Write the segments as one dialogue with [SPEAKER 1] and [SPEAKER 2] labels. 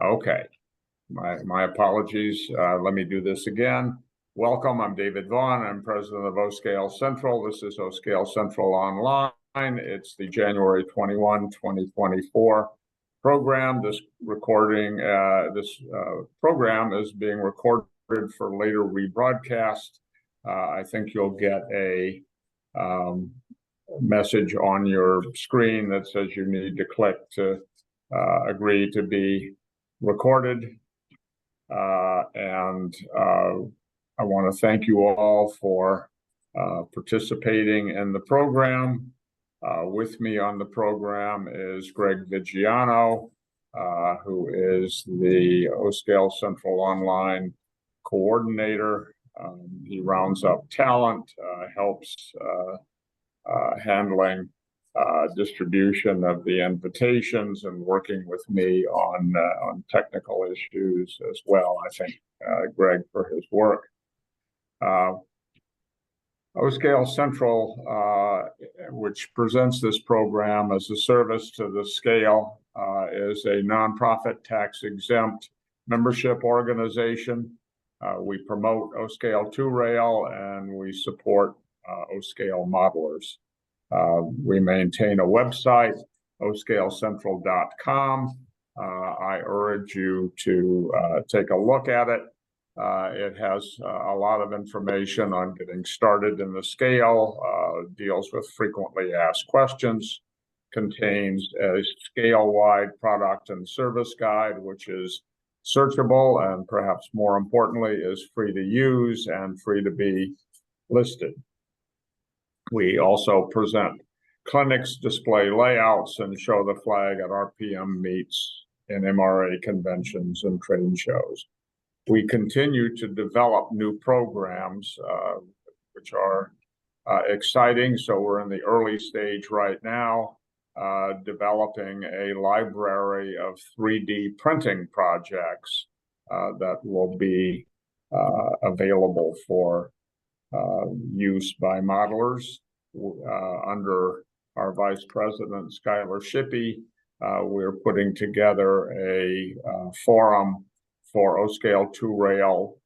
[SPEAKER 1] Okay, my apologies. Let me do this again. Welcome, I'm David Vaughn. I'm president of OSCAL Central. This is OSCAL Central Online. It's the January 21, 2024 program. This program is being recorded for later rebroadcast. I think you'll get a message on your screen that says you need to click to agree to be recorded. I want to thank you all for participating in the program. With me on the program is Greg Vigiano, who is the OSCAL Central Online coordinator. He rounds up talent, helps handling distribution of the invitations and working with me on technical issues as well. I thank Greg for his work. OSCAL Central, which presents this program as a service to the scale, is a nonprofit tax-exempt membership organization. We promote OSCAL 2Rail and we support OSCAL modelers. We maintain a website, oscalcentral.com. I urge you to take a look at it. It has a lot of information on getting started in the scale, deals with frequently asked questions, contains a scale-wide product and service guide, which is searchable and perhaps more importantly is free to use and free to be listed. We also present clinics, display layouts, and show the flag at RPM meets and MRA conventions and trade shows. We continue to develop new programs, which are exciting. So we're in the early stage right now, developing a library of 3D printing projects that will be available for use by modelers. Under our Vice President, Skylar Shippey, we're putting together a forum for OSCAL 2Rail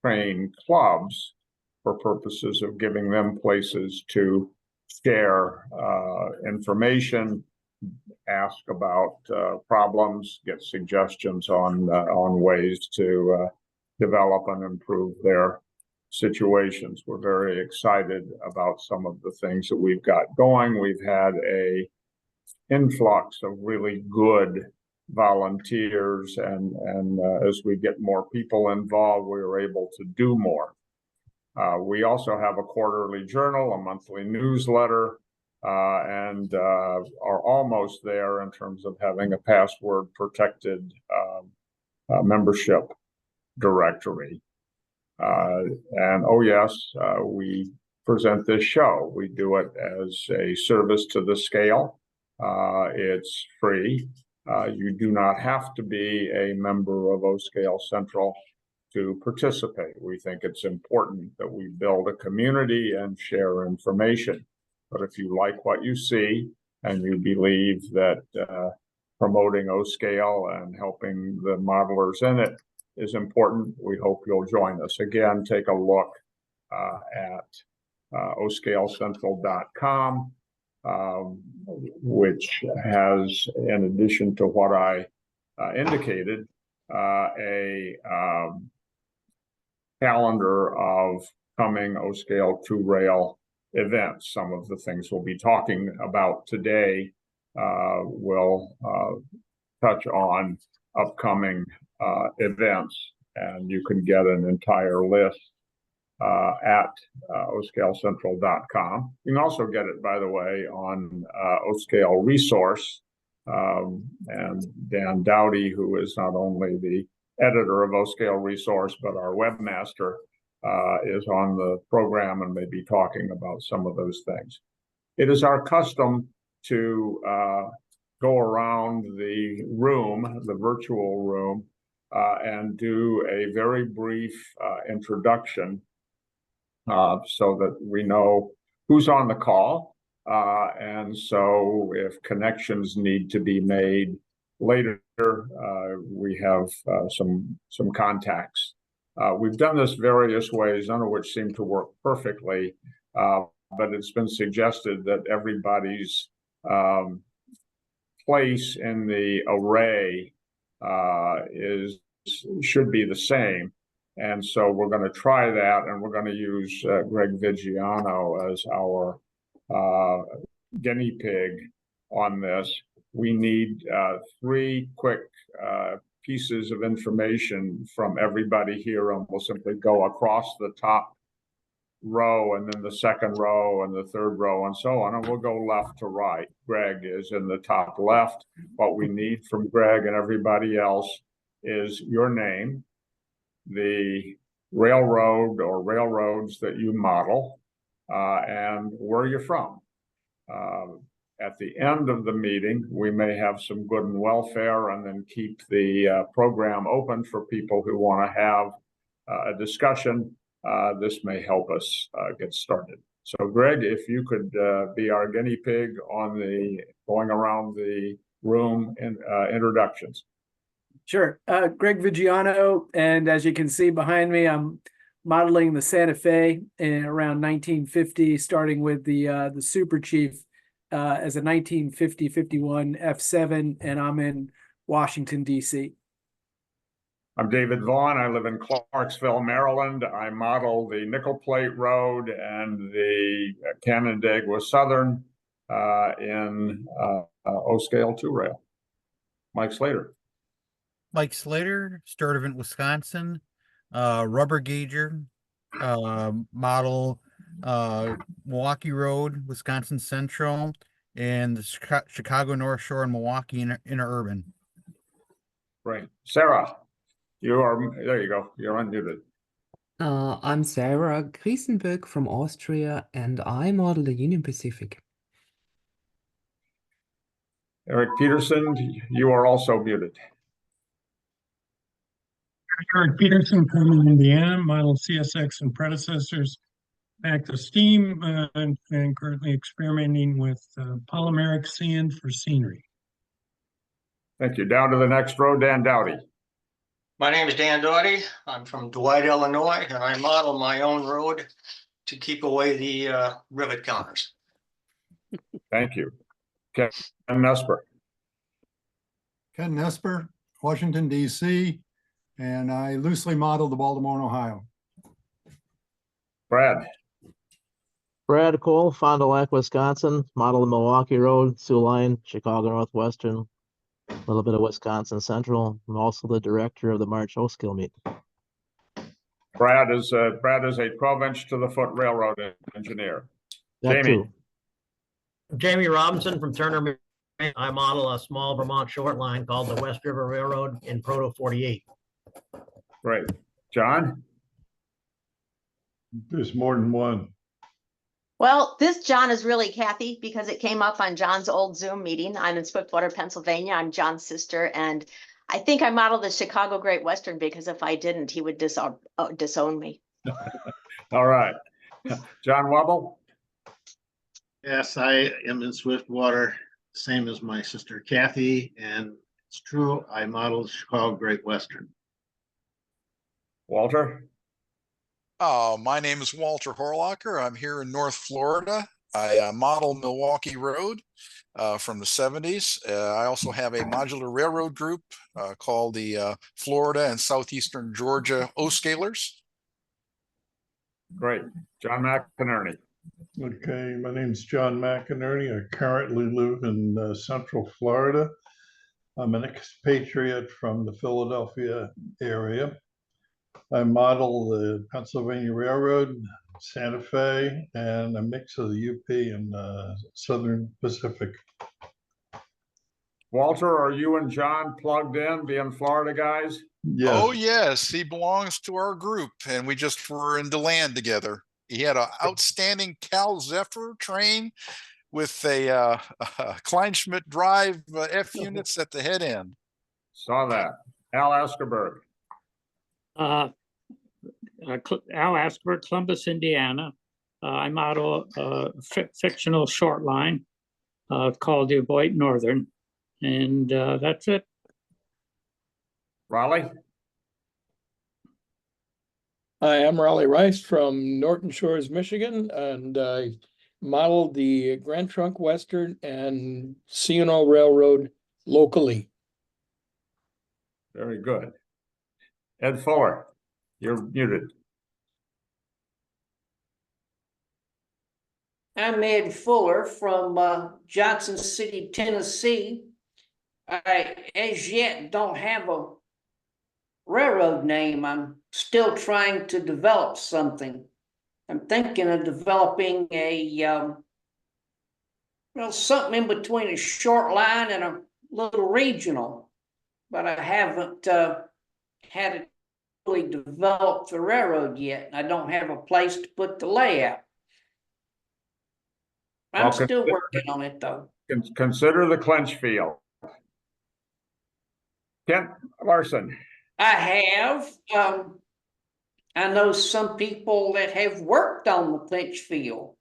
[SPEAKER 1] trained clubs for purposes of giving them places to share information, ask about problems, get suggestions on ways to develop and improve their situations. We're very excited about some of the things that we've got going. We've had an influx of really good volunteers, and as we get more people involved, we are able to do more. We also have a quarterly journal, a monthly newsletter, and are almost there in terms of having a password protected membership directory. And oh yes, we present this show. We do it as a service to the scale. It's free. You do not have to be a member of OSCAL Central to participate. We think it's important that we build a community and share information. But if you like what you see and you believe that promoting OSCAL and helping the modelers in it is important, we hope you'll join us. Again, take a look at oscalcentral.com, which has, in addition to what I indicated, a calendar of coming OSCAL 2Rail events. Some of the things we'll be talking about today will touch on upcoming events, and you can get an entire list at oscalcentral.com. You can also get it, by the way, on OSCAL Resource. And Dan Dowdy, who is not only the editor of OSCAL Resource, but our webmaster, is on the program and may be talking about some of those things. It is our custom to go around the room, the virtual room, and do a very brief introduction so that we know who's on the call. And so if connections need to be made later we have some contacts. We've done this various ways, none of which seem to work perfectly, but it's been suggested that everybody's place in the array should be the same. And so we're going to try that, and we're going to use Greg Vigiano as our guinea pig on this. We need 3 quick pieces of information from everybody here, and we'll simply go across the top row and then the second row and the third row and so on, and we'll go left to right. Greg is in the top left. What we need from Greg and everybody else is your name, the railroad or railroads that you model, and where you're from. At the end of the meeting, we may have some good and welfare and then keep the program open for people who want to have a discussion. This may help us get started. So Greg, if you could be our guinea pig on the going around the room in introductions.
[SPEAKER 2] Sure. Greg Vigiano, and as you can see behind me, I'm modeling the Santa Fe in around 1950, starting with the Super Chief as a 1950-51 F7, and I'm in Washington, D.C.
[SPEAKER 1] I'm David Vaughn. I live in Clarksville, Maryland. I model the Nickel Plate Road and the Canandaigua Southern in O-Scale 2 rail. Mike Slater.
[SPEAKER 3] Mike Slater, Sturtevant, Wisconsin, rubber gauger, model Milwaukee Road, Wisconsin Central, and the Chicago North Shore and Milwaukee Interurban.
[SPEAKER 1] Right. Sarah, you are, there you go. You're unmuted.
[SPEAKER 4] I'm Sarah Griesenberg from Austria, and I model the Union Pacific.
[SPEAKER 1] Eric Peterson, you are also muted.
[SPEAKER 5] Eric Peterson from Indiana, model CSX and predecessors, back to steam, and currently experimenting with polymeric sand for scenery.
[SPEAKER 1] Thank you. Down to the next row, Dan Dowdy.
[SPEAKER 6] My name is Dan Doughty. I'm from Dwight, Illinois, and I model my own road to keep away the rivet counters.
[SPEAKER 1] Thank you. Ken Nesper.
[SPEAKER 7] Ken Nesper, Washington, D.C., and I loosely modeled the Baltimore and Ohio.
[SPEAKER 1] Brad.
[SPEAKER 8] Brad Cole, Fond du Lac, Wisconsin, model the Milwaukee Road, Sioux Line, Chicago Northwestern, a little bit of Wisconsin Central. I'm also the director of the March O-Scale meet.
[SPEAKER 1] Brad is a 12-inch to the foot railroad engineer.
[SPEAKER 8] That
[SPEAKER 1] Jamie.
[SPEAKER 8] too.
[SPEAKER 9] Jamie Robinson from Turner. I model a small Vermont short line called the West River Railroad in Proto 48.
[SPEAKER 1] Great. John?
[SPEAKER 10] There's more than one.
[SPEAKER 11] Well, this John is really Kathy because it came up on John's old Zoom meeting. I'm in Swiftwater, Pennsylvania. I'm John's sister, and I think I modeled the Chicago Great Western because if I didn't, he would disown me.
[SPEAKER 1] All right. John Wubble?
[SPEAKER 12] Yes, I am in Swiftwater, same as my sister Kathy, and it's true, I modeled Chicago Great Western.
[SPEAKER 1] Walter?
[SPEAKER 13] My name is Walter Horlocker. I'm here in North Florida. I model Milwaukee Road from the 70s. I also have a modular railroad group called the Florida and Southeastern Georgia O-Scalers.
[SPEAKER 1] Great. John McInerney.
[SPEAKER 10] Okay, my name's John McInerney. I currently live in Central Florida. I'm an expatriate from the Philadelphia area. I model the Pennsylvania Railroad, Santa Fe, and a mix of the UP and Southern Pacific.
[SPEAKER 1] Walter, are you and John plugged in, being Florida guys?
[SPEAKER 10] Yes.
[SPEAKER 13] Oh, yes. He belongs to our group, and we just were in DeLand together. He had an outstanding Cal Zephyr train with a Kleinschmidt drive F units at the head end.
[SPEAKER 1] Saw that. Al Askerberg.
[SPEAKER 14] Al Asper, Columbus, Indiana. I model a fictional short line called the Avoid Northern, and that's it.
[SPEAKER 1] Raleigh?
[SPEAKER 15] Hi, I'm Raleigh Rice from Norton Shores, Michigan, and I modeled the Grand Trunk Western and C&O Railroad locally.
[SPEAKER 1] Very good. Ed Fuller, you're muted.
[SPEAKER 16] I'm Ed Fuller from Johnson City, Tennessee. I, as yet, don't have a railroad name. I'm still trying to develop something. I'm thinking of developing a, well, something in between a short line and a little regional, but I haven't had it really develop the railroad yet. I don't have a place to put the layout. I'm
[SPEAKER 1] Well,
[SPEAKER 16] still working on it though.
[SPEAKER 1] Consider the clinch field. Kent Larson.
[SPEAKER 16] I have. I know some people that have worked on the clinch field.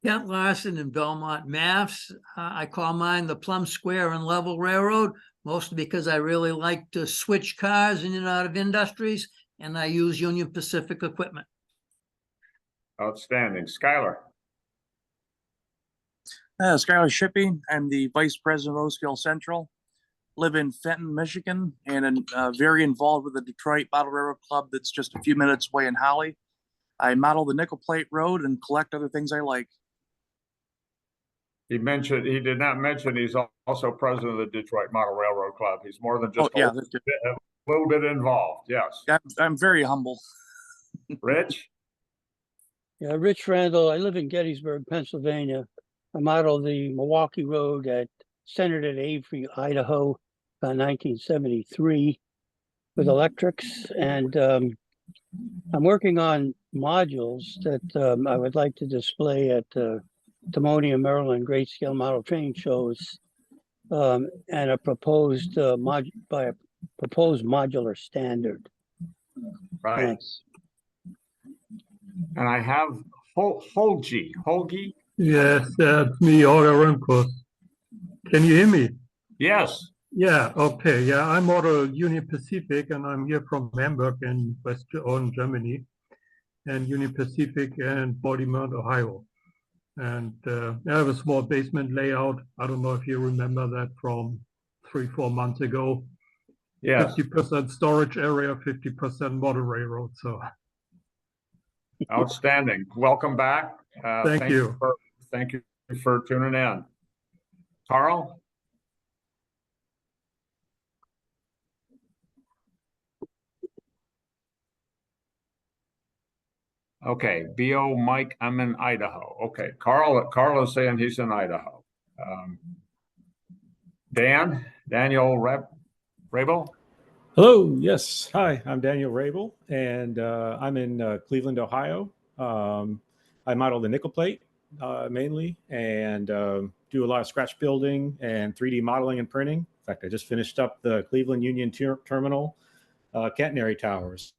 [SPEAKER 17] Kent Larson in Belmont, Mass. I call mine the Plum Square and Level Railroad, mostly because I really like to switch cars in and out of industries, and I use Union Pacific equipment.
[SPEAKER 1] Outstanding. Skylar.
[SPEAKER 18] Skylar Shippey. I'm the Vice President of OSC Central. Live in Fenton, Michigan, and very involved with the Detroit Model Railroad Club that's just a few minutes away in Holly. I model the nickel plate road and collect other things I like.
[SPEAKER 1] He did not mention he's also president of the Detroit Model Railroad Club. He's more than just
[SPEAKER 18] yeah,
[SPEAKER 1] a little bit involved. Yes.
[SPEAKER 18] I'm very humble.
[SPEAKER 1] Rich?
[SPEAKER 19] Yeah, Rich Randall. I live in Gettysburg, Pennsylvania. I modeled the Milwaukee Road centered at Avery, Idaho, 1973 with electrics. And I'm working on modules that I would like to display at Timonium, Maryland Great Scale Model Train shows, and a proposed modular standard.
[SPEAKER 1] Right.
[SPEAKER 19] Thanks.
[SPEAKER 1] And I have Holgi.
[SPEAKER 20] Yes, that's me, Olga Remkos. Can you hear me?
[SPEAKER 1] Yes.
[SPEAKER 20] Yeah, okay. Yeah, I'm model Union Pacific, and I'm here from Hamburg in Western Germany, and Union Pacific and Baltimore, Ohio. And I have a small basement layout. I don't know if you remember that from 3-4 months ago.
[SPEAKER 1] Yes.
[SPEAKER 20] 50% storage area, 50% model railroad. So
[SPEAKER 1] outstanding. Welcome back.
[SPEAKER 20] Thank you.
[SPEAKER 1] Thank you for tuning in. Carl? Okay, B.O. Mike, I'm in Idaho. Okay, Carl is saying he's in Idaho. Daniel Rabel?
[SPEAKER 21] Hello, yes. Hi, I'm Daniel Rabel, and I'm in Cleveland, Ohio. I model the nickel plate mainly, and do a lot of scratch building and 3D modeling and printing. In fact, I just finished up the Cleveland Union Terminal catenary towers.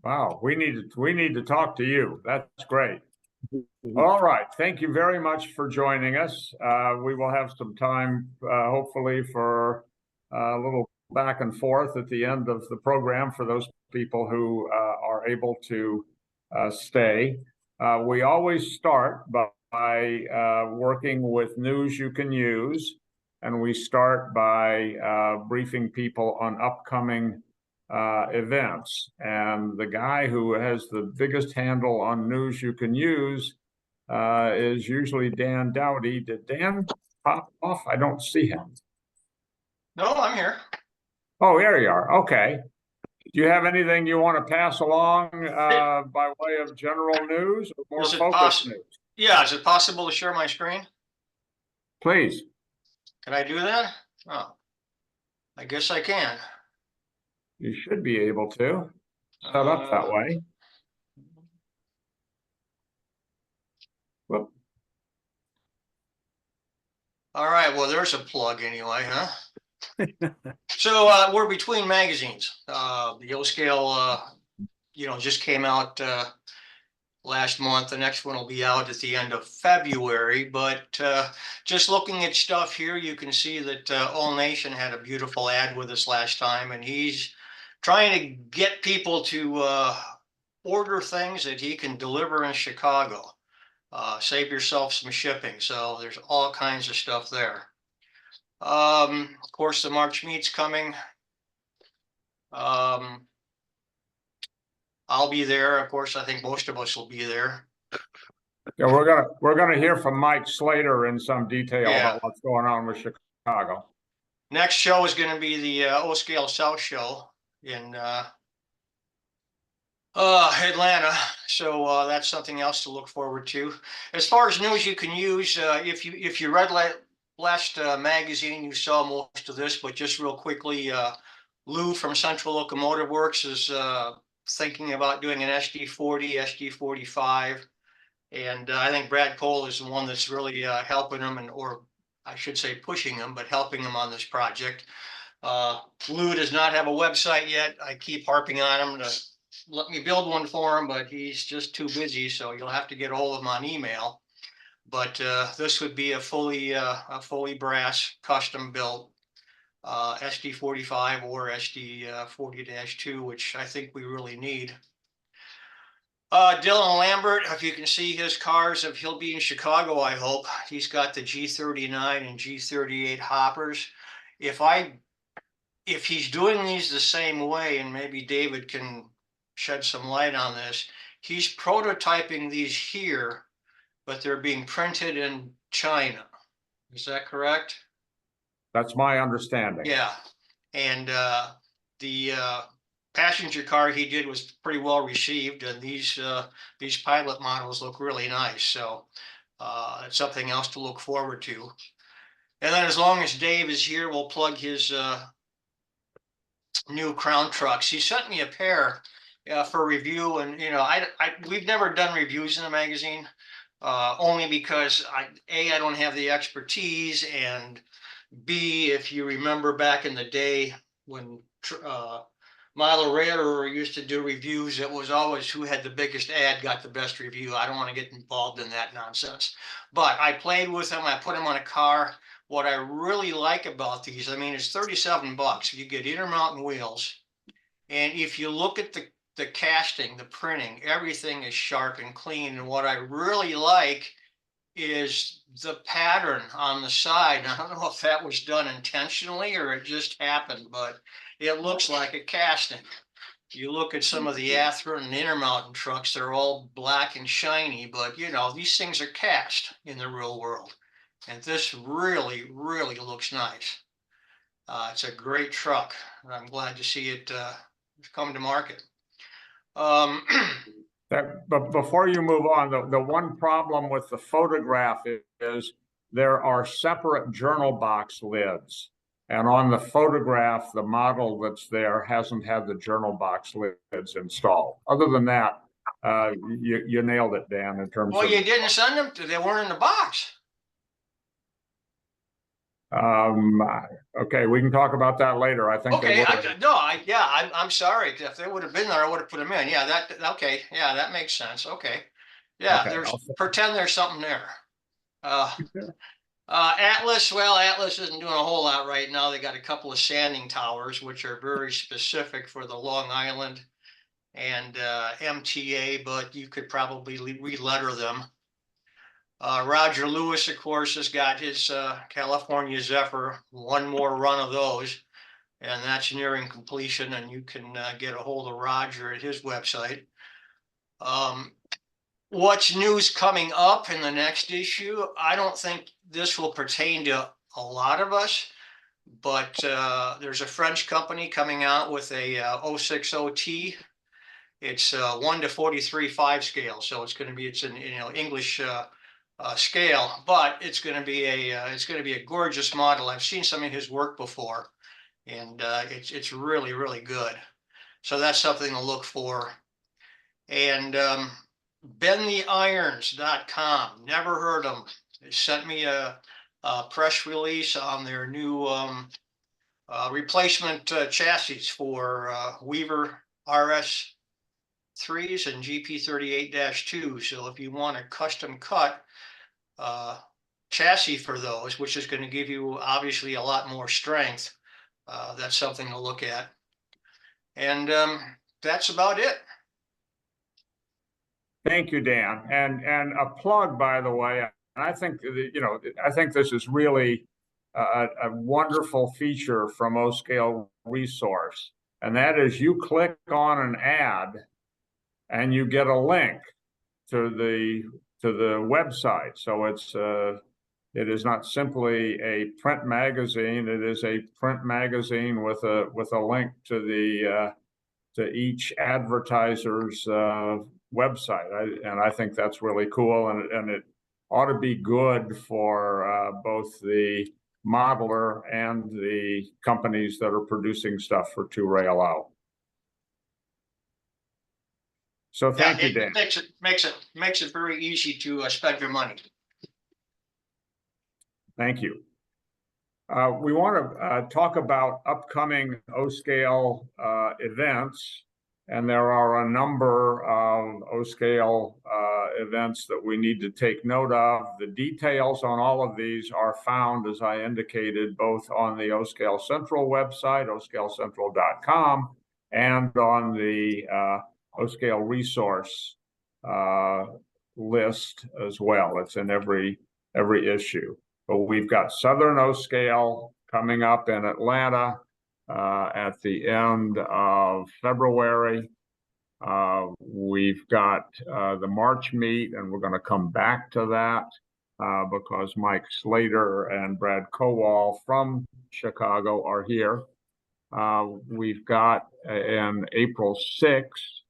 [SPEAKER 1] Wow, we need to talk to you. That's great. All right, thank you very much for joining us. We will have some time, hopefully, for a little back and forth at the end of the program for those people who are able to stay. We always start by working with news you can use, and we start by briefing people on upcoming events. And the guy who has the biggest handle on news you can use is usually Dan Dowdy. Did Dan pop off? I don't see him.
[SPEAKER 6] No, I'm here.
[SPEAKER 1] Oh, there you are. Okay. Do you have anything you want to pass along by way of general news or more focused news?
[SPEAKER 6] Yeah, is it possible to share my screen?
[SPEAKER 1] Please.
[SPEAKER 6] Can I do that? Oh, I guess I can.
[SPEAKER 1] You should be able to set up that way. Whoop.
[SPEAKER 6] All right, well, there's a plug anyway, huh? So we're between magazines. The O-Scale, just came out last month. The next one will be out at the end of February, but just looking at stuff here, you can see that All Nation had a beautiful ad with us last time, and he's trying to get people to order things that he can deliver in Chicago. Save yourself some shipping. So there's all kinds of stuff there. Of course, the March meet's coming. I'll be there. Of course, I think most of us will be there.
[SPEAKER 1] Yeah, we're gonna hear from Mike Slater in some detail about what's going on with Chicago.
[SPEAKER 6] Next show is going to be the O-Scale South show in Atlanta. So that's something else to look forward to. As far as news you can use, if you read last magazine, you saw most of this, but just real quickly, Lou from Central Locomotive Works is thinking about doing an SD40, SD45. And I think Brad Cole is the one that's really helping him, or I should say pushing him, but helping him on this project. Lou does not have a website yet. I keep harping on him to let me build one for him, but he's just too busy, so you'll have to get a hold of him on email. But this would be a fully brass custom built SD45 or SD40-2, which I think we really need. Dylan Lambert, if you can see his cars, if he'll be in Chicago, I hope. He's got the G39 and G38 hoppers. If he's doing these the same way, and maybe David can shed some light on this, he's prototyping these here, but they're being printed in China. Is that correct?
[SPEAKER 1] That's my understanding.
[SPEAKER 6] Yeah. And the passenger car he did was pretty well received, and these pilot models look really nice. So it's something else to look forward to. And then as long as Dave is here, we'll plug his new Crown trucks. He sent me a pair for review, and we've never done reviews in the magazine, only because I don't have the expertise, and B, if you remember back in the day when Model Railroad used to do reviews, it was always who had the biggest ad got the best review. I don't want to get involved in that nonsense. But I played with them. I put them on a car. What I really like about these, I mean, it's $37. You get Intermountain wheels. And if you look at the casting, the printing, everything is sharp and clean. And what I really like is the pattern on the side. I don't know if that was done intentionally or it just happened, but it looks like a casting. You look at some of the Athearn and Intermountain trucks, they're all black and shiny, but these things are cast in the real world. And this really, really looks nice. It's a great truck. I'm glad to see it come to market.
[SPEAKER 1] But before you move on, the one problem with the photograph is there are separate journal box lids. And on the photograph, the model that's there hasn't had the journal box lids installed. Other than that, you nailed it, Dan, in terms
[SPEAKER 6] Well,
[SPEAKER 1] of...
[SPEAKER 6] you didn't send them, they weren't in the box.
[SPEAKER 1] Okay, we can talk about that later. I think
[SPEAKER 6] Okay, I'm sorry. If they would have been there, I would have put them in. Yeah, okay. Yeah, that makes sense. Okay. Yeah,
[SPEAKER 1] Okay,
[SPEAKER 6] pretend there's something there. Atlas, well, Atlas isn't doing a whole lot right now. They got a couple of sanding towers, which are very specific for the Long Island and MTA, but you could probably re-letter them. Roger Lewis, of course, has got his California Zephyr, one more run of those, and that's nearing completion, and you can get a hold of Roger at his website. What's news coming up in the next issue? I don't think this will pertain to a lot of us, but there's a French company coming out with a 060T. It's 1:43.5 scale, so it's an English scale, but it's going to be a gorgeous model. I've seen some of his work before, and it's really, really good. So that's something to look for. And BendTheIrons.com, never heard of them. They sent me a press release on their new replacement chassis for Weaver RS 3s and GP 38-2. So if you want a custom cut chassis for those, which is going to give you obviously a lot more strength, that's something to look at. And that's about it.
[SPEAKER 1] Thank you, Dan. And a plug, by the way, I think, I think this is really a wonderful feature from O-Scale Resource. And that is you click on an ad and you get a link to the website. So it is not simply a print magazine. It is a print magazine with a link to the to each advertiser's website. And I think that's really cool, and it ought to be good for both the modeler and the companies that are producing stuff for 2Rail Out. So thank you, Dan.
[SPEAKER 6] Makes it very easy to spend your money.
[SPEAKER 1] Thank you. We want to talk about upcoming O-Scale events, and there are a number of O-Scale events that we need to take note of. The details on all of these are found, as I indicated, both on the O-Scale Central website, oscalecentral.com, and on the O-Scale resource list as well. It's in every issue. But we've got Southern O-Scale coming up in Atlanta at the end of February. We've got the March meet, and we're going to come back to that because Mike Slater and Brad Kowal from Chicago are here. We've got in April 6th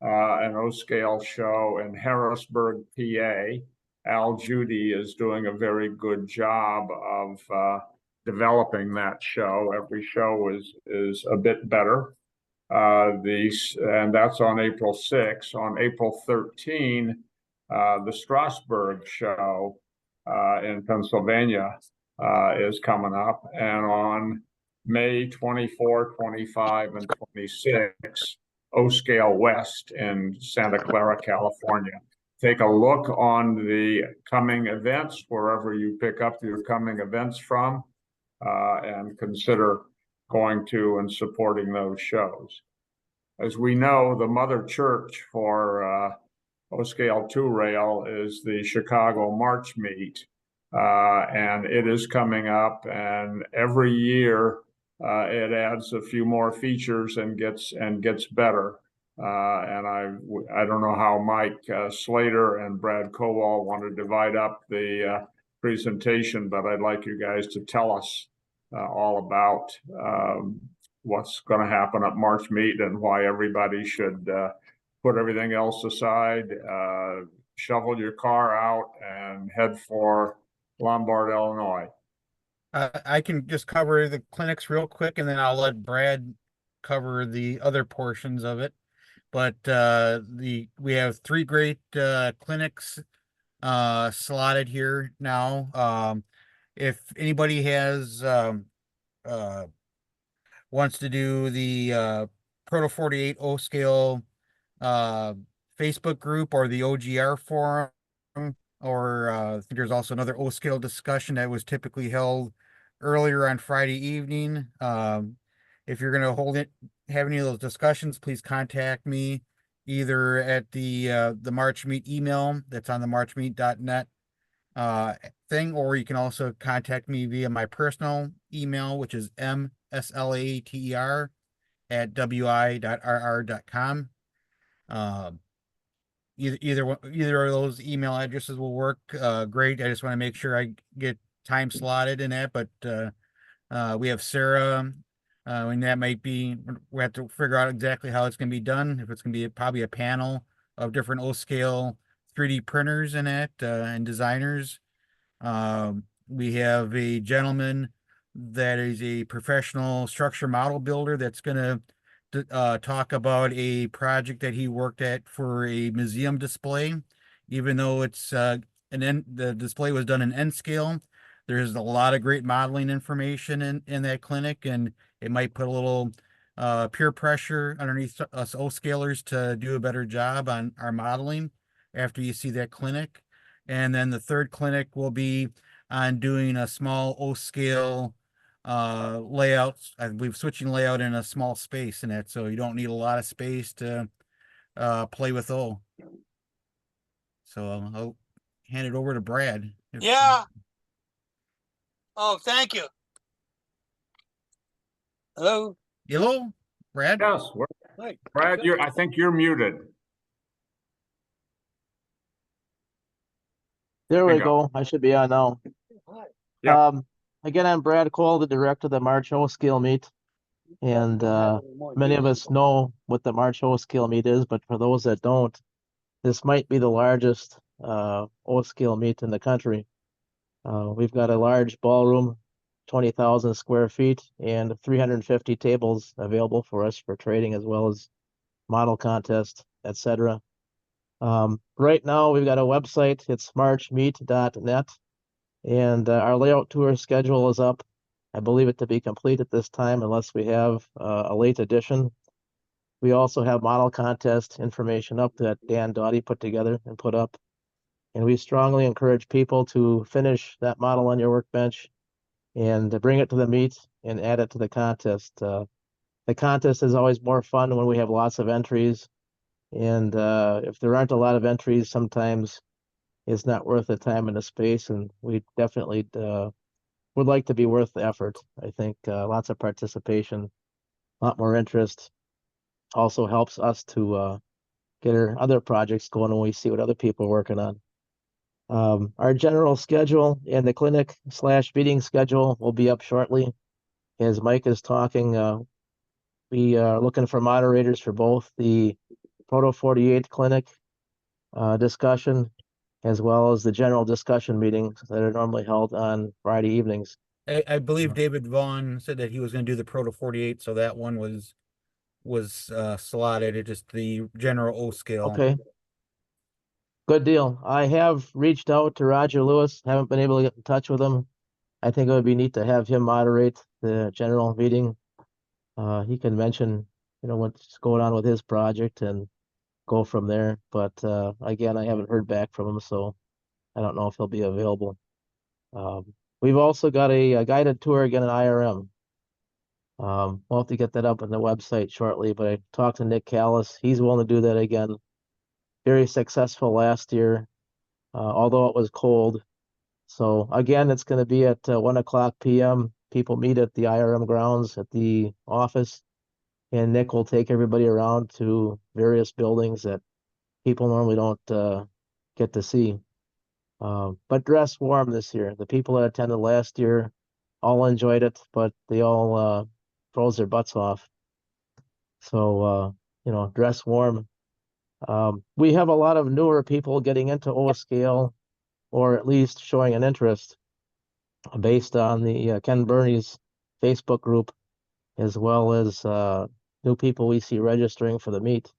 [SPEAKER 1] an O-Scale show in Harrisburg, PA. Al Judy is doing a very good job of developing that show. Every show is a bit better. And that's on April 6th. On April 13th, the Strasbourg show in Pennsylvania is coming up. And on May 24, 25, and 26, O-Scale West in Santa Clara, California. Take a look on the coming events, wherever you pick up your coming events from, and consider going to and supporting those shows. As we know, the mother church for O-Scale 2Rail is the Chicago March Meet, and it is coming up, and every year it adds a few more features and gets better. And I don't know how Mike Slater and Brad Kowal want to divide up the presentation, but I'd like you guys to tell us all about what's going to happen at March Meet and why everybody should put everything else aside, shovel your car out, and head for Lombard, Illinois.
[SPEAKER 3] I can just cover the clinics real quick, and then I'll let Brad cover the other portions of it. But we have 3 great clinics slotted here now. If anybody has wants to do the Proto 48 O-Scale Facebook group or the OGR forum, or I think there's also another O-Scale discussion that was typically held earlier on Friday evening. If you're going to have any of those discussions, please contact me either at the March Meet email that's on the marchmeet.net thing, or you can also contact me via my personal email, which is mslater@wi.rr.com. Either of those email addresses will work great. I just want to make sure I get time slotted in that, but we have Sarah, and that might be, we have to figure out exactly how it's going to be done. If it's going to be probably a panel of different O-Scale 3D printers in it and designers. We have a gentleman that is a professional structure model builder that's going to talk about a project that he worked at for a museum display. Even though it's the display was done in N scale, there's a lot of great modeling information in that clinic, and it might put a little peer pressure underneath us O scalers to do a better job on our modeling after you see that clinic. And then the third clinic will be on doing a small O scale layouts. We're switching layout in a small space in it, so you don't need a lot of space to play with O. So I'll hand it over to Brad.
[SPEAKER 2] Yeah. Oh, thank you. Hello.
[SPEAKER 3] Hello, Brad.
[SPEAKER 1] Yes,
[SPEAKER 2] Hi.
[SPEAKER 1] Brad, I think you're muted.
[SPEAKER 8] There
[SPEAKER 1] There
[SPEAKER 8] we
[SPEAKER 1] you go.
[SPEAKER 8] go. I should be on now.
[SPEAKER 1] Yep.
[SPEAKER 8] Again, I'm Brad Cole, the director of the March O Scale Meet. And many of us know what the March O Scale Meet is, but for those that don't, this might be the largest O Scale Meet in the country. We've got a large ballroom, 20,000 square feet, and 350 tables available for us for trading as well as model contest, etc. Right now, we've got a website. It's marchmeet.net, and our layout tour schedule is up. I believe it to be complete at this time, unless we have a late edition. We also have model contest information up that Dan Doughty put together and put up. And we strongly encourage people to finish that model on your workbench and to bring it to the meet and add it to the contest. The contest is always more fun when we have lots of entries. And if there aren't a lot of entries, sometimes it's not worth the time and the space. And we definitely would like to be worth the effort. I think lots of participation, a lot more interest also helps us to get our other projects going when we see what other people are working on. Our general schedule and the clinic/meeting schedule will be up shortly. As Mike is talking, we are looking for moderators for both the Proto 48 clinic discussion as well as the general discussion meetings that are normally held on Friday evenings.
[SPEAKER 3] I believe David Vaughn said that he was going to do the Proto 48, so that one was slotted. It just the general O scale.
[SPEAKER 8] Okay. Good deal. I have reached out to Roger Lewis, haven't been able to get in touch with him. I think it would be neat to have him moderate the general meeting. He can mention, what's going on with his project and go from there. But again, I haven't heard back from him, so I don't know if he'll be available. We've also got a guided tour again at IRM. We'll have to get that up on the website shortly, but I talked to Nick Callis. He's willing to do that again. Very successful last year, although it was cold. So again, it's going to be at 1:00 p.m. People meet at the IRM grounds at the office, and Nick will take everybody around to various buildings that people normally don't get to see. But dress warm this year. The people that attended last year all enjoyed it, but they all froze their butts off. So, dress warm. We have a lot of newer people getting into O scale, or at least showing an interest based on the Ken Burney's Facebook group, as well as new people we see registering for the meet.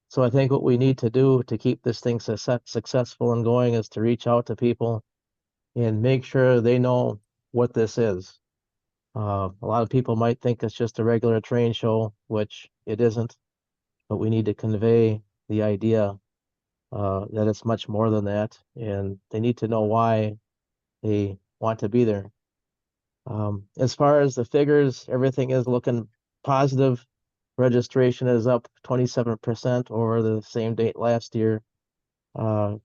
[SPEAKER 8] So I think what we need to do to keep this thing successful and going is to reach out to people and make sure they know what this is. A lot of people might think it's just a regular train show, which it isn't, but we need to convey the idea that it's much more than that, and they need to know why they want to be there. As far as the figures, everything is looking positive. Registration is up 27% over the same date last year.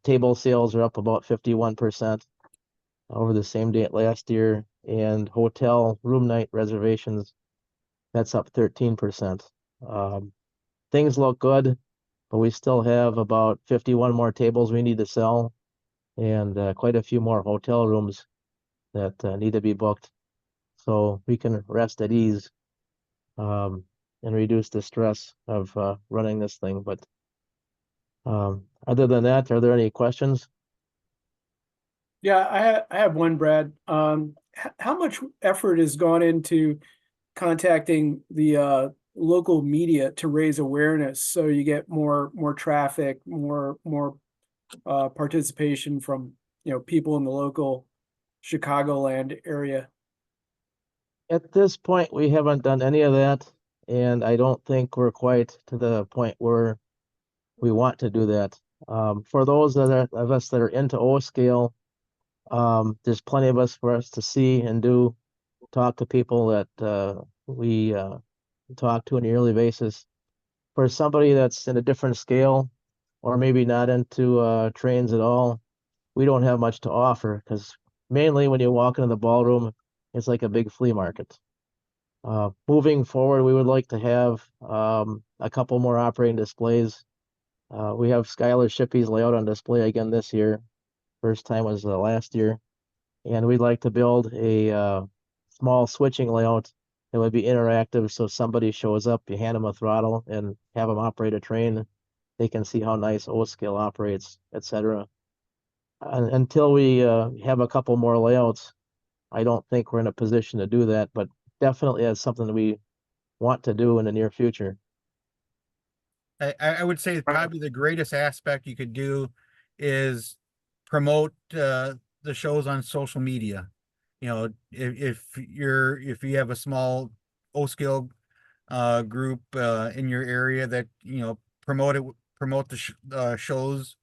[SPEAKER 8] Table sales are up about 51% over the same date last year, and hotel room night reservations, that's up 13%. Things look good, but we still have about 51 more tables we need to sell, and quite a few more hotel rooms that need to be booked, so we can rest at ease and reduce the stress of running this thing. But other than that, are there any questions?
[SPEAKER 22] Yeah, I have one, Brad. How much effort has gone into contacting the local media to raise awareness so you get more traffic, more participation from people in the local Chicagoland area?
[SPEAKER 8] At this point, we haven't done any of that. and I don't think we're quite to the point where we want to do that. For those of us that are into O scale, there's plenty of us for us to see and do, talk to people that we talk to on a yearly basis. For somebody that's in a different scale, or maybe not into trains at all, we don't have much to offer because mainly when you walk into the ballroom, it's like a big flea market. Moving forward, we would like to have a couple more operating displays. We have Skylar Shippey's layout on display again this year. First time was last year. And we'd like to build a small switching layout that would be interactive. So somebody shows up, you hand them a throttle and have them operate a train. They can see how nice O scale operates, etc. Until we have a couple more layouts, I don't think we're in a position to do that, but definitely that's something that we want to do in the near future.
[SPEAKER 3] I would say probably the greatest aspect you could do is promote the shows on social media. You know, if you have a small O scale group in your area that, you know, promote the shows,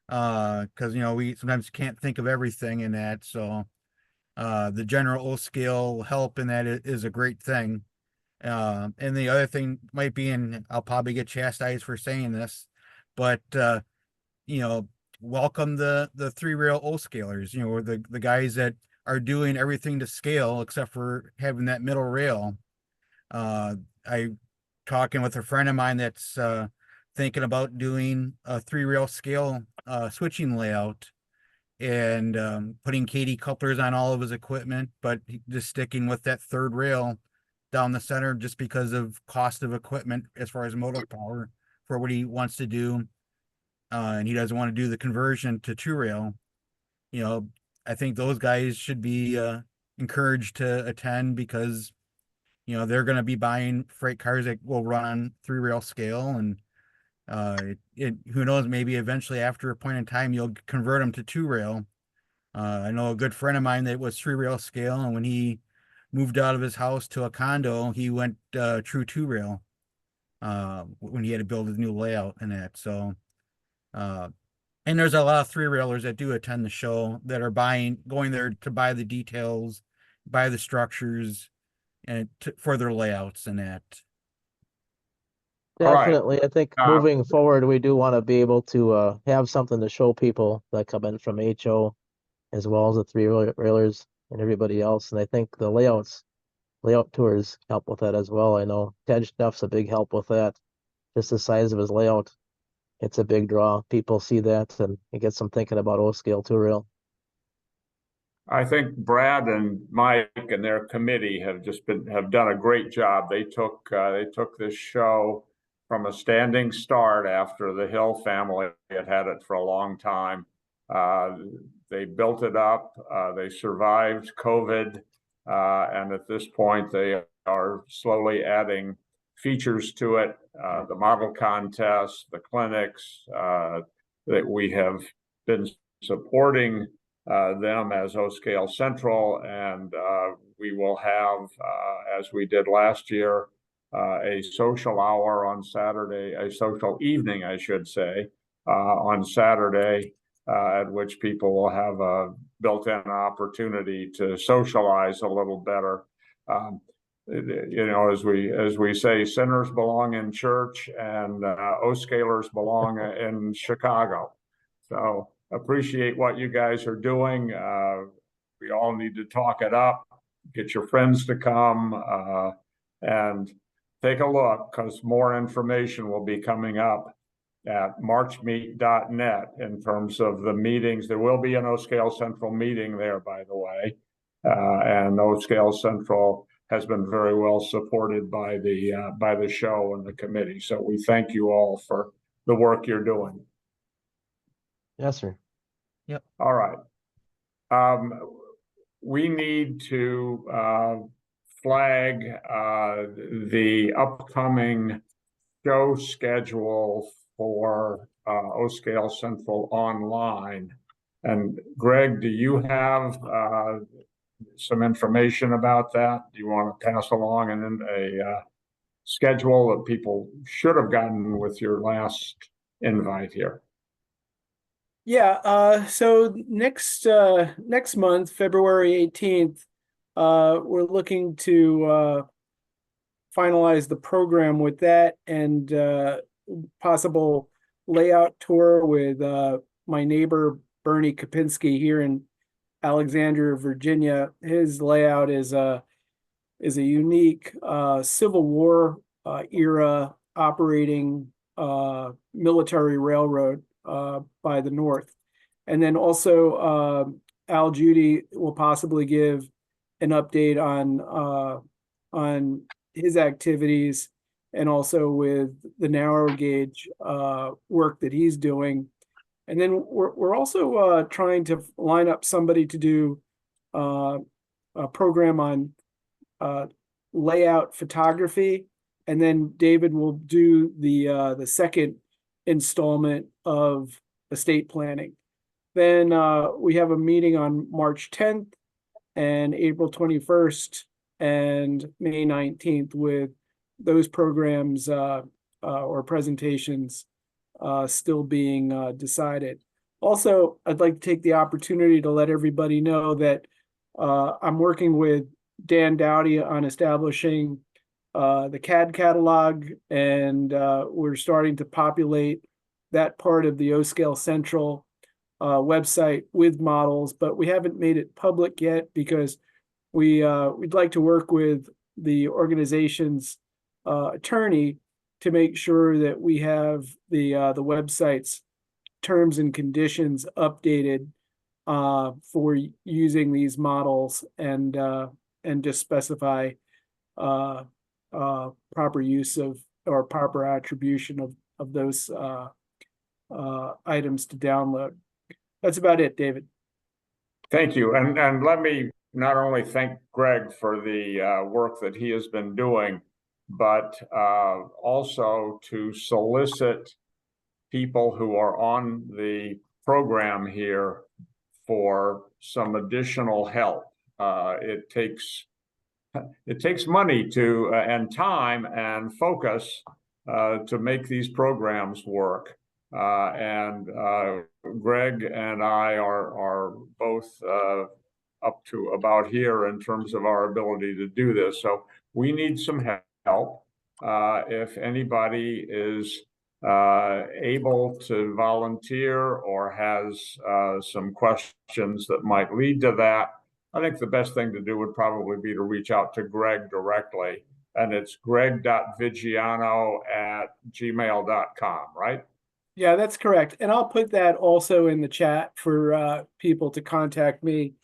[SPEAKER 3] because you know we sometimes can't think of everything in that. So the general O scale help in that is a great thing. And the other thing might be, and I'll probably get chastised for saying this, but you know, welcome the three rail O scalers, you know, or the guys that are doing everything to scale except for having that middle rail. I talking with a friend of mine that's thinking about doing a three rail scale switching layout and putting KD couplers on all of his equipment, but just sticking with that third rail down the center just because of cost of equipment as far as motor power for what he wants to do. And he doesn't want to do the conversion to two rail. You know, I think those guys should be encouraged to attend because, you know, they're going to be buying freight cars that will run on three rail scale. And who knows, maybe eventually after a point in time, you'll convert them to two rail. I know a good friend of mine that was three rail scale, and when he moved out of his house to a condo, he went true two rail when he had to build his new layout and that. So, and there's a lot of three railers that do attend the show that are going there to buy the details, buy the structures, and for their layouts and that.
[SPEAKER 8] Definitely. I think moving forward, we do want to be able to have something to show people that come in from HO as well as the three railers and everybody else. And I think the layout tours help with that as well. I know Ted Schnuff's a big help with that. Just the size of his layout, it's a big draw. People see that and it gets them thinking about O scale two rail.
[SPEAKER 1] I think Brad and Mike and their committee have done a great job. They took this show from a standing start after the Hill family had it for a long time. They built it up. They survived COVID, and at this point, they are slowly adding features to it. The model contest, the clinics that we have been supporting them as O Scale Central, and we will have, as we did last year, a social hour on Saturday, a social evening, I should say, on Saturday, at which people will have a built-in opportunity to socialize a little better. You know, as we say, sinners belong in church, and O Scalers belong in Chicago. So appreciate what you guys are doing. We all need to talk it up, get your friends to come, and take a look, because more information will be coming up at marchmeet.net in terms of the meetings. There will be an O Scale Central meeting there, by the way, and O Scale Central has been very well supported by the show and the committee. So we thank you all for the work you're doing.
[SPEAKER 8] Yes, sir.
[SPEAKER 3] Yep.
[SPEAKER 1] All right. We need to flag the upcoming show schedule for O Scale Central Online. And Greg, do you have some information about that? Do you want to pass along a schedule that people should have gotten with your last invite here?
[SPEAKER 22] Yeah, so next month, February 18th, we're looking to finalize the program with that and possible layout tour with my neighbor Bernie Kopinski here in Alexandria, Virginia. His layout is a unique Civil War era operating military railroad by the north. And then also Al Judy will possibly give an update on his activities and also with the narrow gauge work that he's doing. And then we're also trying to line up somebody to do a program on layout photography, and then David will do the second installment of estate planning. Then we have a meeting on March 10th and April 21st and May 19th with those programs or presentations still being decided. Also, I'd like to take the opportunity to let everybody know that I'm working with Dan Dowdy on establishing the CAD catalog, and we're starting to populate that part of the O-Scale Central website with models, but we haven't made it public yet because we'd like to work with the organization's attorney to make sure that we have the website's terms and conditions updated for using these models and just specify proper use of or proper attribution of those items to download. That's about it, David.
[SPEAKER 1] Thank you. And let me not only thank Greg for the work that he has been doing, but also to solicit people who are on the program here for some additional help. It takes money to and time and focus to make these programs work. And Greg and I are both up to about here in terms of our ability to do this. So we need some help. If anybody is able to volunteer or has some questions that might lead to that, I think the best thing to do would probably be to reach out to Greg directly. And it's greg.vigiano@gmail.com, right?
[SPEAKER 22] Yeah, that's correct. And I'll put that also in the chat for people to contact me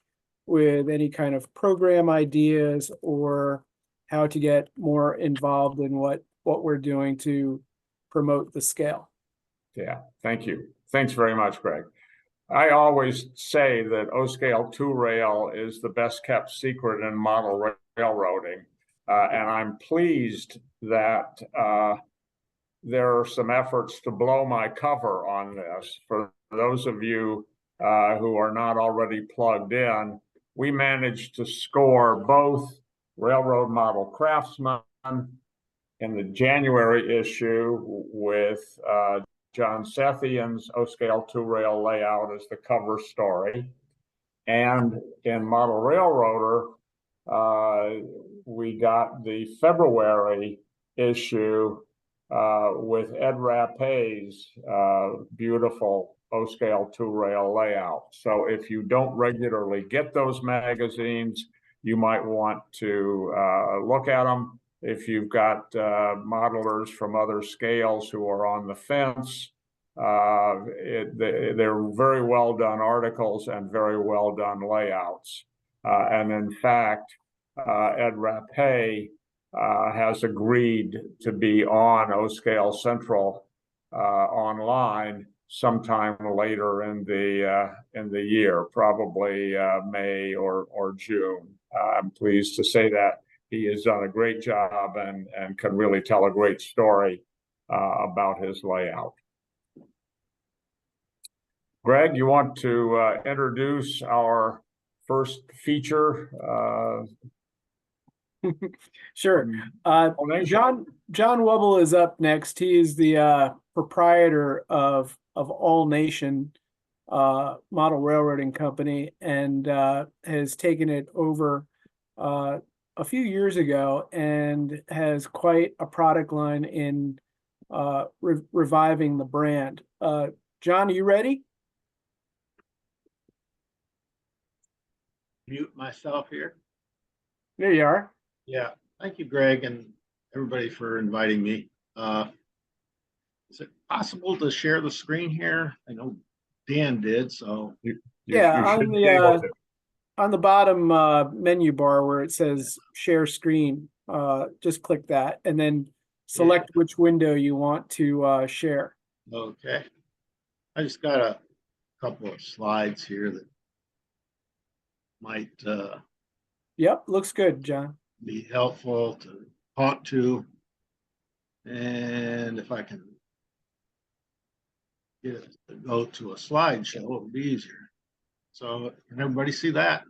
[SPEAKER 22] with any kind of program ideas or how to get more involved in what we're doing to promote the scale.
[SPEAKER 1] Yeah, thank you. Thanks very much, Greg. I always say that O-Scale 2-rail is the best kept secret in model railroading. And I'm pleased that there are some efforts to blow my cover on this. For those of you who are not already plugged in, we managed to score both Railroad Model Craftsman in the January issue with John Sethian's O-Scale 2-rail layout as the cover story. And in Model Railroader, we got the February issue with Ed Rapé's beautiful O-Scale 2-rail layout. So if you don't regularly get those magazines, you might want to look at them. If you've got modelers from other scales who are on the fence, they're very well done articles and very well done layouts. And in fact, Ed Rapé has agreed to be on O-Scale Central online sometime later in the year, probably May or June. I'm pleased to say that he has done a great job and can really tell a great story about his layout. Greg, you want to introduce our first feature?
[SPEAKER 22] Sure. John Wubble is up next. He is the proprietor of All Nation Model Railroading Company, and has taken it over a few years ago and has quite a product line in reviving the brand. John, are you ready?
[SPEAKER 12] Mute myself here.
[SPEAKER 22] There you are.
[SPEAKER 12] Yeah, thank you, Greg, and everybody for inviting me. Is it possible to share the screen here? I know Dan did, so.
[SPEAKER 22] Yeah, on the bottom menu bar where it says share screen, just click that and then select which window you want to share.
[SPEAKER 12] Okay. I just got a couple of slides here that might
[SPEAKER 22] Yep, looks good, John.
[SPEAKER 12] be helpful to talk to. And if I can get it to go to a slideshow, it'll be easier. So can everybody see that?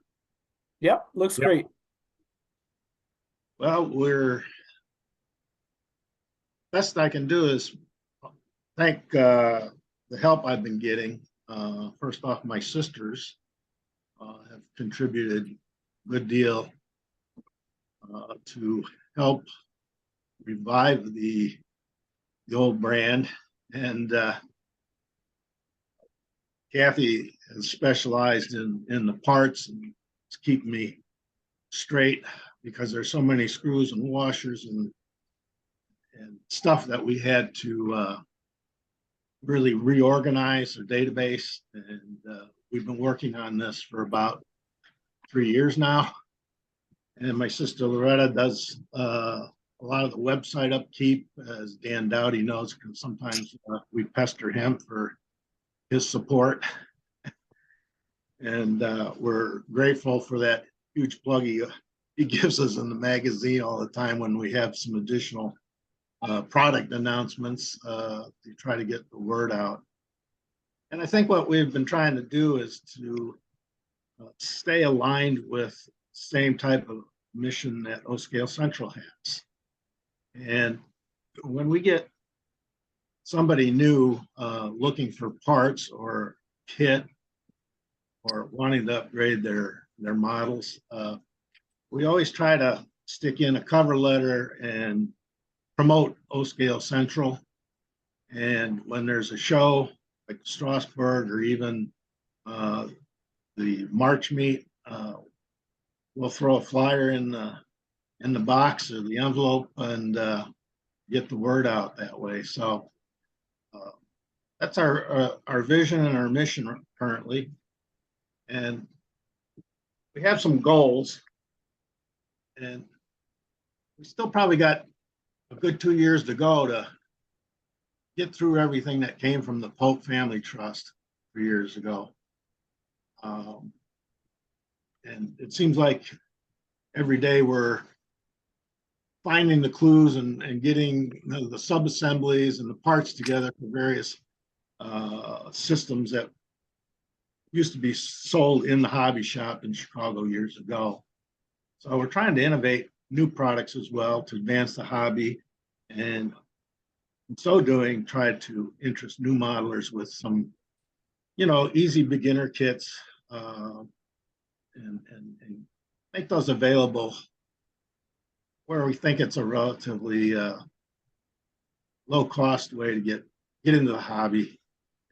[SPEAKER 22] Yep, looks great.
[SPEAKER 12] Well, best I can do is thank the help I've been getting. First off, my sisters have contributed a good deal to help revive the old brand. And Kathy has specialized in the parts, and it's keeping me straight because there's so many screws and washers and stuff that we had to really reorganize the database. And we've been working on this for about 3 years now. And my sister Loretta does a lot of the website upkeep, as Dan Dowdy knows, because sometimes we pester him for his support. And we're grateful for that huge plug he gives us in the magazine all the time when we have some additional product announcements to try to get the word out. And I think what we've been trying to do is to stay aligned with same type of mission that O-Scale Central has. And when we get somebody new looking for parts or kit or wanting to upgrade their models, we always try to stick in a cover letter and promote O-Scale Central. And when there's a show like Strasbourg or even the March meet, we'll throw a flyer in the box or the envelope and get the word out that way. So that's our vision and our mission currently. And we have some goals, and we still probably got a good 2 years to go to get through everything that came from the Pope Family Trust 3 years ago. And it seems like every day we're finding the clues and getting the sub-assemblies and the parts together for various systems that used to be sold in the hobby shop in Chicago years ago. So we're trying to innovate new products as well to advance the hobby, and in so doing, try to interest new modelers with some, easy beginner kits and make those available where we think it's a relatively low cost way to get into the hobby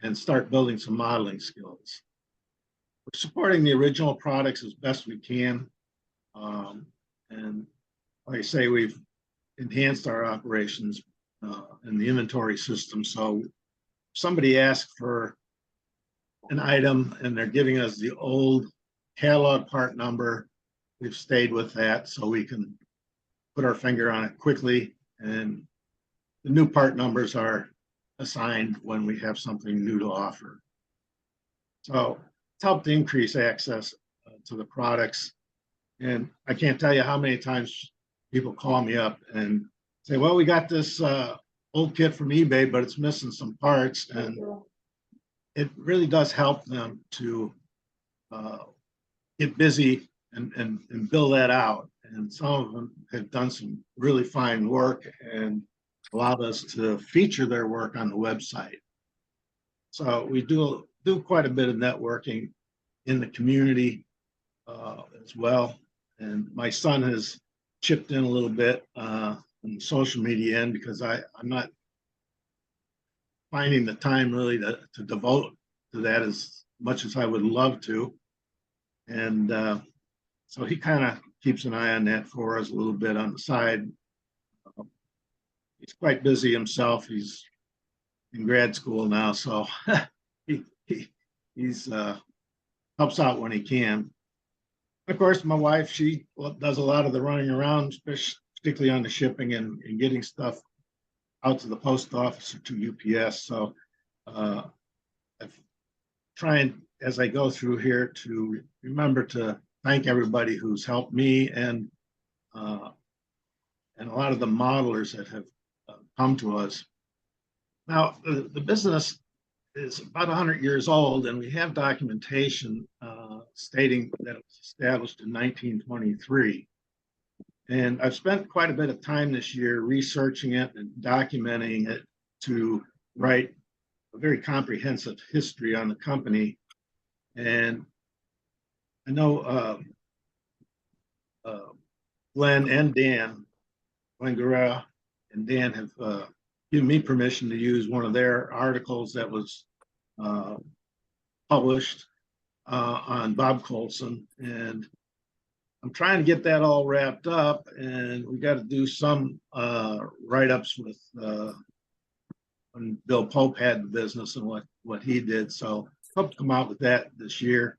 [SPEAKER 12] and start building some modeling skills. We're supporting the original products as best we can. And like I say, we've enhanced our operations and the inventory system. So if somebody asks for an item and they're giving us the old catalog part number, we've stayed with that so we can put our finger on it quickly, and the new part numbers are assigned when we have something new to offer. So it's helped increase access to the products. And I can't tell you how many times people call me up and say, well, we got this old kit from eBay, but it's missing some parts. And it really does help them to get busy and build that out. and some of them have done some really fine work and allowed us to feature their work on the website. So we do quite a bit of networking in the community as well. And my son has chipped in a little bit on the social media end because I'm not finding the time really to devote to that as much as I would love to. And so he kind of keeps an eye on that for us a little bit on the side. He's quite busy himself. He's in grad school now, so he's helps out when he can. Of course, my wife, she does a lot of the running around, particularly on the shipping and getting stuff out to the post office or to UPS. So I'm trying, as I go through here, to remember to thank everybody who's helped me and a lot of the modelers that have come to us. Now, the business is about 100 years old, and we have documentation stating that it was established in 1923. And I've spent quite a bit of time this year researching it and documenting it to write a very comprehensive history on the company. And I know Glenn and Dan, Glenn Guerra and Dan have given me permission to use one of their articles that was published on Bob Colson. And I'm trying to get that all wrapped up, and we got to do some write-ups with when Bill Pope had the business and what he did. So hope to come out with that this year.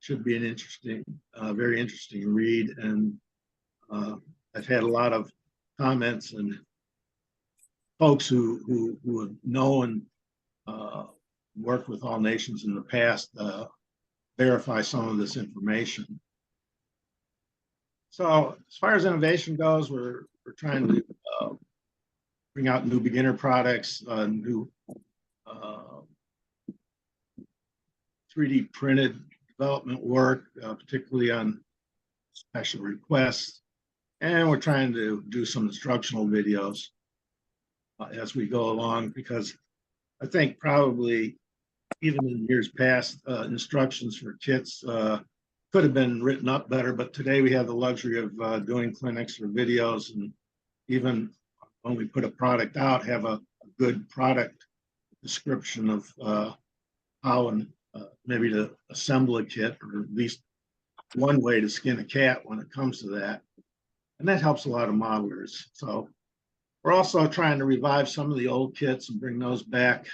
[SPEAKER 12] Should be an interesting, very interesting read. And I've had a lot of comments and folks who have known worked with All Nations in the past verify some of this information. So as far as innovation goes, we're trying to bring out new beginner products, new 3D printed development work, particularly on special requests. And we're trying to do some instructional videos as we go along, because I think probably even in years past, instructions for kits could have been written up better, but today we have the luxury of doing clinics or videos, and even when we put a product out, have a good product description of how and maybe to assemble a kit, or at least one way to skin a cat when it comes to that. And that helps a lot of modelers. So we're also trying to revive some of the old kits and bring those back.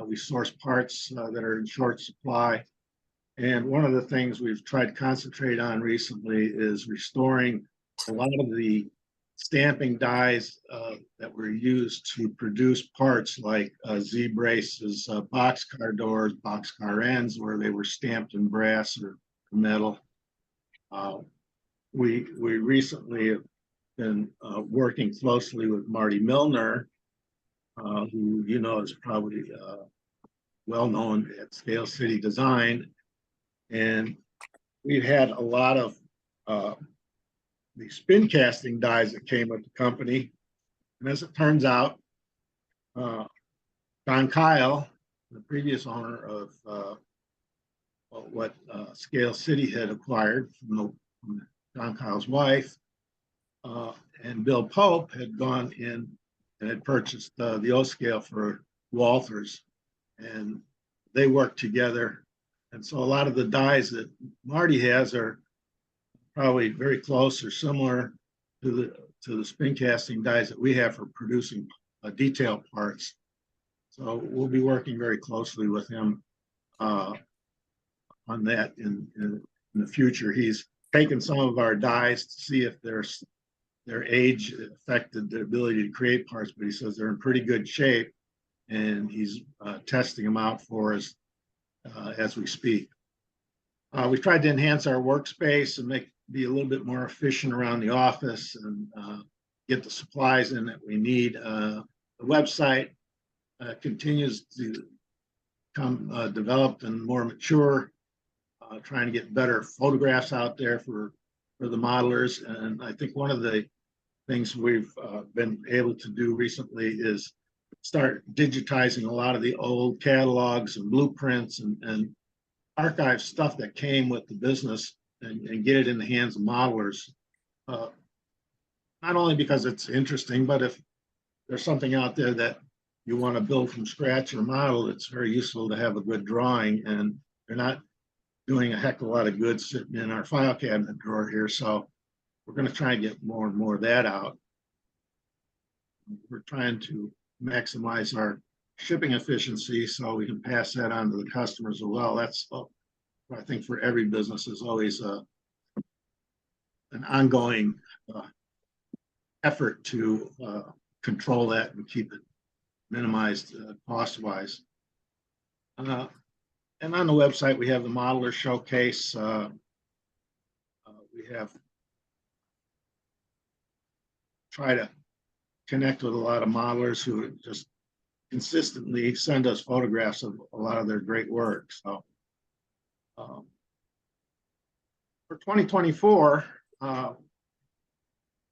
[SPEAKER 12] We source parts that are in short supply. And one of the things we've tried to concentrate on recently is restoring a lot of the stamping dies that were used to produce parts like Z braces, boxcar doors, boxcar ends, where they were stamped in brass or metal. We recently have been working closely with Marty Milner, who you know is probably well known at Scale City Design. And we've had a lot of the spin casting dies that came with the company. And as it turns out, Don Kyle, the previous owner of what Scale City had acquired from Don Kyle's wife, and Bill Pope had gone in and had purchased the O-scale for Walthers, and they worked together. And so a lot of the dies that Marty has are probably very close or similar to the spin casting dies that we have for producing detailed parts. So we'll be working very closely with him on that in the future. He's taken some of our dies to see if their age affected their ability to create parts, but he says they're in pretty good shape, and he's testing them out for us as we speak. We tried to enhance our workspace and be a little bit more efficient around the office and get the supplies in that we need. The website continues to become developed and more mature, trying to get better photographs out there for for the modelers. And I think one of the things we've been able to do recently is start digitizing a lot of the old catalogs and blueprints and archive stuff that came with the business and get it in the hands of modelers. Not only because it's interesting, but if there's something out there that you want to build from scratch or model, it's very useful to have a good drawing, and they're not doing a heck of a lot of good sitting in our file cabinet drawer here. So we're going to try and get more and more of that out. We're trying to maximize our shipping efficiency so we can pass that on to the customers as well. That's, I think, for every business is always an ongoing effort to control that and keep it minimized cost-wise. And on the website, we have the modeler showcase. We have tried to connect with a lot of modelers who just consistently send us photographs of a lot of their great work. So for 2024,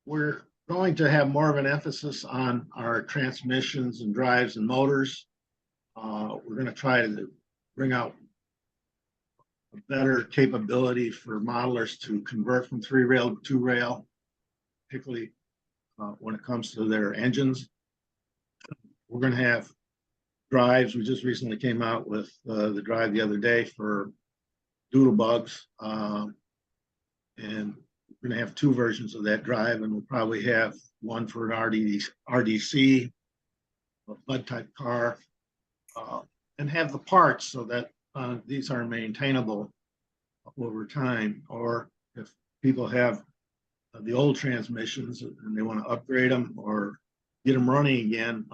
[SPEAKER 12] we're going to have more of an emphasis on our transmissions and drives and motors. We're going to try to bring out a better capability for modelers to convert from 3-rail to 2-rail, particularly when it comes to their engines. We're going to have drives. We just recently came out with the drive the other day for doodlebugs, and we're going to have 2 versions of that drive, and we'll probably have one for an RDC, a Bud type car, and have the parts so that these are maintainable over time. Or if people have the old transmissions and they want to upgrade them or get them running again,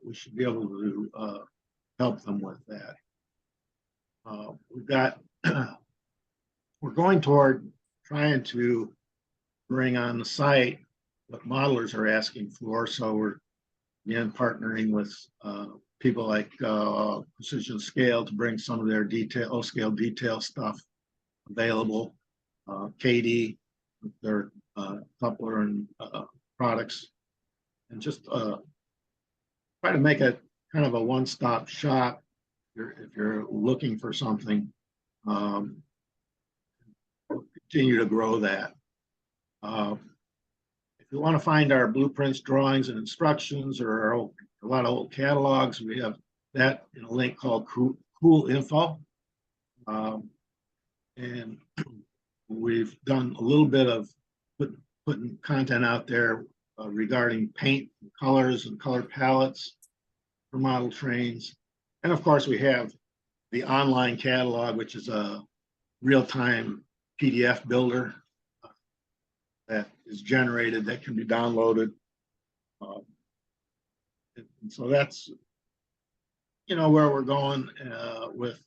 [SPEAKER 12] we should be able to help them with that. We're going toward trying to bring on the site what modelers are asking for. So we're again partnering with people like Precision Scale to bring some of their O-scale detail stuff available. KD, their coupler and products, and just try to make it kind of a one-stop shop if you're looking for something. We'll continue to grow that. If you want to find our blueprints, drawings, and instructions, or a lot of old catalogs, we have that in a link called Cool Info. And we've done a little bit of putting content out there regarding paint, colors, and color palettes for model trains. And of course, we have the online catalog, which is a real-time PDF builder that is generated that can be downloaded. And so that's, where we're going with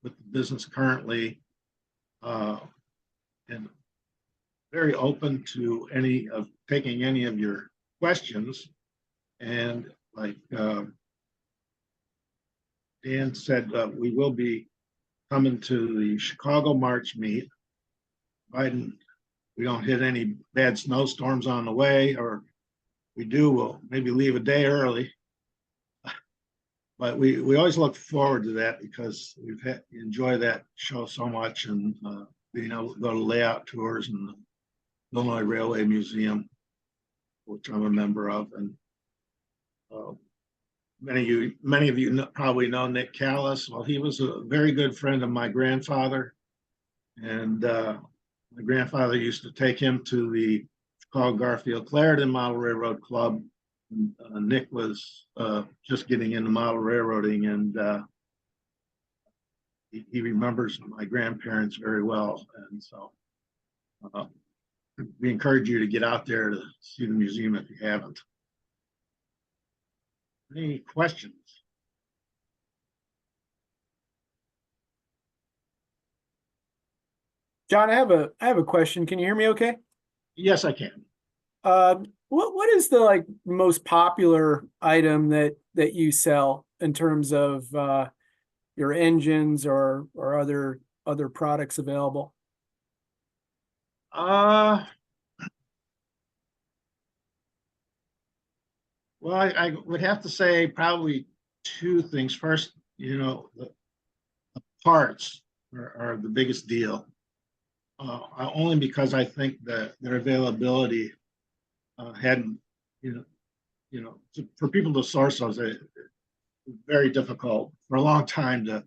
[SPEAKER 12] the business currently, and very open to taking any of your questions. And like Dan said, we will be coming to the Chicago March meet. We don't hit any bad snowstorms on the way, or we do, we'll maybe leave a day early. But we always look forward to that because we've enjoyed that show so much, and being able to go to layout tours and the Illinois Railway Museum, which I'm a member of. And many of you probably know Nick Callis. Well, he was a very good friend of my grandfather, and my grandfather used to take him to the Chicago Garfield Clarendon Model Railroad Club. Nick was just getting into model railroading, and he remembers my grandparents very well. And so we encourage you to get out there to see the museum if you haven't. Any questions?
[SPEAKER 22] John, I have a question. Can you hear me okay?
[SPEAKER 12] Yes, I can.
[SPEAKER 22] What is the most popular item that you sell in terms of your engines or other products available?
[SPEAKER 12] Well, I would have to say probably two things. First, the parts are the biggest deal. Only because I think that their availability hadn't, for people to source those, it's very difficult for a long time to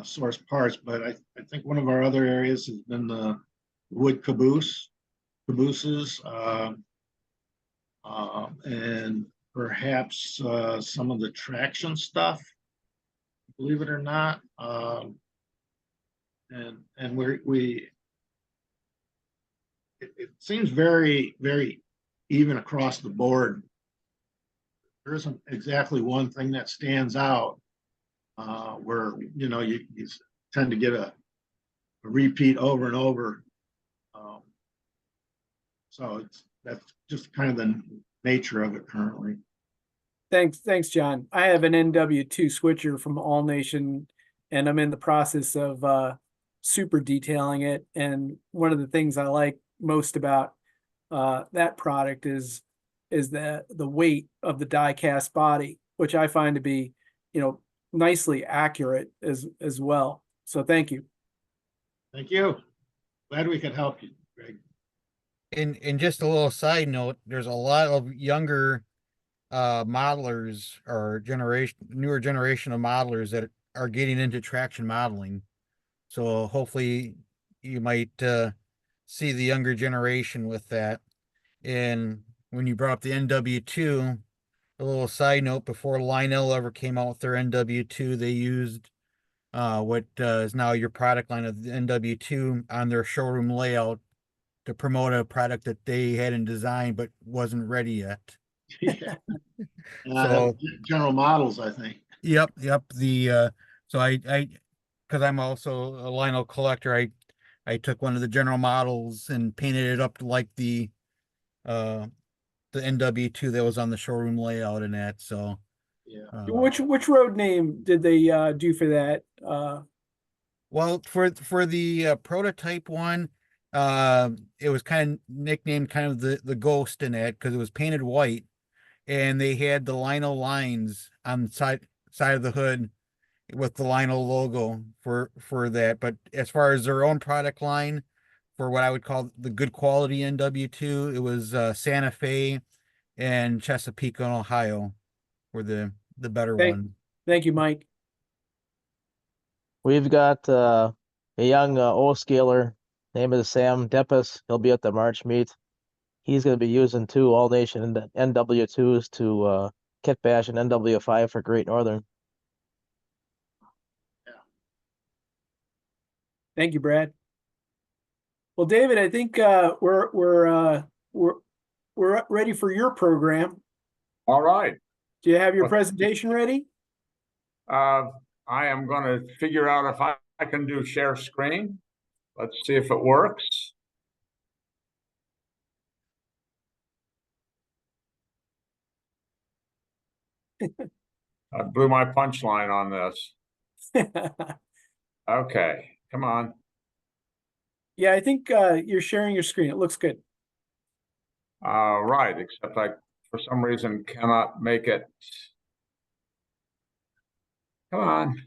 [SPEAKER 12] source parts. But I think one of our other areas has been the wood cabooses, and perhaps some of the traction stuff, believe it or not. And it seems very, very even across the board. There isn't exactly one thing that stands out where you tend to get a repeat over and over. So that's just kind of the nature of it currently.
[SPEAKER 22] Thanks, John. I have an NW2 switcher from All Nation, and I'm in the process of super detailing it. And one of the things I like most about that product is the weight of the die cast body, which I find to be, nicely accurate as well. So thank you.
[SPEAKER 12] Thank you. Glad we could help you, Greg.
[SPEAKER 3] And just a little side note, there's a lot of younger modelers or newer generation of modelers that are getting into traction modeling. So hopefully you might see the younger generation with that. And when you brought up the NW2, a little side note, before Lionel ever came out with their NW2, they used what is now your product line of the NW2 on their showroom layout to promote a product that they hadn't designed but wasn't ready yet.
[SPEAKER 12] Yeah.
[SPEAKER 3] So
[SPEAKER 12] General Models, I think.
[SPEAKER 3] Yep. The so I because I'm also a Lionel collector, I took one of the General Models and painted it up like the NW2 that was on the showroom layout and that. So
[SPEAKER 12] yeah.
[SPEAKER 22] Which road name did they do for that?
[SPEAKER 3] Well, for the prototype one, it was kind of nicknamed kind of the ghost in that because it was painted white, and they had the Lionel lines on the side of the hood with the Lionel logo for that. But as far as their own product line, for what I would call the good quality NW2, it was Santa Fe and Chesapeake, Ohio, were the better ones.
[SPEAKER 22] Thank you, Mike.
[SPEAKER 8] We've got a young O-scaler, name is Sam Deppis. He'll be at the March meet. He's going to be using two All Nation NW2s to kit bash an NW5 for Great Northern.
[SPEAKER 22] Thank you, Brad. Well, David, I think we're ready for your program.
[SPEAKER 1] All right.
[SPEAKER 22] Do you have your presentation ready?
[SPEAKER 1] I am going to figure out if I can do share screen. Let's see if it works. I blew my punchline on this. Okay, come on.
[SPEAKER 22] Yeah, I think you're sharing your screen. It looks good.
[SPEAKER 1] Right, except I, for some reason, cannot make it. Come on.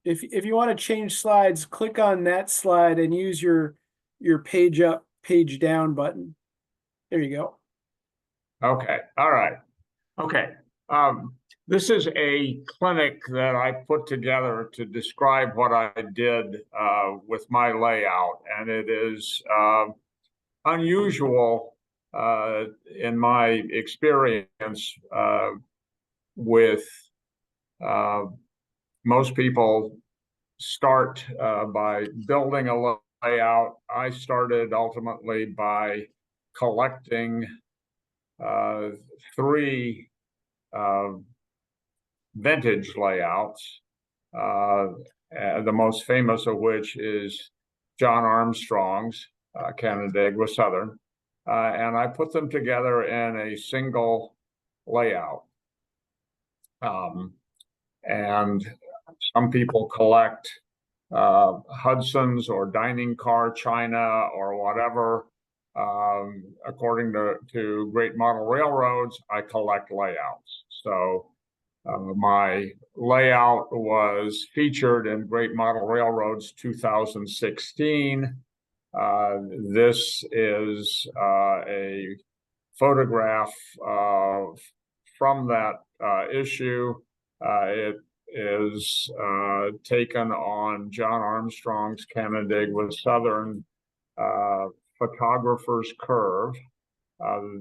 [SPEAKER 22] If you want to change slides, click on that slide and use your page up, page down button. There you go.
[SPEAKER 1] Okay, all right. Okay. This is a clinic that I put together to describe what I did with my layout, and it is unusual in my experience with most people start by building a layout. I started ultimately by collecting three vintage layouts, the most famous of which is John Armstrong's Canandaigua Southern, and I put them together in a single layout. And Some people collect Hudson's or dining car china or whatever. According to Great Model Railroads, I collect layouts. So my layout was featured in Great Model Railroads 2016. This is a photograph from that issue. It is taken on John Armstrong's Canandaigua Southern photographer's curve.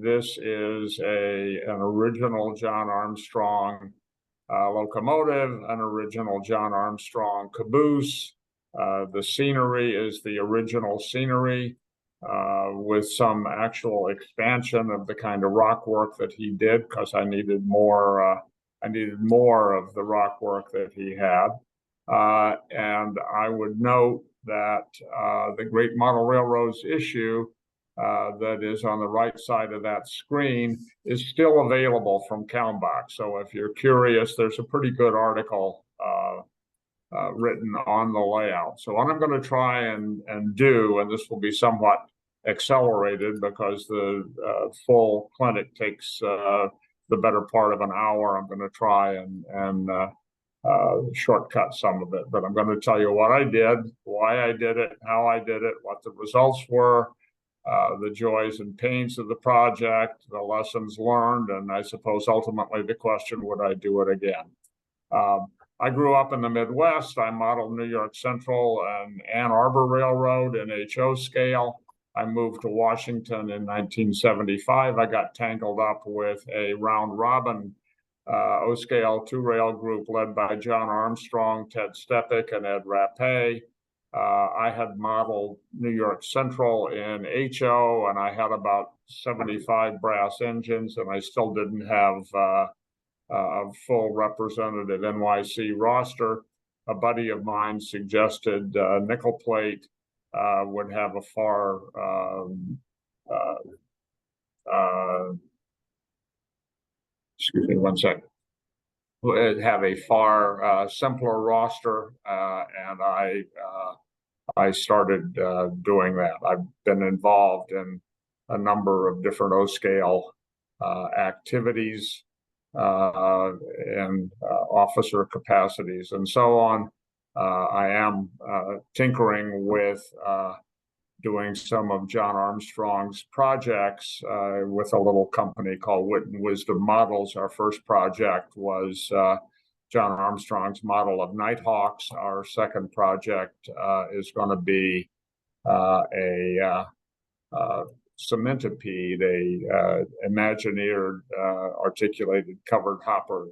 [SPEAKER 1] This is an original John Armstrong locomotive, an original John Armstrong caboose. The scenery is the original scenery with some actual expansion of the kind of rock work that he did, because I needed more of the rock work that he had. And I would note that the Great Model Railroads issue that is on the right side of that screen is still available from Kalmbach. So if you're curious, there's a pretty good article written on the layout. So what I'm going to try and do, and this will be somewhat accelerated because the full clinic takes the better part of an hour. I'm going to try and shortcut some of it, but I'm going to tell you what I did, why I did it, how I did it, what the results were, the joys and pains of the project, the lessons learned, and I suppose ultimately the question, would I do it again? I grew up in the Midwest. I modeled New York Central and Ann Arbor Railroad in HO scale. I moved to Washington in 1975. I got tangled up with a round robin O-scale two-rail group led by John Armstrong, Ted Stepik, and Ed Rapé. I had modeled New York Central in HO, and I had about 75 brass engines, and I still didn't have a full representative NYC roster. A buddy of mine suggested nickel plate would have a far excuse me one second. Would have a far simpler roster, and I started doing that. I've been involved in a number of different O-scale activities and officer capacities and so on. I am tinkering with doing some of John Armstrong's projects with a little company called Wit and Wisdom Models. Our first project was John Armstrong's model of Nighthawks. Our second project is going to be a cementipede, a Imagineered articulated covered hopper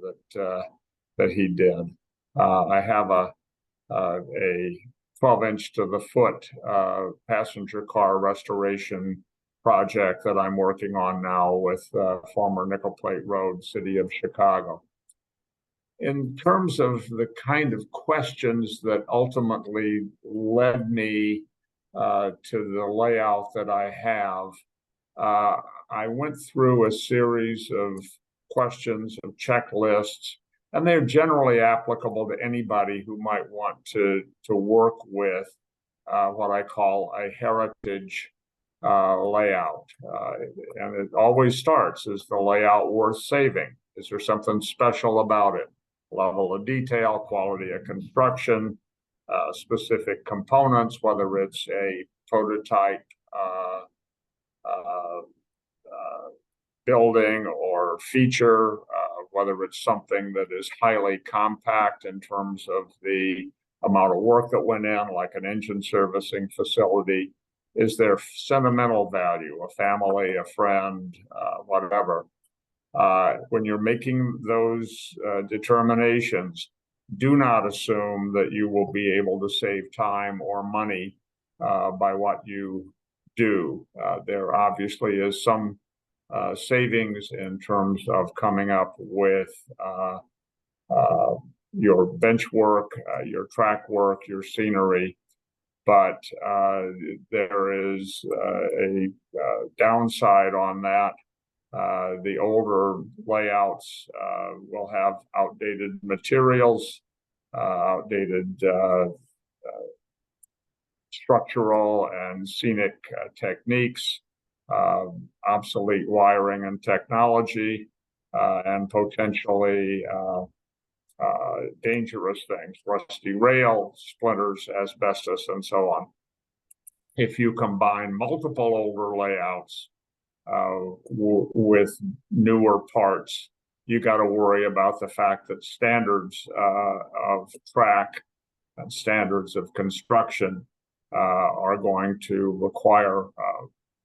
[SPEAKER 1] that he did. I have a 12-inch to the foot passenger car restoration project that I'm working on now with former Nickel Plate Road, City of Chicago. In terms of the kind of questions that ultimately led me to the layout that I have, I went through a series of questions, of checklists, and they're generally applicable to anybody who might want to work with what I call a heritage layout. And it always starts, is the layout worth saving? Is there something special about it? Level of detail, quality of construction, specific components, whether it's a prototype building or feature, whether it's something that is highly compact in terms of the amount of work that went in, like an engine servicing facility. Is there sentimental value, a family, a friend, whatever? When you're making those determinations, do not assume that you will be able to save time or money by what you do. There obviously is some savings in terms of coming up with your bench work, your track work, your scenery, but there is a downside on that. The older layouts will have outdated materials. outdated structural and scenic techniques, obsolete wiring and technology, and potentially dangerous things, rusty rail, splinters, asbestos, and so on. If you combine multiple older layouts with newer parts, you got to worry about the fact that standards of track and standards of construction are going to require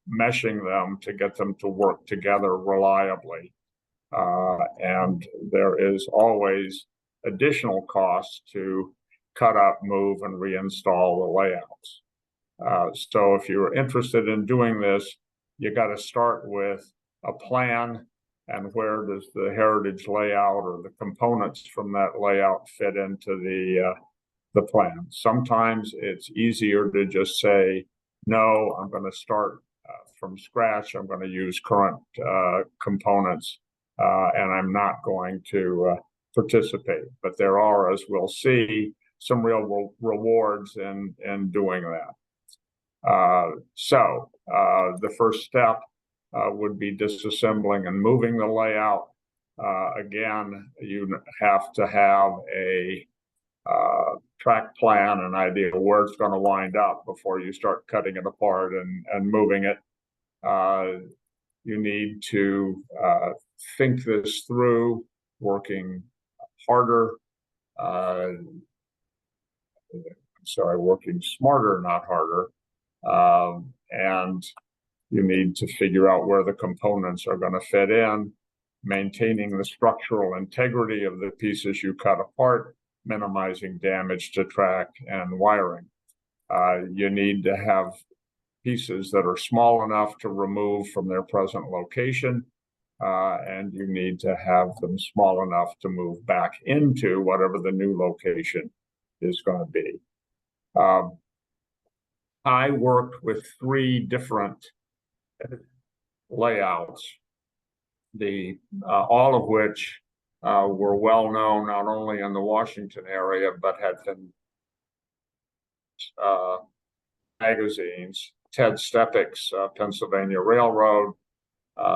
[SPEAKER 1] meshing them to get them to work together reliably. And there is always additional costs to cut up, move, and reinstall the layouts. So if you're interested in doing this, you got to start with a plan and where does the heritage layout or the components from that layout fit into the plan. Sometimes it's easier to just say, no, I'm going to start from scratch. I'm going to use current components and I'm not going to participate. But there are, as we'll see, some real rewards in doing that. So the first step would be disassembling and moving the layout. Again, you have to have a track plan, an idea of where it's going to wind up before you start cutting it apart and moving it. You need to think this through, working harder. Working smarter, not harder. And you need to figure out where the components are going to fit in, maintaining the structural integrity of the pieces you cut apart, minimizing damage to track and wiring. You need to have pieces that are small enough to remove from their present location, and you need to have them small enough to move back into whatever the new location is going to be. I worked with 3 different layouts, all of which were well known not only in the Washington area, but had been magazines. Ted Stepik's Pennsylvania Railroad,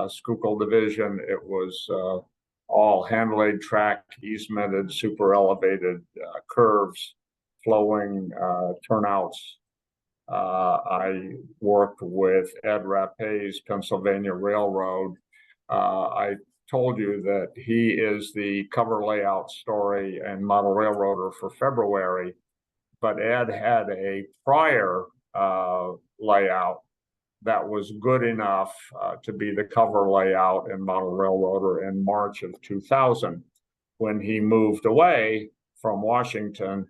[SPEAKER 1] Schuylkill Division. It was all hand-laid track, easemented, super elevated curves, flowing turnouts. I worked with Ed Rapace's Pennsylvania Railroad. I told you that he is the cover layout story and model railroader for February, but Ed had a prior layout that was good enough to be the cover layout in model railroader in March of 2000. When he moved away from Washington,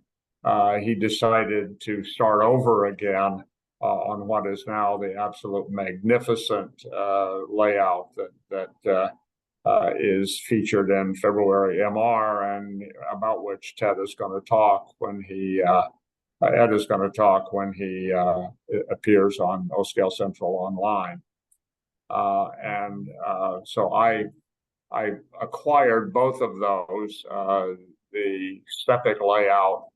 [SPEAKER 1] he decided to start over again on what is now the absolute magnificent layout that is featured in February MR, and about which Ted is going to talk when he Ed is going to talk when he appears on OSC Central Online. So I acquired both of those, the Stepik layout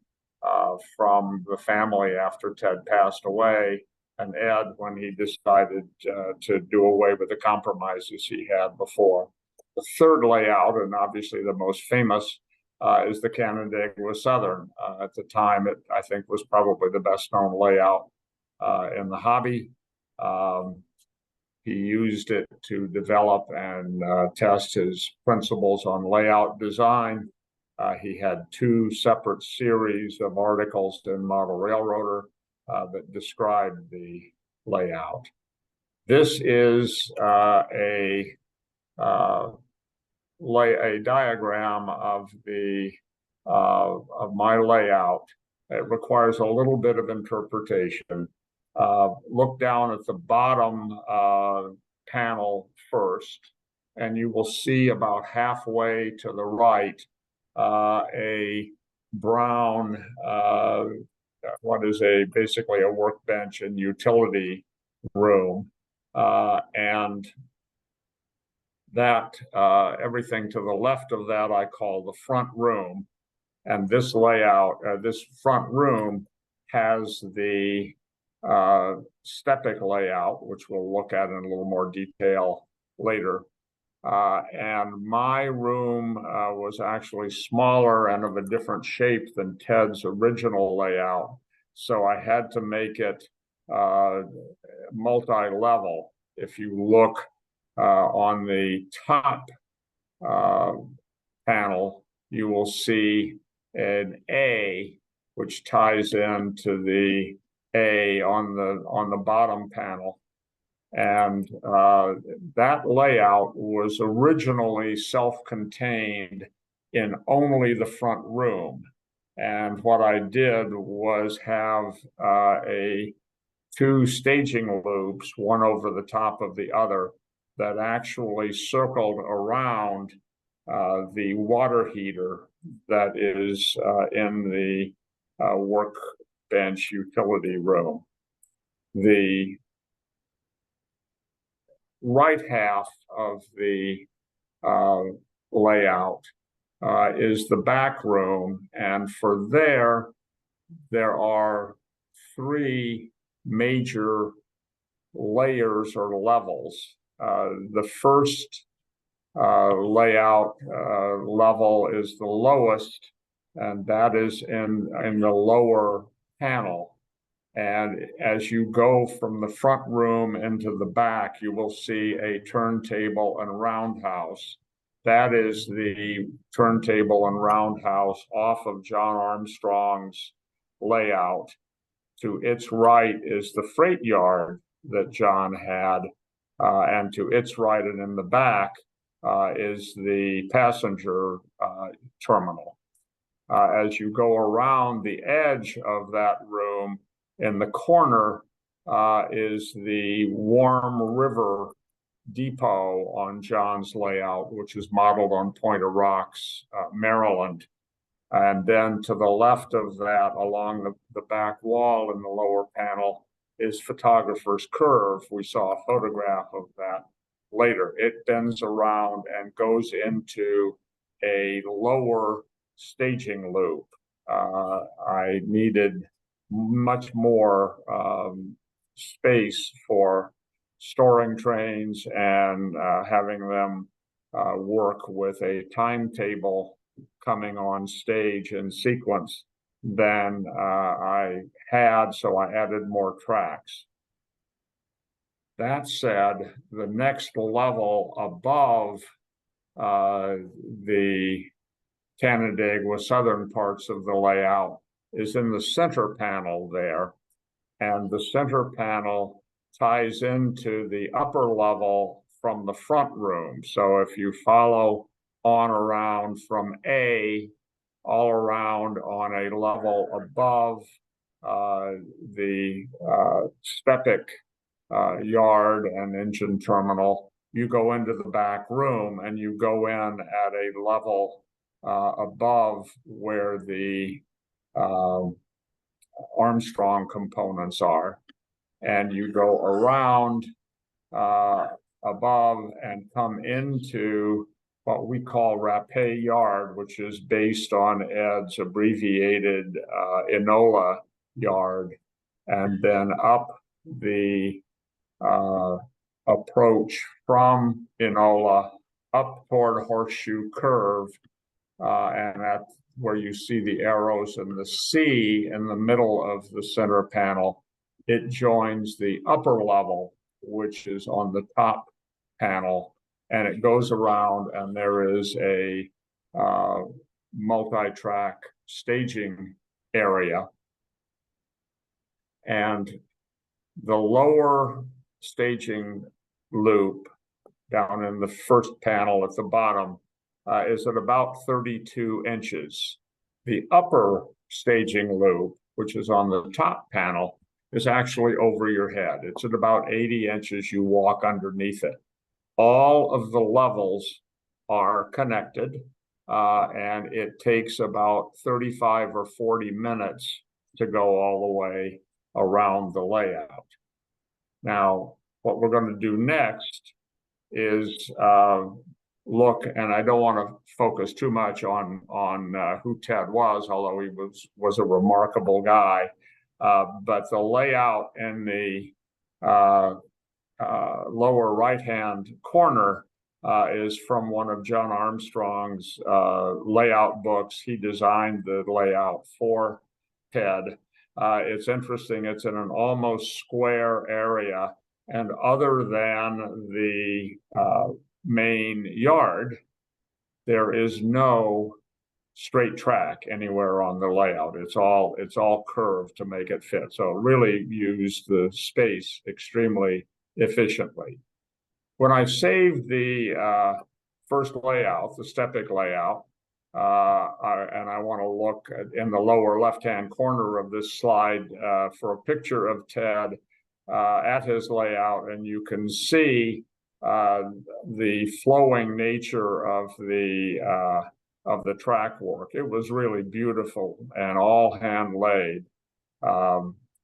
[SPEAKER 1] from the family after Ted passed away, and Ed when he decided to do away with the compromises he had before. The third layout, and obviously the most famous, is the Canandaigua Southern. At the time, it I think was probably the best known layout in the hobby. He used it to develop and test his principles on layout design. He had 2 separate series of articles in Model Railroader that described the layout. This is a diagram of my layout. It requires a little bit of interpretation. Look down at the bottom panel first, and you will see about halfway to the right a brown, what is basically a workbench and utility room, and that everything to the left of that I call the front room, And this layout, this front room has the stepic layout, which we'll look at in a little more detail later. And my room was actually smaller and of a different shape than Ted's original layout. So I had to make it multi-level. If you look on the top panel, you will see an A, which ties into the A on the bottom panel. And that layout was originally self-contained in only the front room. And what I did was have two staging loops, one over the top of the other, that actually circled around the water heater that is in the workbench utility room. The right half of the layout is the back room, and for there are three major layers or levels. The first layout level is the lowest, and that is in the lower panel. And as you go from the front room into the back, you will see a turntable and roundhouse. That is the turntable and roundhouse off of John Armstrong's layout. To its right is the freight yard that John had, and to its right and in the back is the passenger terminal. As you go around the edge of that room, in the corner is the Warm River Depot on John's layout, which is modeled on Point of Rocks, Maryland. And then to the left of that, along the back wall in the lower panel, is Photographer's Curve. We saw a photograph of that later. It bends around and goes into a lower staging loop. I needed much more space for storing trains and having them work with a timetable coming on stage in sequence than I had, so I added more tracks. That said, the next level above the Canandaigua southern parts of the layout is in the center panel there, and the center panel ties into the upper level from the front room. So if you follow on around from A, all around on a level above the stepic yard and engine terminal, you go into the back room and you go in at a level above where the Armstrong components are, and you go around above and come into what we call Rapé Yard, which is based on Ed's abbreviated Enola Yard, and then up the approach from Enola up toward Horseshoe Curve, and that's where you see the arrows and the C in the middle of the center panel. It joins the upper level, which is on the top panel, and it goes around, and there is a multi-track staging area. And the lower staging loop down in the first panel at the bottom is at about 32 inches. The upper staging loop, which is on the top panel, is actually over your head. It's at about 80 inches. You walk underneath it. All of the levels are connected, and it takes about 35 or 40 minutes to go all the way around the layout. Now, what we're going to do next is look, and I don't want to focus too much on who Ted was, although he was a remarkable guy. But the layout in the lower right-hand corner is from one of John Armstrong's layout books. He designed the layout for Ted. It's interesting. It's in an almost square area, and other than the main yard, there is no straight track anywhere on the layout. It's all curved to make it fit. So it really used the space extremely efficiently. When I saved the first layout, the Stepik layout, and I want to look in the lower left-hand corner of this slide for a picture of Ted at his layout, and you can see the flowing nature of the track work. It was really beautiful and all hand laid.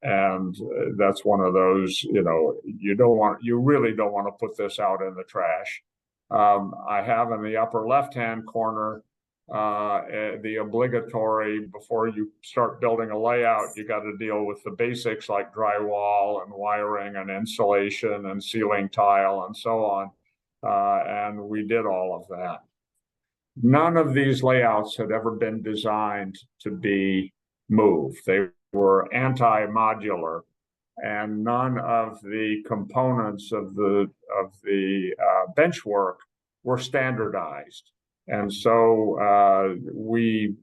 [SPEAKER 1] And that's one of those, you really don't want to put this out in the trash. I have in the upper left-hand corner the obligatory, before you start building a layout, you got to deal with the basics like drywall and wiring and insulation and ceiling tile and so on. And we did all of that. None of these layouts had ever been designed to be moved. They were anti-modular, and none of the components of the bench work were standardized. And so we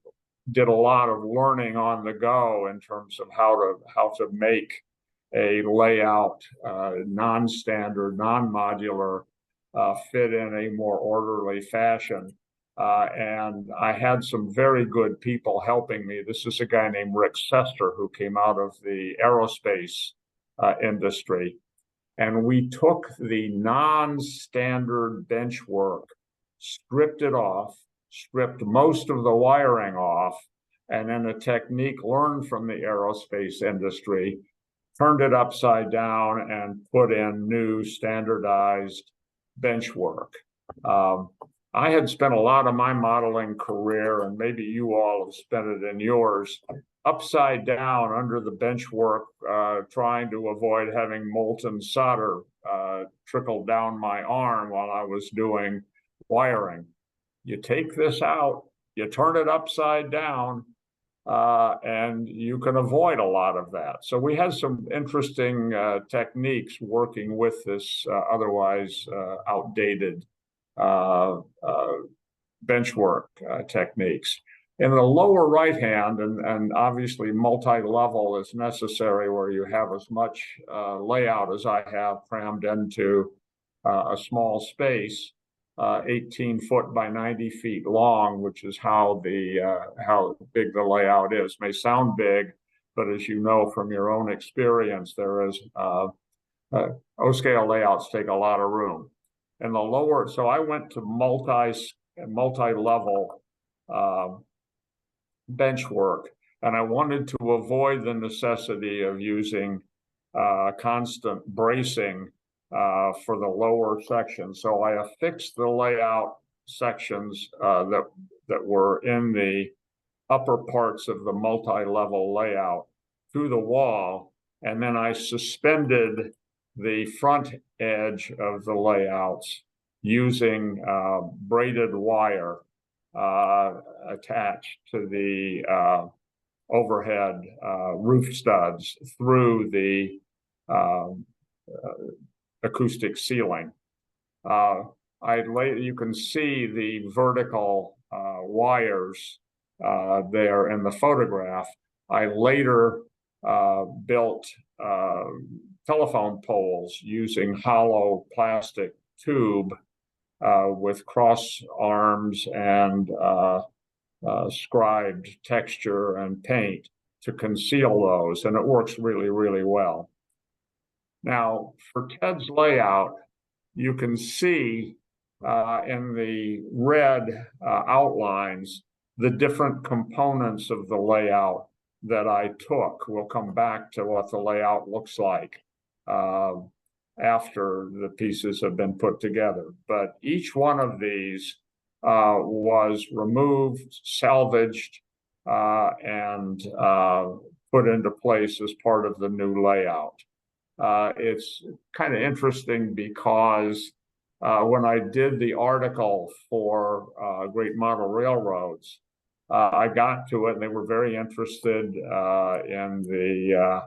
[SPEAKER 1] did a lot of learning on the go in terms of how to make a layout non-standard, non-modular, fit in a more orderly fashion. And I had some very good people helping me. This is a guy named Rick Sester, who came out of the aerospace industry. And we took the non-standard bench work, stripped it off, stripped most of the wiring off, and in a technique learned from the aerospace industry, turned it upside down and put in new standardized bench work. I had spent a lot of my modeling career, and maybe you all have spent it in yours, upside down under the bench work, trying to avoid having molten solder trickle down my arm while I was doing wiring. You take this out, you turn it upside down, and you can avoid a lot of that. So we had some interesting techniques working with this otherwise outdated bench work techniques. In the lower right hand, and obviously multi-level is necessary where you have as much layout as I have crammed into a small space, 18 foot by 90 feet long, which is how big the layout is. May sound big, but as you know from your own experience, there is O-scale layouts take a lot of room. And the lower, so I went to multi-level bench work, and I wanted to avoid the necessity of using constant bracing for the lower section. So I affixed the layout sections that were in the upper parts of the multi-level layout to the wall, and then I suspended the front edge of the layouts using braided wire attached to the overhead roof studs through the acoustic ceiling. You can see the vertical wires there in the photograph. I later built telephone poles using hollow plastic tube with cross arms and scribed texture and paint to conceal those, and it works really, really well. Now, for Ted's layout, you can see in the red outlines the different components of the layout that I took. We'll come back to what the layout looks like. after the pieces have been put together. But each one of these was removed, salvaged, and put into place as part of the new layout. It's kind of interesting because when I did the article for Great Model Railroads, I got to it and they were very interested in the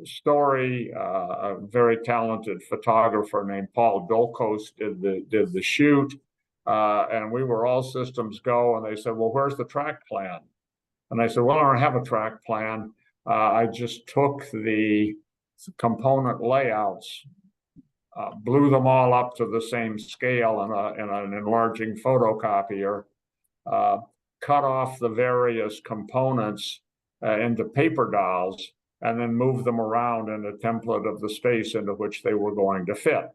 [SPEAKER 1] story. A very talented photographer named Paul Dolkos did the shoot, and we were all systems go. And they said, "Well, where's the track plan?" And I said, "Well, I don't have a track plan. I just took the component layouts, blew them all up to the same scale in an enlarging photocopier, cut off the various components into paper dolls, and then moved them around in a template of the space into which they were going to fit."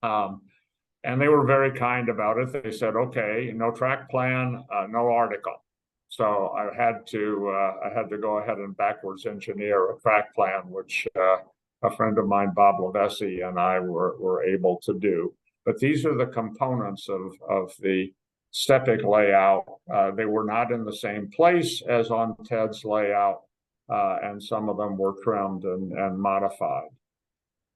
[SPEAKER 1] And they were very kind about it. They said, "Okay, no track plan, no article." So I had to go ahead and backwards engineer a track plan, which a friend of mine, Bob Levesey, and I were able to do. But these are the components of the STEPIC layout. They were not in the same place as on Ted's layout, and some of them were trimmed and modified.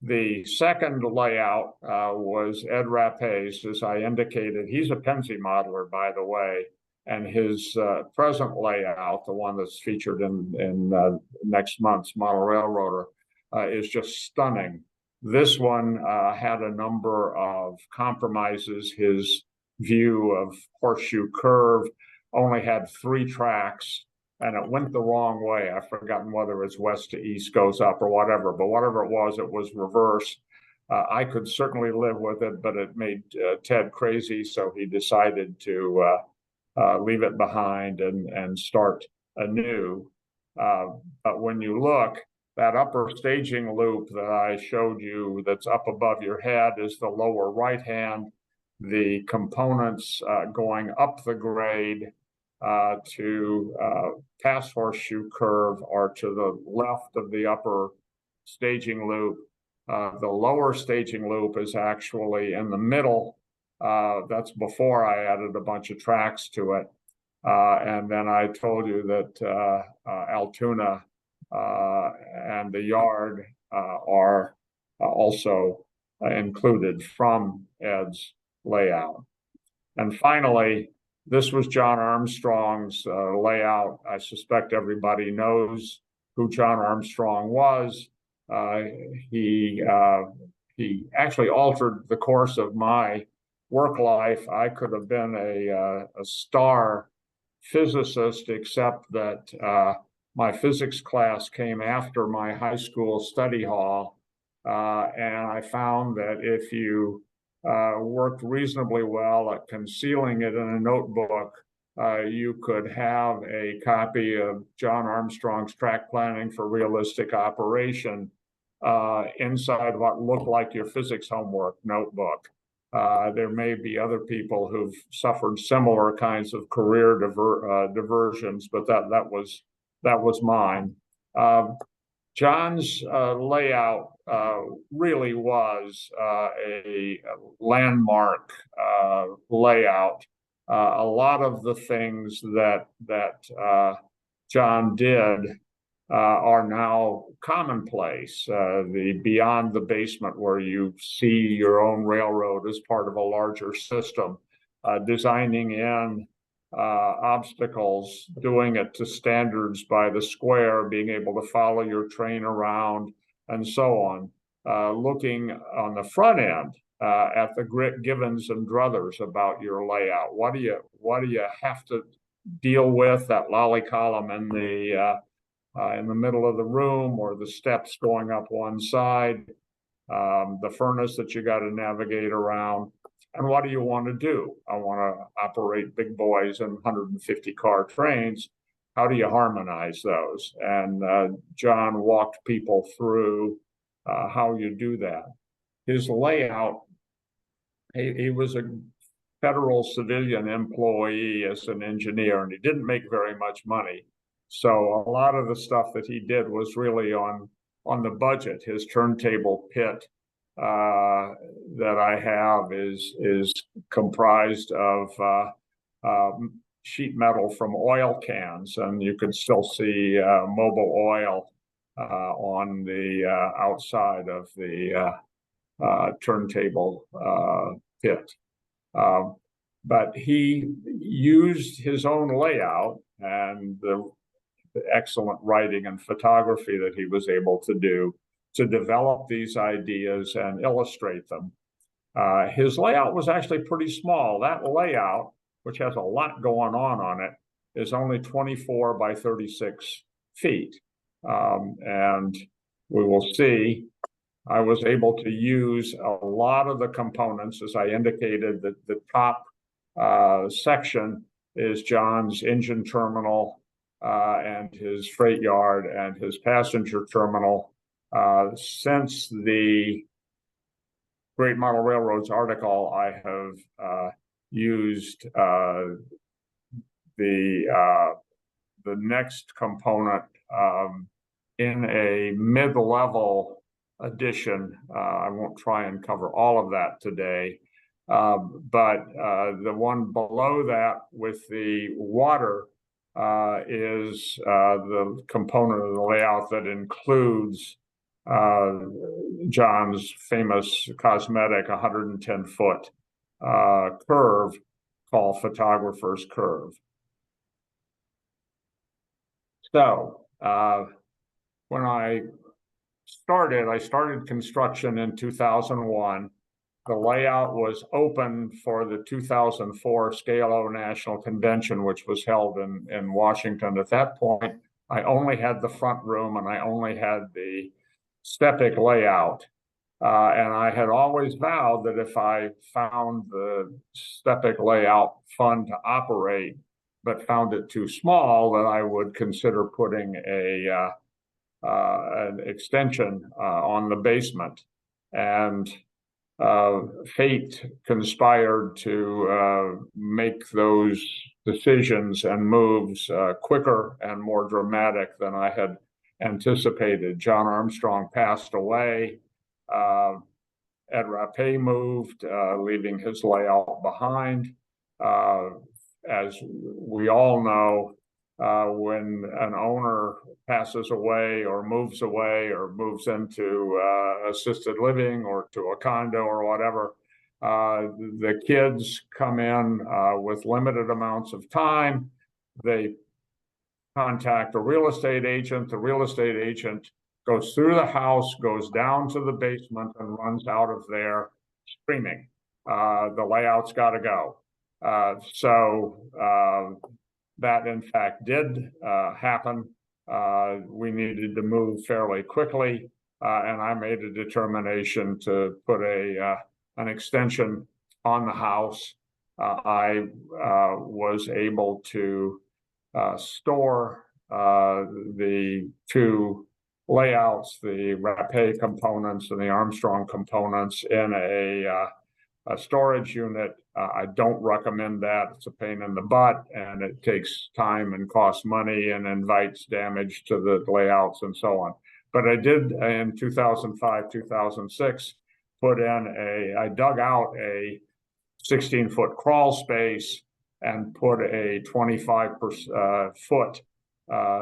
[SPEAKER 1] The second layout was Ed Rapace, as I indicated. He's a Pennsy modeler, by the way, and his present layout, the one that's featured in next month's Model Railroader, is just stunning. This one had a number of compromises. His view of Horseshoe Curve only had 3 tracks, and it went the wrong way. I've forgotten whether it's west to east goes up or whatever, but whatever it was reversed. I could certainly live with it, but it made Ted crazy, so he decided to leave it behind and start anew. But when you look, that upper staging loop that I showed you that's up above your head is the lower right hand. The components going up the grade to past Horseshoe Curve are to the left of the upper staging loop. The lower staging loop is actually in the middle. That's before I added a bunch of tracks to it. And then I told you that Altoona and the yard are also included from Ed's layout. And finally, this was John Armstrong's layout. I suspect everybody knows who John Armstrong was. He actually altered the course of my work life. I could have been a star physicist, except that my physics class came after my high school study hall. And I found that if you worked reasonably well at concealing it in a notebook, you could have a copy of John Armstrong's Track Planning for Realistic Operation inside what looked like your physics homework notebook. There may be other people who've suffered similar kinds of career diversions, but that was mine. John's layout really was a landmark layout. A lot of the things that John did are now commonplace. The beyond the basement, where you see your own railroad as part of a larger system, designing in obstacles, doing it to standards by the square, being able to follow your train around, and so on. Looking on the front end at the grit givens and druthers about your layout. What do you have to deal with? That lolly column in the middle of the room, or the steps going up one side, the furnace that you got to navigate around. And what do you want to do? I want to operate big boys and 150 car trains. How do you harmonize those? And John walked people through how you do that. His layout, he was a federal civilian employee as an engineer, and he didn't make very much money. So a lot of the stuff that he did was really on on the budget. His turntable pit that I have is comprised of sheet metal from oil cans, and you can still see mobile oil on the outside of the turntable pit. But he used his own layout and the excellent writing and photography that he was able to do to develop these ideas and illustrate them. His layout was actually pretty small. That layout, which has a lot going on it, is only 24 by 36 feet. And we will see, I was able to use a lot of the components. As I indicated, that the top section is John's engine terminal and his freight yard and his passenger terminal. Since the Great Model Railroads article, I have used the next component in a mid-level edition. I won't try and cover all of that today, but the one below that with the water is the component of the layout that includes John's famous cosmetic 110-foot curve called Photographer's Curve. So when I started construction in 2001. The layout was open for the 2004 Scale O National Convention, which was held in Washington. At that point, I only had the front room and I only had the stepic layout. And I had always vowed that if I found the stepic layout fun to operate, but found it too small, that I would consider putting an extension on the basement. And fate conspired to make those decisions and moves quicker and more dramatic than I had anticipated. John Armstrong passed away. Ed Rapé moved, leaving his layout behind. As we all know, when an owner passes away or moves into assisted living or to a condo or whatever, the kids come in with limited amounts of time. They contact a real estate agent. The real estate agent goes through the house, goes down to the basement, and runs out of there screaming. The layout's got to go. That in fact did happen. We needed to move fairly quickly, and I made a determination to put an extension on the house. I was able to store the two layouts, the Rapé components and the Armstrong components, in a storage unit. I don't recommend that. It's a pain in the butt, and it takes time and costs money and invites damage to the layouts and so on. But I did in 2005, 2006, I dug out a 16-foot crawl space and put a 25-foot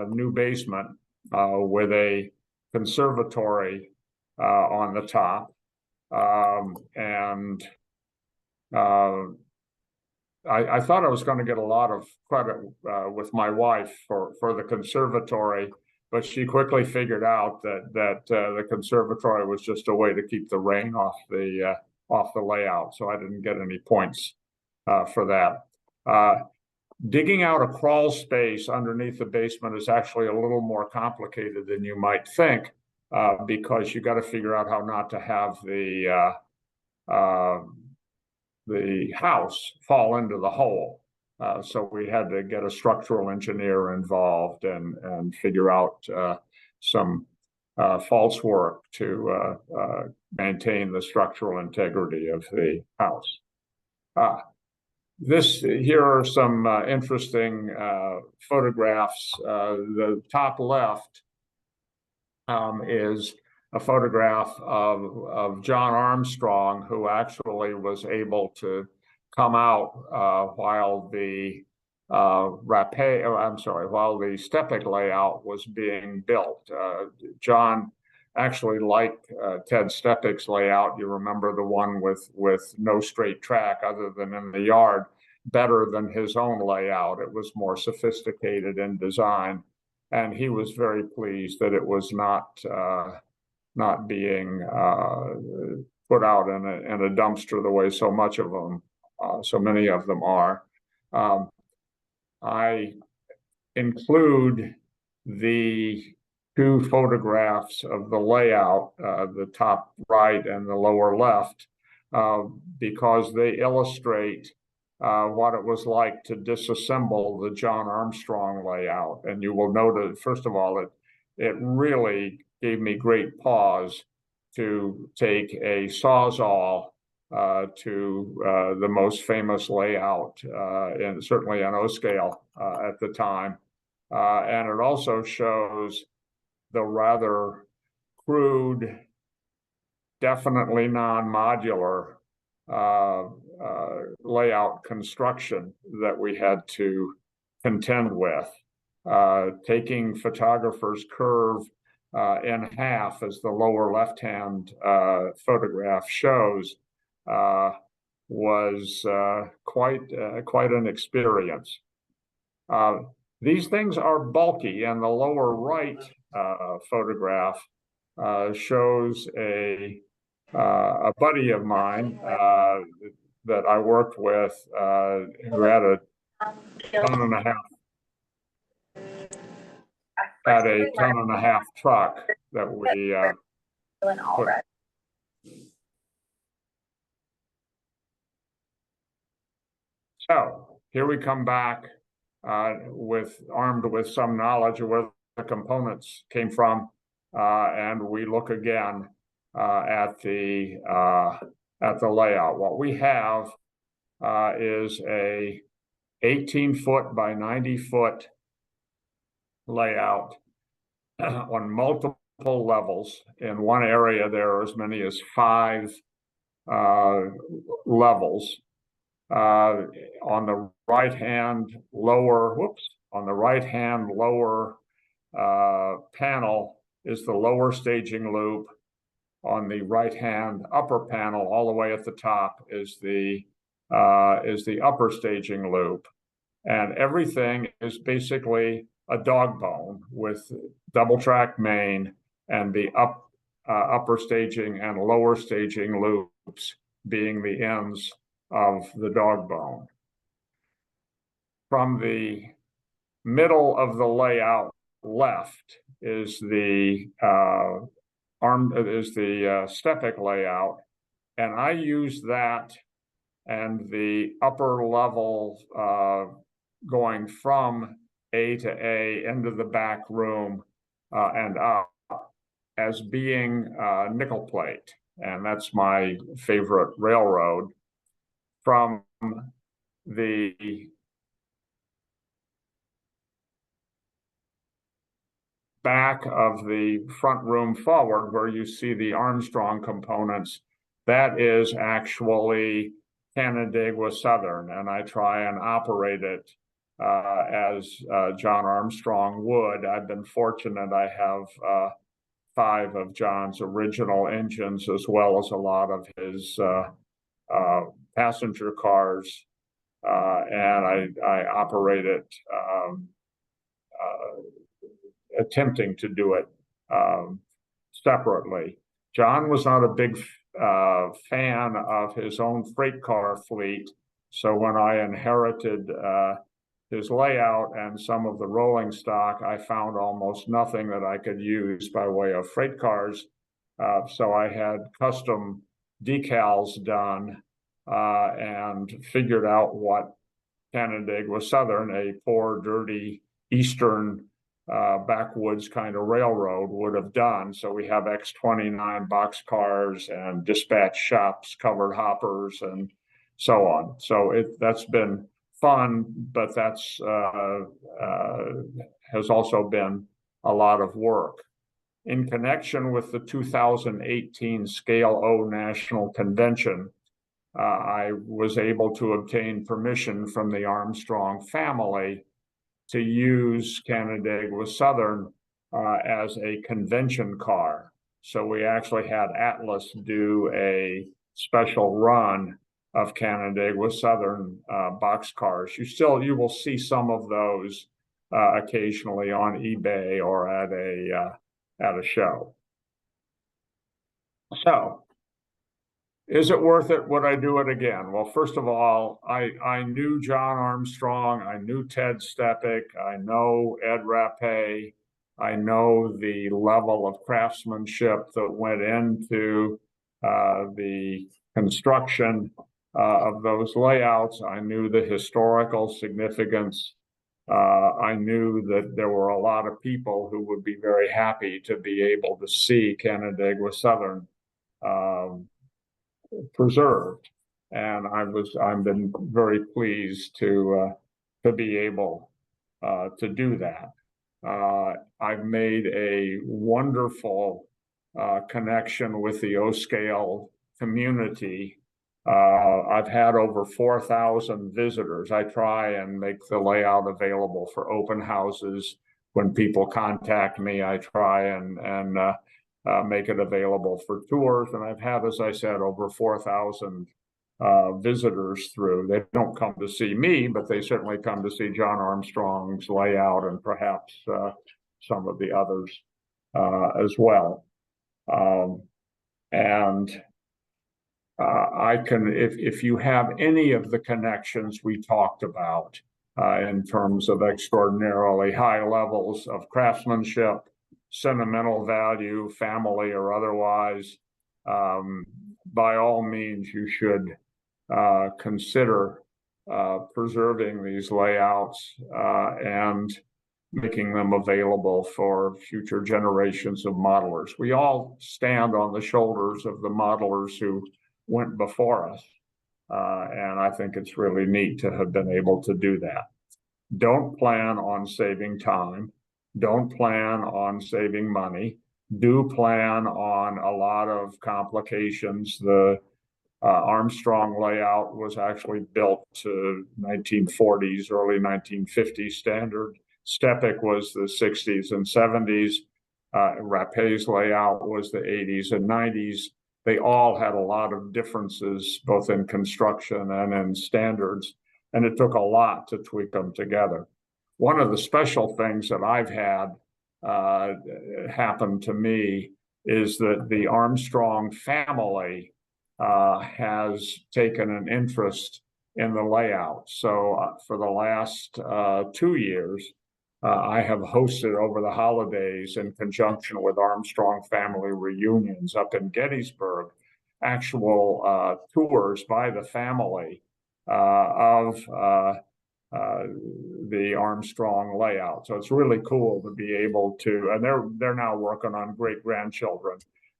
[SPEAKER 1] new basement with a conservatory on the top. I thought I was going to get a lot of credit with my wife for the conservatory, but she quickly figured out that the conservatory was just a way to keep the rain off the layout. So I didn't get any points for that. Digging out a crawl space underneath the basement is actually a little more complicated than you might think, because you got to figure out how not to have the house fall into the hole. So we had to get a structural engineer involved and figure out some false work to maintain the structural integrity of the house. Here are some interesting photographs. The top left is a photograph of John Armstrong, who actually was able to come out while the while the Stepik layout was being built. John actually liked Ted Stepik's layout. You remember the one with no straight track other than in the yard, better than his own layout. It was more sophisticated in design, and he was very pleased that it was not being put out in a dumpster the way so many of them are. I include the two photographs of the layout, the top right and the lower left, because they illustrate what it was like to disassemble the John Armstrong layout. And you will note, first of all, it really gave me great pause to take a Sawzall to the most famous layout, and certainly on O-scale at the time. And it also shows the rather crude, definitely non-modular layout construction that we had to contend with. Taking photographer's curve in half, as the lower left-hand photograph shows, was quite an experience. These things are bulky, and the lower right photograph shows a buddy of mine that I worked with who had a ton and a half truck that we put. So here we come back armed with some knowledge of where the components came from, and we look again at the layout. What we have is a 18-foot by 90-foot layout on multiple levels. In one area, there are as many as 5 levels. On the right-hand lower panel is the lower staging loop. On the right-hand upper panel, all the way at the top, is the upper staging loop, and everything is basically a dog bone with double track main and the upper staging and lower staging loops being the ends of the dog bone. From the middle of the layout left is the Stepik layout, and I use that and the upper level going from A to A into the back room and up as being nickel plate, and that's my favorite railroad. From the back of the front room forward, where you see the Armstrong components, that is actually Canandaigua Southern, and I try and operate it as John Armstrong would. I've been fortunate. I have 5 of John's original engines, as well as a lot of his passenger cars, and I operate it, attempting to do it separately. John was not a big fan of his own freight car fleet, so when I inherited his layout and some of the rolling stock, I found almost nothing that I could use by way of freight cars, so I had custom decals done and figured out what Canandaigua Southern, a poor, dirty, eastern backwoods kind of railroad, would have done. So we have X-29 box cars and dispatch shops, covered hoppers, and so on. So that's been fun, but that's has also been a lot of work. in connection with the 2018 Scale O National Convention, I was able to obtain permission from the Armstrong family to use Canandaigua Southern as a convention car. So we actually had Atlas do a special run of Canandaigua Southern boxcars. You will see some of those occasionally on eBay or at a show. So, is it worth it? Would I do it again? Well, first of all, I knew John Armstrong, I knew Ted Stepik, I know Ed Rapé, I know the level of craftsmanship that went into the construction of those layouts. I knew the historical significance. I knew that there were a lot of people who would be very happy to be able to see Canandaigua Southern preserved, and I've been very pleased to be able to do that. I've made a wonderful connection with the O-Scale community. I've had over 4,000 visitors. I try and make the layout available for open houses. When people contact me, I try and make it available for tours. And I've had, as I said, over 4,000 visitors through. They don't come to see me, but they certainly come to see John Armstrong's layout and perhaps some of the others as well. I can, if you have any of the connections we talked about in terms of extraordinarily high levels of craftsmanship, sentimental value, family or otherwise, by all means, you should consider preserving these layouts and making them available for future generations of modelers. We all stand on the shoulders of the modelers who went before us, and I think it's really neat to have been able to do that. Don't plan on saving time. Don't plan on saving money. Do plan on a lot of complications. The Armstrong layout was actually built to 1940s, early 1950s standard. Stepik was the 60s and 70s. Rapé's layout was the 80s and 90s. They all had a lot of differences, both in construction and in standards, and it took a lot to tweak them together. One of the special things that I've had happen to me is that the Armstrong family has taken an interest in the layout. So for the last 2 years, I have hosted over the holidays in conjunction with Armstrong family reunions up in Gettysburg, actual tours by the family of the Armstrong layout. So it's really cool to be able to, and they're now working on great-grandchildren.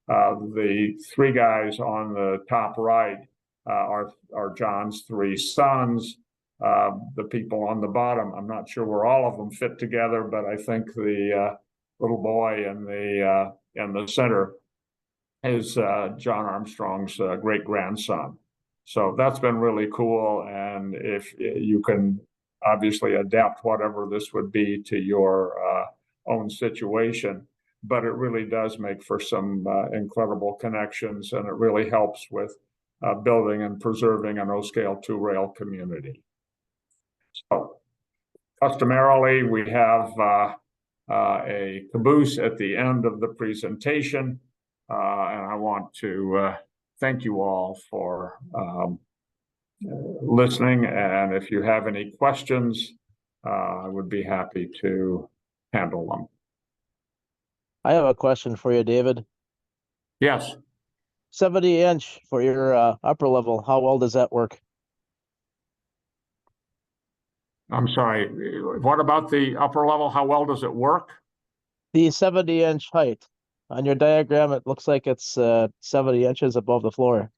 [SPEAKER 1] The three guys on the top right are John's three sons. The people on the bottom, I'm not sure where all of them fit together, but I think the little boy in the center is John Armstrong's great-grandson. So that's been really cool, and if you can obviously adapt whatever this would be to your own situation, but it really does make for some incredible connections, and it really helps with building and preserving an O-Scale two-rail community. So customarily, we have a caboose at the end of the presentation, and I want to thank you all for listening, and if you have any questions, I would be happy to handle them.
[SPEAKER 8] I have a question for you, David.
[SPEAKER 1] Yes.
[SPEAKER 8] 70-inch for your upper level, how well does that work?
[SPEAKER 1] I'm sorry, what about the upper level? How well does it work?
[SPEAKER 8] The 70-inch height. On your diagram, it looks like it's 70 inches above the floor.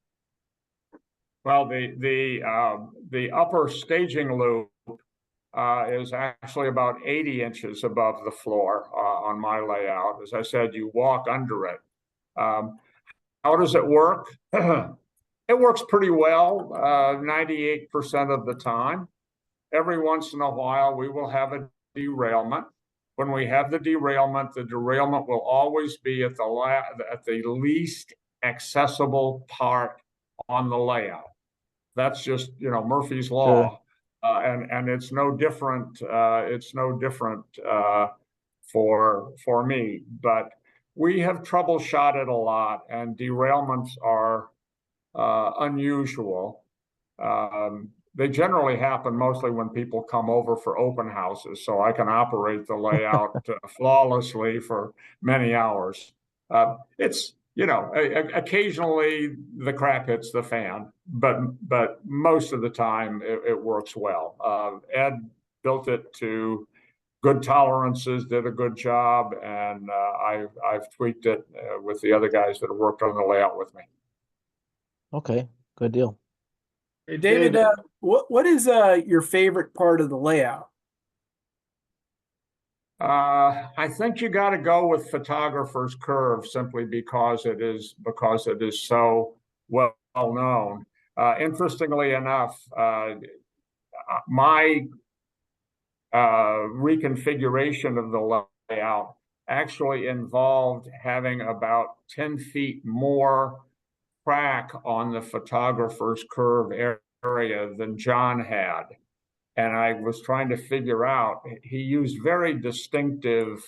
[SPEAKER 1] Well, the upper staging loop is actually about 80 inches above the floor on my layout. As I said, you walk under it. How does it work? It works pretty well, 98% of the time. Every once in a while, we will have a derailment. When we have the derailment will always be at the least accessible part on the layout. That's just, Murphy's Law. And it's no different. For me, but we have troubleshot it a lot, and derailments are unusual. They generally happen mostly when people come over for open houses, so I can operate the layout flawlessly for many hours. It's, occasionally the crap hits the fan, but most of the time it works well. Ed built it to good tolerances, did a good job, and I've tweaked it with the other guys that have worked on the layout with me.
[SPEAKER 8] Okay, good deal.
[SPEAKER 22] Hey, David, what is your favorite part of the layout?
[SPEAKER 1] I think you got to go with photographer's curve simply because it is so well known. Interestingly enough, my reconfiguration of the layout actually involved having about 10 feet more track on the photographer's curve area than John had. And I was trying to figure out, he used very distinctive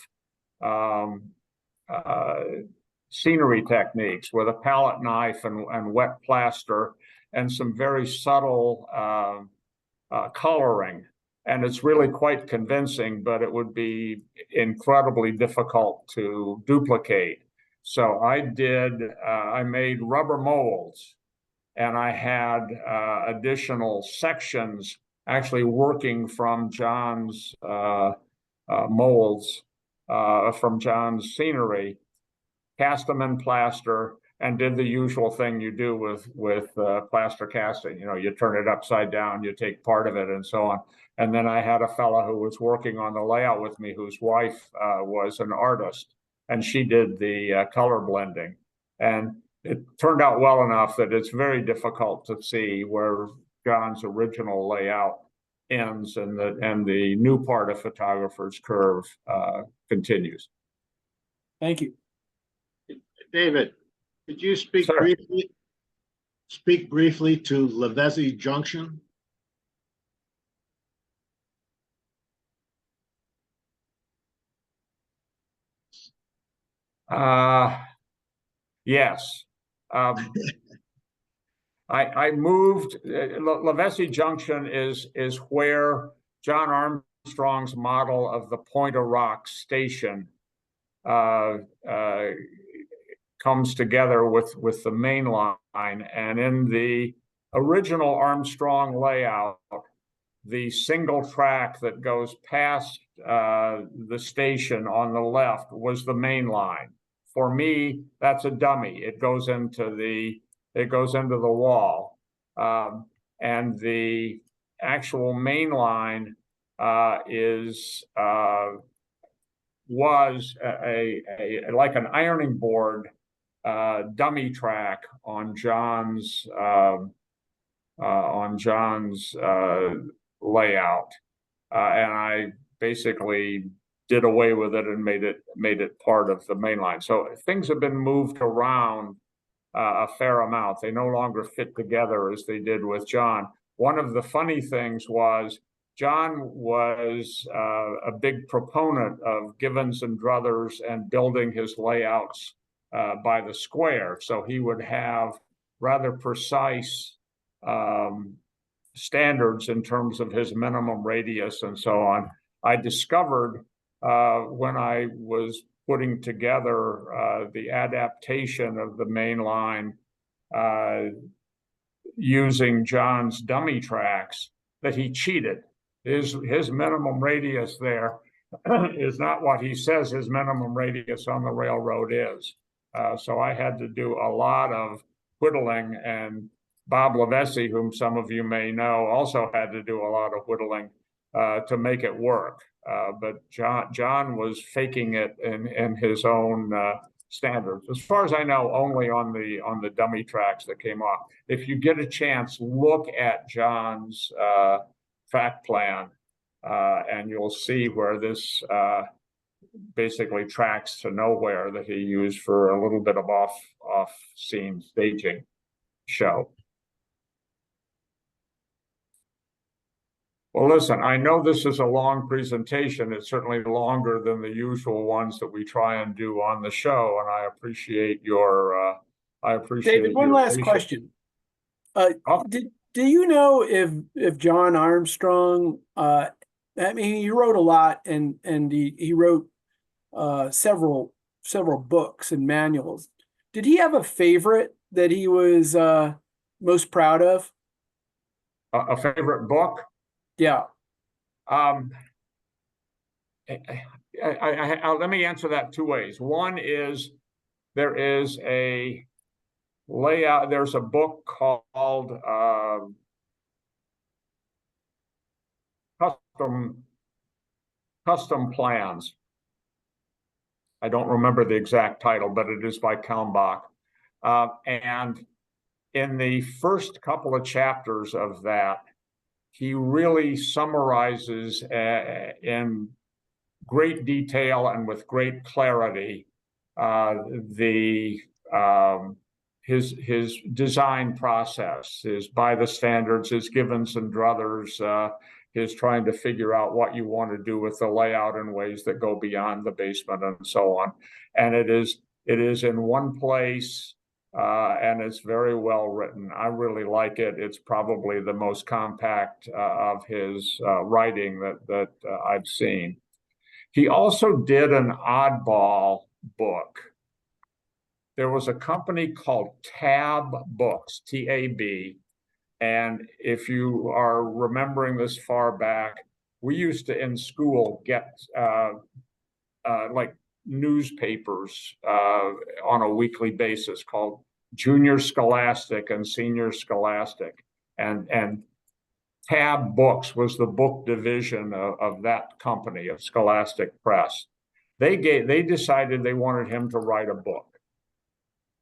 [SPEAKER 1] scenery techniques with a palette knife and wet plaster and some very subtle coloring. And it's really quite convincing, but it would be incredibly difficult to duplicate. So I made rubber molds, and I had additional sections actually working from John's molds, from John's scenery, cast them in plaster, and did the usual thing you do with plaster casting. You turn it upside down, you take part of it, and so on. And then I had a fellow who was working on the layout with me, whose wife was an artist, and she did the color blending. And it turned out well enough that it's very difficult to see where John's original layout ends and the new part of photographer's curve continues.
[SPEAKER 22] Thank you.
[SPEAKER 12] David, could you speak briefly to Lavezzi Junction?
[SPEAKER 1] Yes. I moved. Lavezzi Junction is where John Armstrong's model of the Point of Rock station comes together with the main line. And in the original Armstrong layout, the single track that goes past the station on the left was the main line. For me, that's a dummy. It goes into the wall, and the actual main line was like an ironing board dummy track on John's layout, and I basically did away with it and made it part of the main line. So things have been moved around a fair amount. They no longer fit together as they did with John. One of the funny things was John was a big proponent of Givens and Druthers and building his layouts by the square. So he would have rather precise standards in terms of his minimum radius and so on. I discovered when I was putting together the adaptation of the main line using John's dummy tracks that he cheated. His minimum radius there is not what he says his minimum radius on the railroad is. So I had to do a lot of whittling, and Bob Lavezzi, whom some of you may know, also had to do a lot of whittling to make it work. But John was faking it in his own standards. As far as I know, only on the dummy tracks that came off. If you get a chance, look at John's track plan, and you'll see where this basically tracks to nowhere that he used for a little bit of off-scene staging show. Well, listen, I know this is a long presentation. It's certainly longer than the usual ones that we try and do on the show, and I appreciate your
[SPEAKER 22] David, one last question. Do you know if John Armstrong, I mean, he wrote a lot, and he wrote several books and manuals. Did he have a favorite that he was most proud of?
[SPEAKER 1] A favorite book?
[SPEAKER 22] Yeah.
[SPEAKER 1] Let me answer that two ways. One is there is a layout. There's a book called Custom Plans. I don't remember the exact title, but it is by Kalmbach. And in the first couple of chapters of that, he really summarizes in great detail and with great clarity his design process, his by the standards, his Givens and druthers, his trying to figure out what you want to do with the layout in ways that go beyond the basement and so on. And it is in one place. And it's very well written. I really like it. It's probably the most compact of his writing that I've seen. He also did an oddball book. There was a company called Tab Books, T-A-B. And if you are remembering this far back, we used to in school get like newspapers on a weekly basis called Junior Scholastic and Senior Scholastic, and Tab Books was the book division of that company, of Scholastic Press. They decided they wanted him to write a book,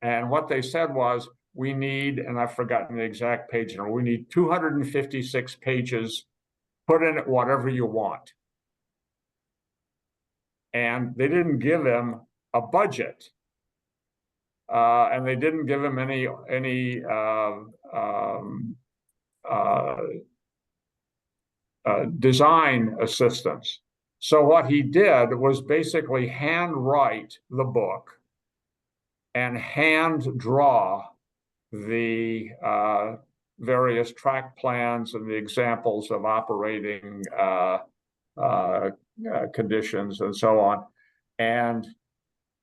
[SPEAKER 1] and what they said was, we need, and I've forgotten the exact page number, we need 256 pages, put in it whatever you want. And they didn't give him a budget, and they didn't give him any design assistance. So what he did was basically handwrite the book and hand draw the various track plans and the examples of operating conditions and so on. And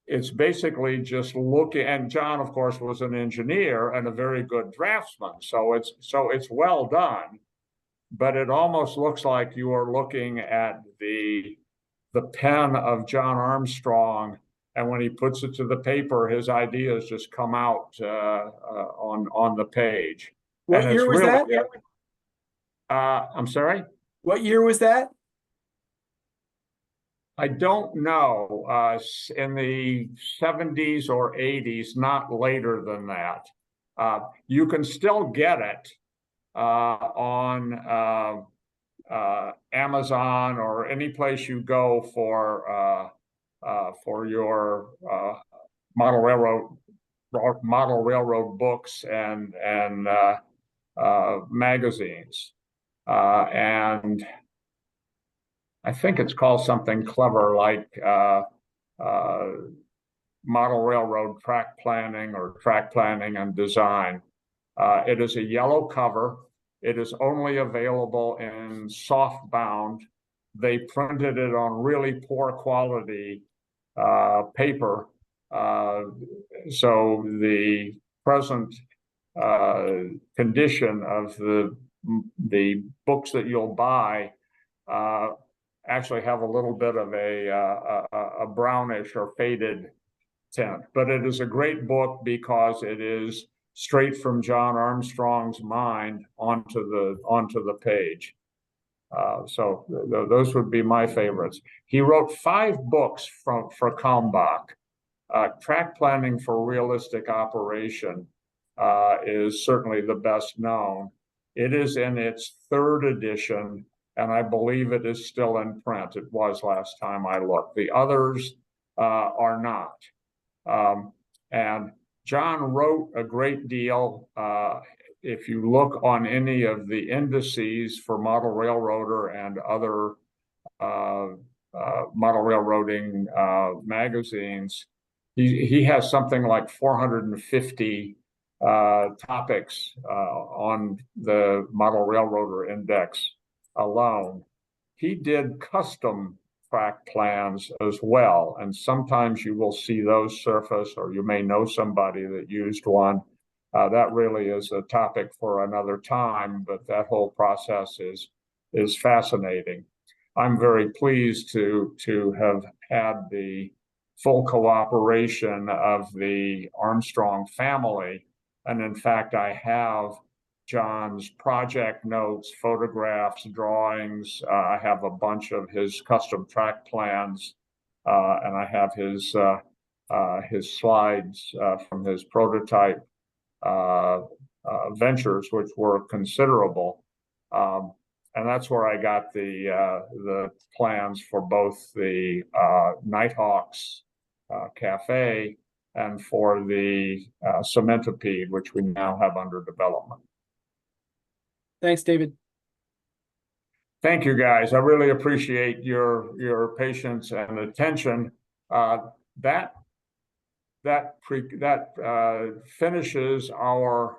[SPEAKER 1] it's basically just looking, and John, of course, was an engineer and a very good draftsman. So it's well done, but it almost looks like you are looking at the pen of John Armstrong. And when he puts it to the paper, his ideas just come out on the page.
[SPEAKER 22] What year was that?
[SPEAKER 1] I'm sorry?
[SPEAKER 22] What year was that?
[SPEAKER 1] I don't know, in the 70s or 80s, not later than that. You can still get it on Amazon or any place you go for your model railroad books and magazines. And I think it's called something clever like Model Railroad Track Planning or Track Planning and Design. It is a yellow cover. It is only available in softbound. They printed it on really poor quality paper. So the present condition of the books that you'll buy actually have a little bit of a brownish or faded tint, but it is a great book because it is straight from John Armstrong's mind onto the page. So those would be my favorites. He wrote 5 books for Kalmbach. Track Planning for Realistic Operation is certainly the best known. It is in its 3rd edition, and I believe it is still in print. It was last time I looked. The others are not. And John wrote a great deal. If you look on any of the indices for model railroader and other model railroading magazines, he has something like 450 topics on the model railroader index alone. He did custom track plans as well, and sometimes you will see those surface, or you may know somebody that used one. That really is a topic for another time, but that whole process is fascinating. I'm very pleased to have had the full cooperation of the Armstrong family. And in fact, I have John's project notes, photographs, drawings. I have a bunch of his custom track plans, and I have his slides from his prototype ventures, which were considerable. And that's where I got the plans for both the Nighthawks Cafe and for the Cementipede, which we now have under development.
[SPEAKER 22] Thanks, David.
[SPEAKER 1] Thank you, guys. I really appreciate your patience and attention. That finishes our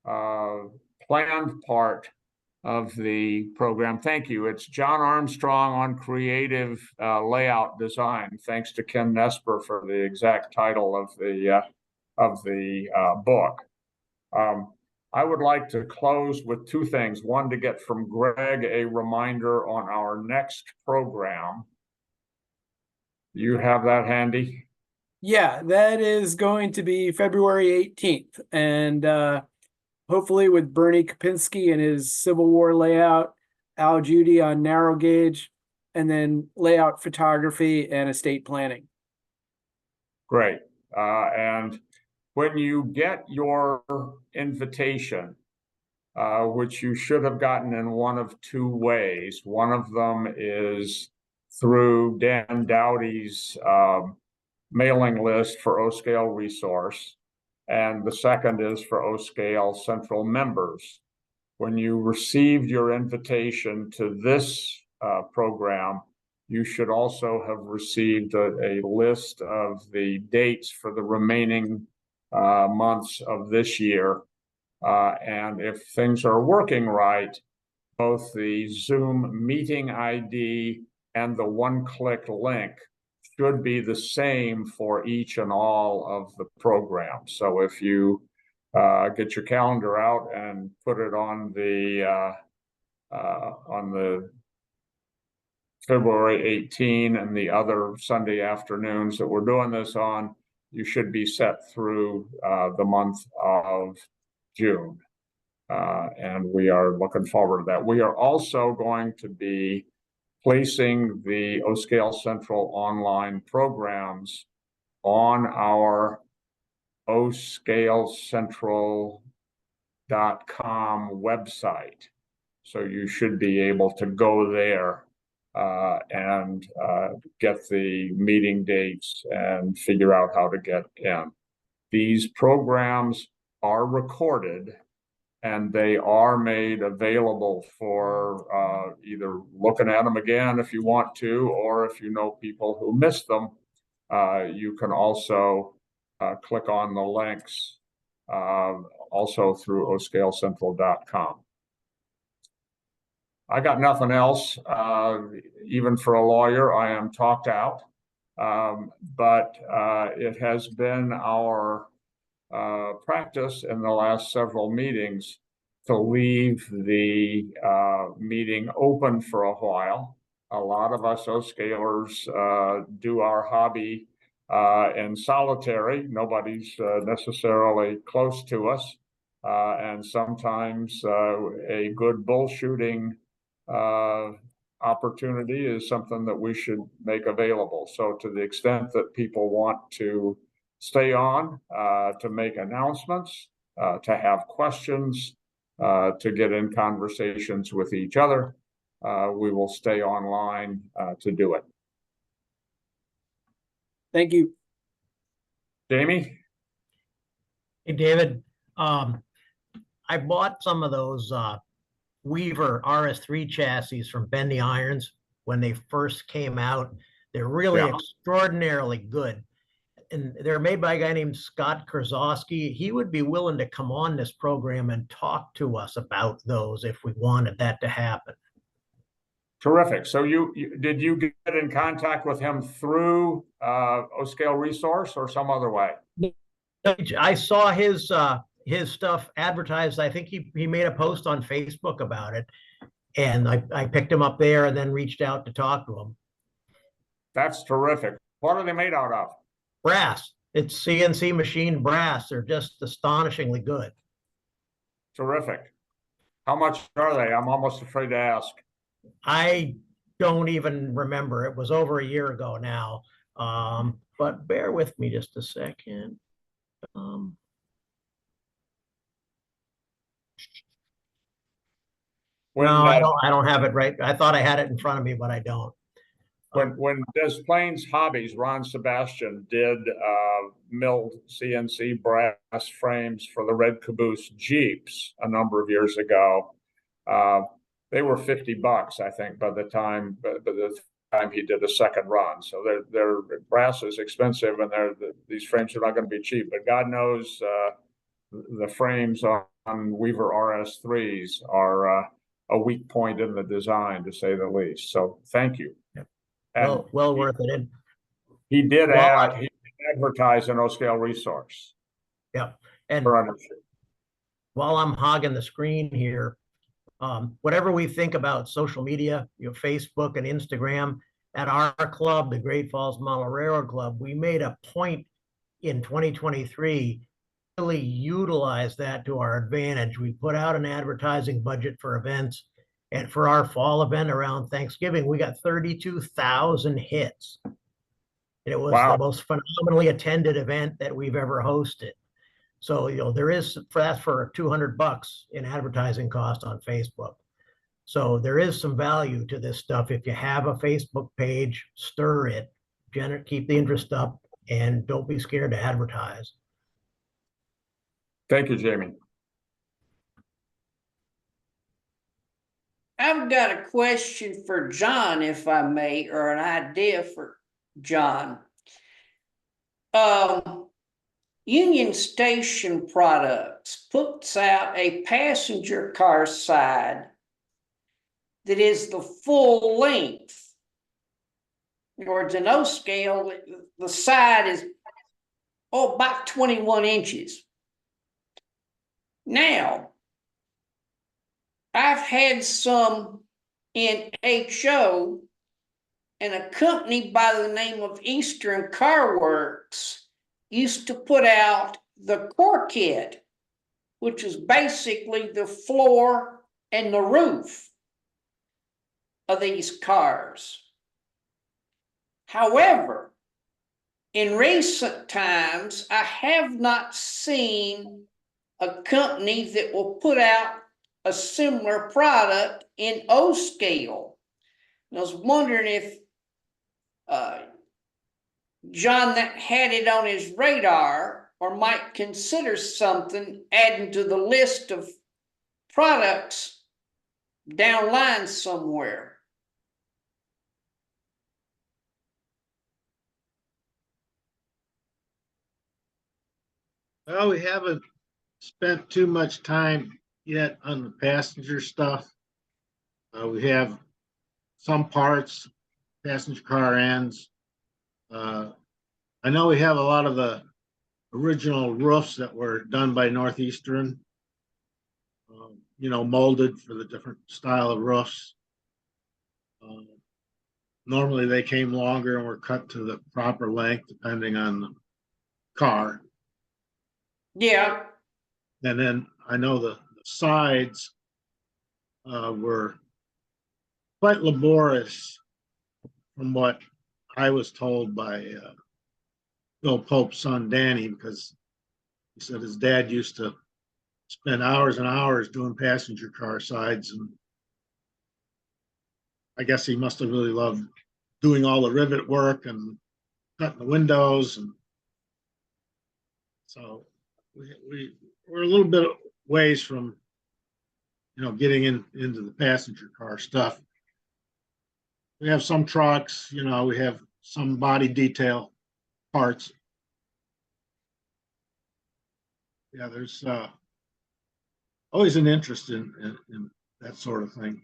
[SPEAKER 1] planned part of the program. Thank you. It's John Armstrong on creative layout design. Thanks to Ken Nesper for the exact title of the book. I would like to close with 2 things. One, to get from Greg a reminder on our next program. You have that handy?
[SPEAKER 22] Yeah, that is going to be February 18th. And hopefully with Bernie Kopinski and his Civil War layout, Al Judy on narrow gauge, and then layout photography and estate planning.
[SPEAKER 1] Great. And when you get your invitation, which you should have gotten in one of 2 ways. One of them is through Dan Dowdy's mailing list for O-Scale Resource, and the second is for O-Scale Central members. When you received your invitation to this program, you should also have received a list of the dates for the remaining months of this year. And if things are working right, both the Zoom meeting ID and the one-click link should be the same for each and all of the programs. So if you get your calendar out and put it on the February 18 and the other Sunday afternoons that we're doing this on, you should be set through the month of June. And we are looking forward to that. We are also going to be placing the O-Scale Central online programs on our oscalecentral.com website. So you should be able to go there and get the meeting dates and figure out how to get in. These programs are recorded and they are made available for either looking at them again if you want to, or if you know people who missed them, you can also click on the links also through oscalecentral.com. I got nothing else. Even for a lawyer, I am talked out. But it has been our practice in the last several meetings to leave the meeting open for a while. A lot of us O-Scalers do our hobby in solitary. Nobody's necessarily close to us. And sometimes a good bull shooting opportunity is something that we should make available. So to the extent that people want to stay on, to make announcements, to have questions, to get in conversations with each other, we will stay online to do it.
[SPEAKER 22] Thank you.
[SPEAKER 1] Jamie?
[SPEAKER 9] Hey, David, I bought some of those Weaver RS3 chassis from Bendy Irons when they first came out. They're really extraordinarily good. And they're made by a guy named Scott Krasowski. He would be willing to come on this program and talk to us about those if we wanted that to happen.
[SPEAKER 1] Terrific. So did you get in contact with him through O-Scale Resource or some other way?
[SPEAKER 9] I saw his stuff advertised. I think he made a post on Facebook about it, and I picked him up there and then reached out to talk to him.
[SPEAKER 1] That's terrific. What are they made out of?
[SPEAKER 9] Brass. It's CNC machined brass. They're just astonishingly good.
[SPEAKER 1] Terrific. How much are they? I'm almost afraid to ask.
[SPEAKER 9] I don't even remember. It was over a year ago now. But bear with me just a second. I don't have it right. I thought I had it in front of me, but I don't.
[SPEAKER 1] When Des Plaines Hobbies, Ron Sebastian did milled CNC brass frames for the Red Caboose Jeeps a number of years ago. They were $50, I think, by the time he did a second run. So their brass is expensive, and these frames are not going to be cheap. But God knows the frames on Weaver RS3s are a weak point in the design, to say the least. So thank you.
[SPEAKER 9] Yep. Well worth it.
[SPEAKER 1] He did advertise an O-Scale Resource.
[SPEAKER 9] Yeah. And while I'm hogging the screen here, whatever we think about social media, Facebook and Instagram, at our club, the Great Falls Model Railroad Club, we made a point in 2023 really utilize that to our advantage. We put out an advertising budget for events, and for our fall event around Thanksgiving, we got 32,000 hits. And it was the most phenomenally attended event that we've ever hosted. So, there is for $200 in advertising cost on Facebook. So there is some value to this stuff. If you have a Facebook page, stir it, keep the interest up, and don't be scared to advertise.
[SPEAKER 1] Thank you, Jamie.
[SPEAKER 16] I've got a question for John, if I may, or an idea for John. Union Station Products puts out a passenger car side that is the full length. In other words, an O-scale, the side is about 21 inches. Now, I've had some in HO, and a company by the name of Eastern Car Works used to put out the core kit, which is basically the floor and the roof of these cars. However, in recent times, I have not seen a company that will put out a similar product in O-scale. And I was wondering if John that had it on his radar or might consider something adding to the list of products down line somewhere.
[SPEAKER 12] Well, we haven't spent too much time yet on the passenger stuff. We have some parts, passenger car ends. I know we have a lot of the original roofs that were done by Northeastern, molded for the different style of roofs. Normally they came longer and were cut to the proper length depending on the car.
[SPEAKER 16] Yeah.
[SPEAKER 12] And then I know the sides were quite laborious from what I was told by Bill Pope's son, Danny, because he said his dad used to spend hours and hours doing passenger car sides. And I guess he must have really loved doing all the rivet work and cutting the windows. And so we're a little bit ways from, getting into the passenger car stuff. We have some trucks, we have some body detail parts. Yeah, there's always an interest in that sort of thing.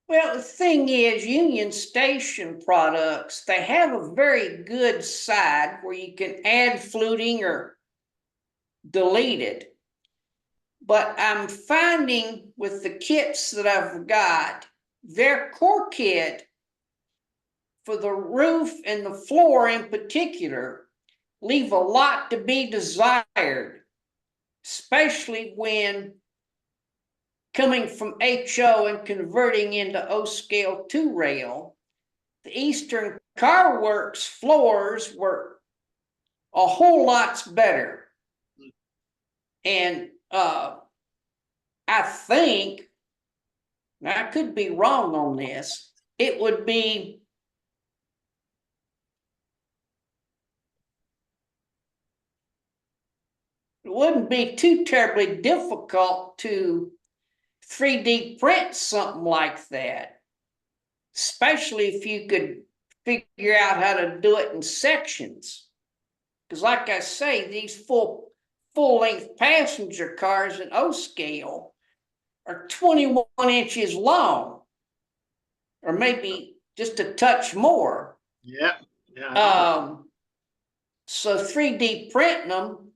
[SPEAKER 16] Well, the thing is, Union Station products, they have a very good side where you can add fluting or delete it. But I'm finding with the kits that I've got, their core kit for the roof and the floor in particular leave a lot to be desired, especially when coming from HO and converting into O-scale 2 rail. The Eastern Car Works floors were a whole lot better. And I think, now I could be wrong on this, it would be it wouldn't be too terribly difficult to 3D print something like that, especially if you could figure out how to do it in sections. Because like I say, these full-length passenger cars in O-scale are 21 inches long, or maybe just a touch more.
[SPEAKER 12] Yeah.
[SPEAKER 16] So 3D printing them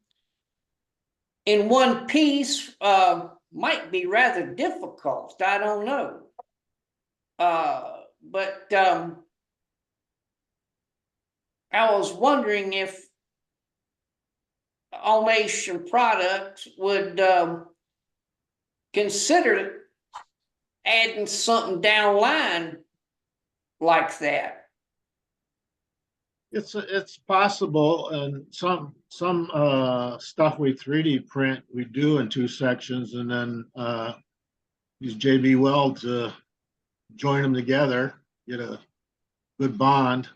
[SPEAKER 16] in one piece might be rather difficult. I don't know. But I was wondering if All Nation Products would consider adding something down line like that.
[SPEAKER 12] It's possible, and some stuff we 3D print we do in 2 sections, and then use JB Weld to join them together, get a good bond.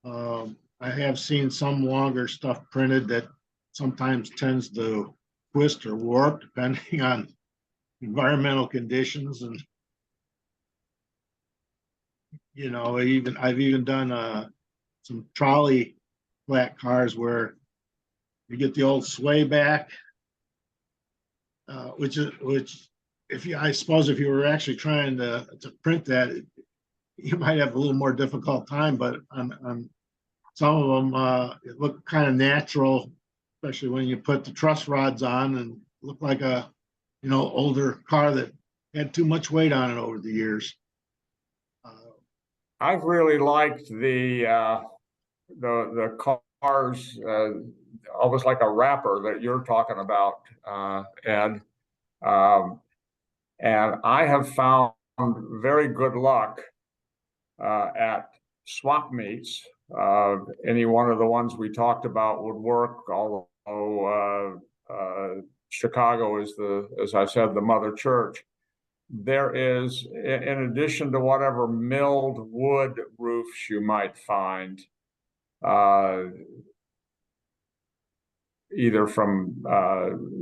[SPEAKER 12] I have seen some longer stuff printed that sometimes tends to twist or warp depending on environmental conditions, and I've even done some trolley flat cars where you get the old sway back, which I suppose if you were actually trying to print that, you might have a little more difficult time, but on some of them it looked kind of natural, especially when you put the truss rods on, and looked like a older car that had too much weight on it over the years.
[SPEAKER 1] I've really liked the cars, almost like a wrapper that you're talking about, Ed. And I have found very good luck at swap meets. Any one of the ones we talked about would work, although Chicago is as I said, the mother church. There is, in addition to whatever milled wood roofs you might find, either from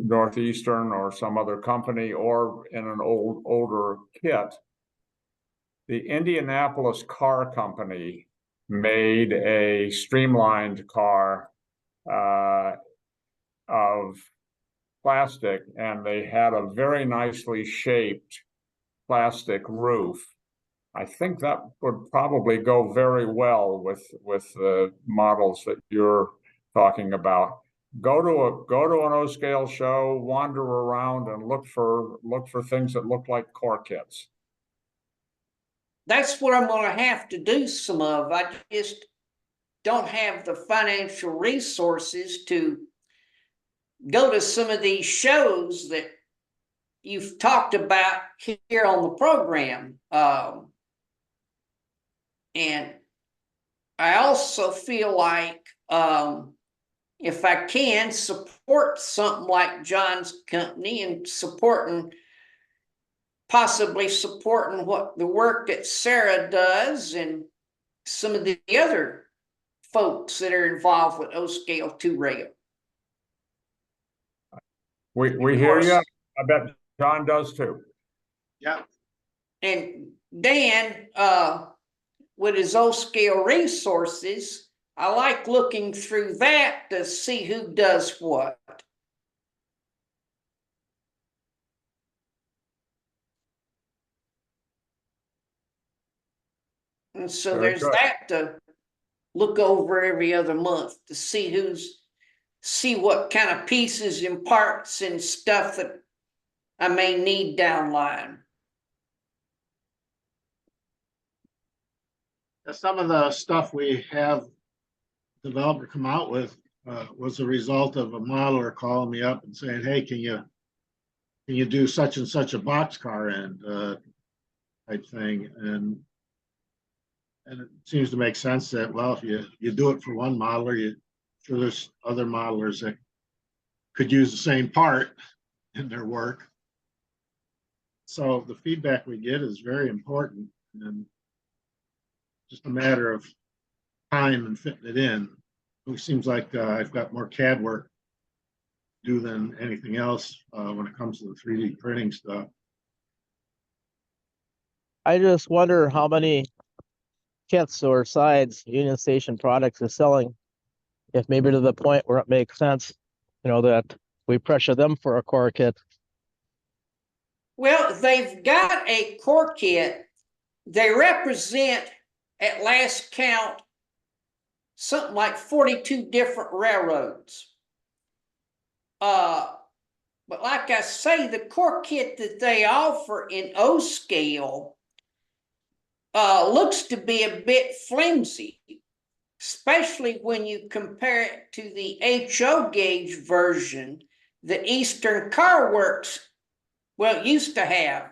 [SPEAKER 1] Northeastern or some other company, or in an older kit, the Indianapolis Car Company made a streamlined car of plastic, and they had a very nicely shaped plastic roof. I think that would probably go very well with the models that you're talking about. Go to an O-scale show, wander around, and look for things that look like core kits.
[SPEAKER 16] That's what I'm going to have to do some of. I just don't have the financial resources to go to some of these shows that you've talked about here on the program. And I also feel like if I can support something like John's company and possibly supporting what the work that Sarah does and some of the other folks that are involved with O-Scale 2 rail.
[SPEAKER 1] We hear you. I bet John does too.
[SPEAKER 12] Yeah.
[SPEAKER 16] And Dan, with his O-Scale resources, I like looking through that to see who does what. And so
[SPEAKER 1] Very
[SPEAKER 16] there's
[SPEAKER 1] good.
[SPEAKER 16] that to look over every other month to see what kind of pieces and parts and stuff that I may need downline.
[SPEAKER 12] Some of the stuff we have developed or come out with was a result of a modeler calling me up and saying, "Hey, can you do such and such a boxcar end type thing?" And it seems to make sense that, well, if you do it for one modeler, sure there's other modelers that could use the same part in their work. So the feedback we get is very important, and just a matter of time and fitting it in. It seems like I've got more CAD work to do than anything else when it comes to the 3D printing stuff.
[SPEAKER 8] I just wonder how many kits or sides Union Station Products is selling, if maybe to the point where it makes sense, that we pressure them for a core kit.
[SPEAKER 16] Well, they've got a core kit. They represent, at last count, something like 42 different railroads. But like I say, the core kit that they offer in O-Scale looks to be a bit flimsy, especially when you compare it to the HO gauge version that Eastern Car Works, well, used to have.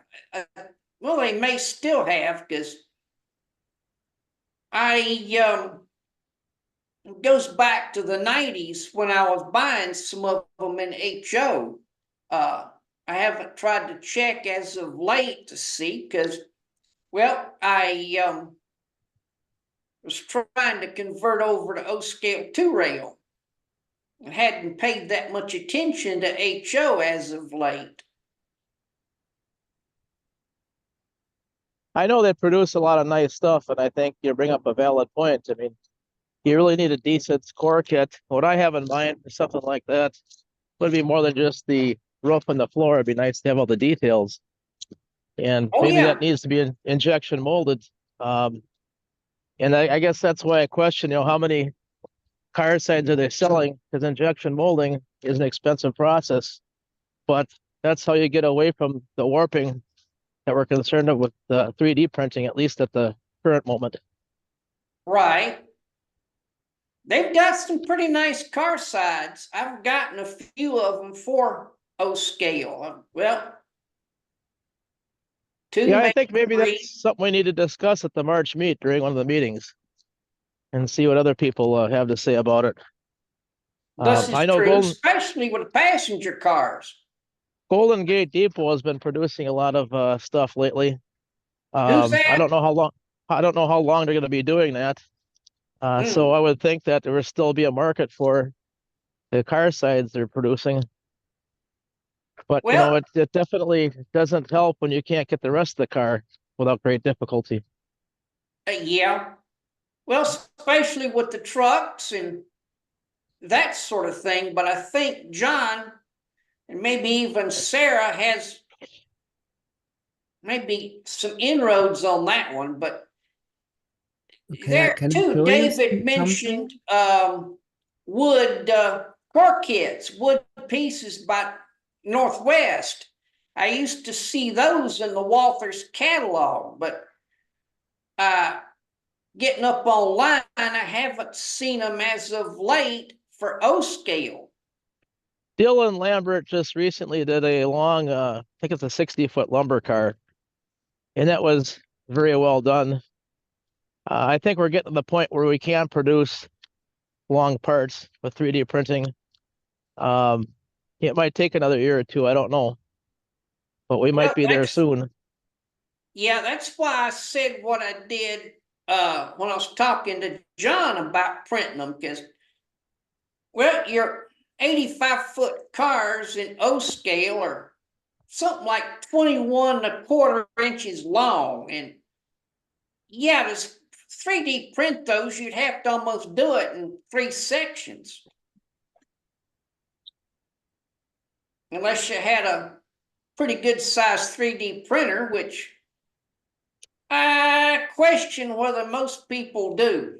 [SPEAKER 16] Well, they may still have, because it goes back to the 90s when I was buying some of them in HO. I haven't tried to check as of late to see, because, well, I was trying to convert over to O-Scale 2 rail and hadn't paid that much attention to HO as of late.
[SPEAKER 8] I know they produce a lot of nice stuff, and I think you bring up a valid point. I mean, you really need a decent core kit. What I have in mind for something like that would be more than just the roof and the floor. It'd be nice to have all the details. And maybe that needs to be injection molded. And I guess that's why I question, how many car sides are they selling? Because injection molding is an expensive process, but that's how you get away from the warping that we're concerned with the 3D printing, at least at the current moment.
[SPEAKER 16] Right. They've got some pretty nice car sides. I've gotten a few of them for O-Scale. Well,
[SPEAKER 8] yeah, I think maybe that's something we need to discuss at the March meet during one of the meetings and see what other people have to say about it.
[SPEAKER 16] This is
[SPEAKER 8] I know
[SPEAKER 16] true, especially with passenger cars.
[SPEAKER 8] Golden Gate Depot has been producing a lot of stuff lately.
[SPEAKER 16] Who's that?
[SPEAKER 8] I don't know how long they're going to be doing that. So I would think that there will still be a market for the car sides they're producing. But it definitely doesn't help when you can't get the rest of the car without great difficulty.
[SPEAKER 16] Yeah. Well, especially with the trucks and that sort of thing. But I think John and maybe even Sarah has maybe some inroads on that one. But there too, David mentioned wood core kits, wood pieces by Northwest. I used to see those in the Walthers catalog, but getting up online, I haven't seen them as of late for O-Scale.
[SPEAKER 8] Dylan Lambert just recently did a long, I think it's a 60-foot lumber car, and that was very well done. I think we're getting to the point where we can produce long parts with 3D printing. It might take another year or two, I don't know, but we might be there soon.
[SPEAKER 16] Yeah, that's why I said what I did when I was talking to John about printing them, because, well, your 85-foot cars in O scale are something like 21¼ inches long. And yeah, to 3D print those, you'd have to almost do it in 3 sections. Unless you had a pretty good sized 3D printer, which I question whether most people do.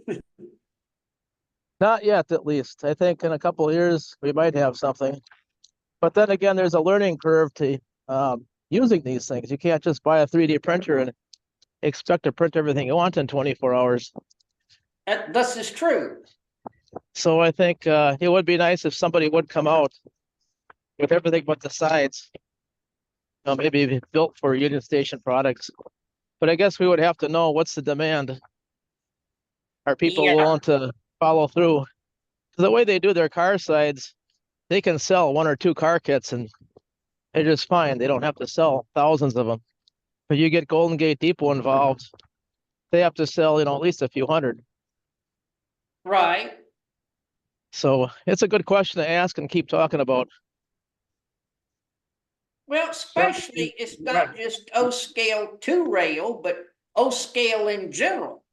[SPEAKER 8] Not yet, at least. I think in a couple of years we might have something. But then again, there's a learning curve to using these things. You can't just buy a 3D printer and expect to print everything you want in 24 hours.
[SPEAKER 16] This is true.
[SPEAKER 8] So I think it would be nice if somebody would come out with everything but the sides. Maybe built for Union Station products. But I guess we would have to know what's the demand. Are people willing to follow through? The way they do their car sides, they can sell 1 or 2 car kits and they're just fine. They don't have to sell thousands of them. But you get Golden Gate Depot involved, they have to sell, at least a few hundred.
[SPEAKER 16] Right.
[SPEAKER 8] So it's a good question to ask and keep talking about.
[SPEAKER 16] Well, especially it's not just O scale 2 rail, but O scale in general.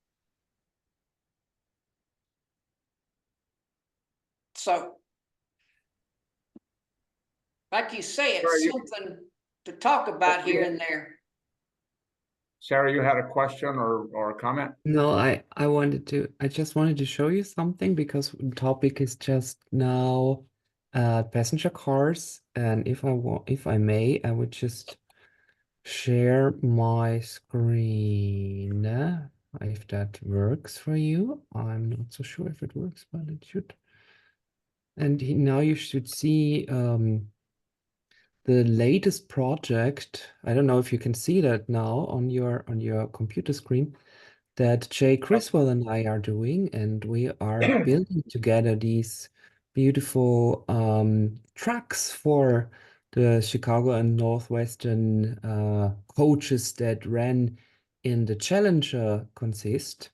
[SPEAKER 16] So, like you say, it's something to talk about here and there.
[SPEAKER 1] Sarah, you had a question or a comment?
[SPEAKER 4] No, I just wanted to show you something because the topic is just now passenger cars, and if I may, I would just share my screen. If that works for you. I'm not so sure if it works, but it should. And now you should see the latest project. I don't know if you can see that now on your computer screen, that Jay Criswell and I are doing, and we are building together these beautiful trucks for the Chicago and Northwestern coaches that ran in the Challenger consist,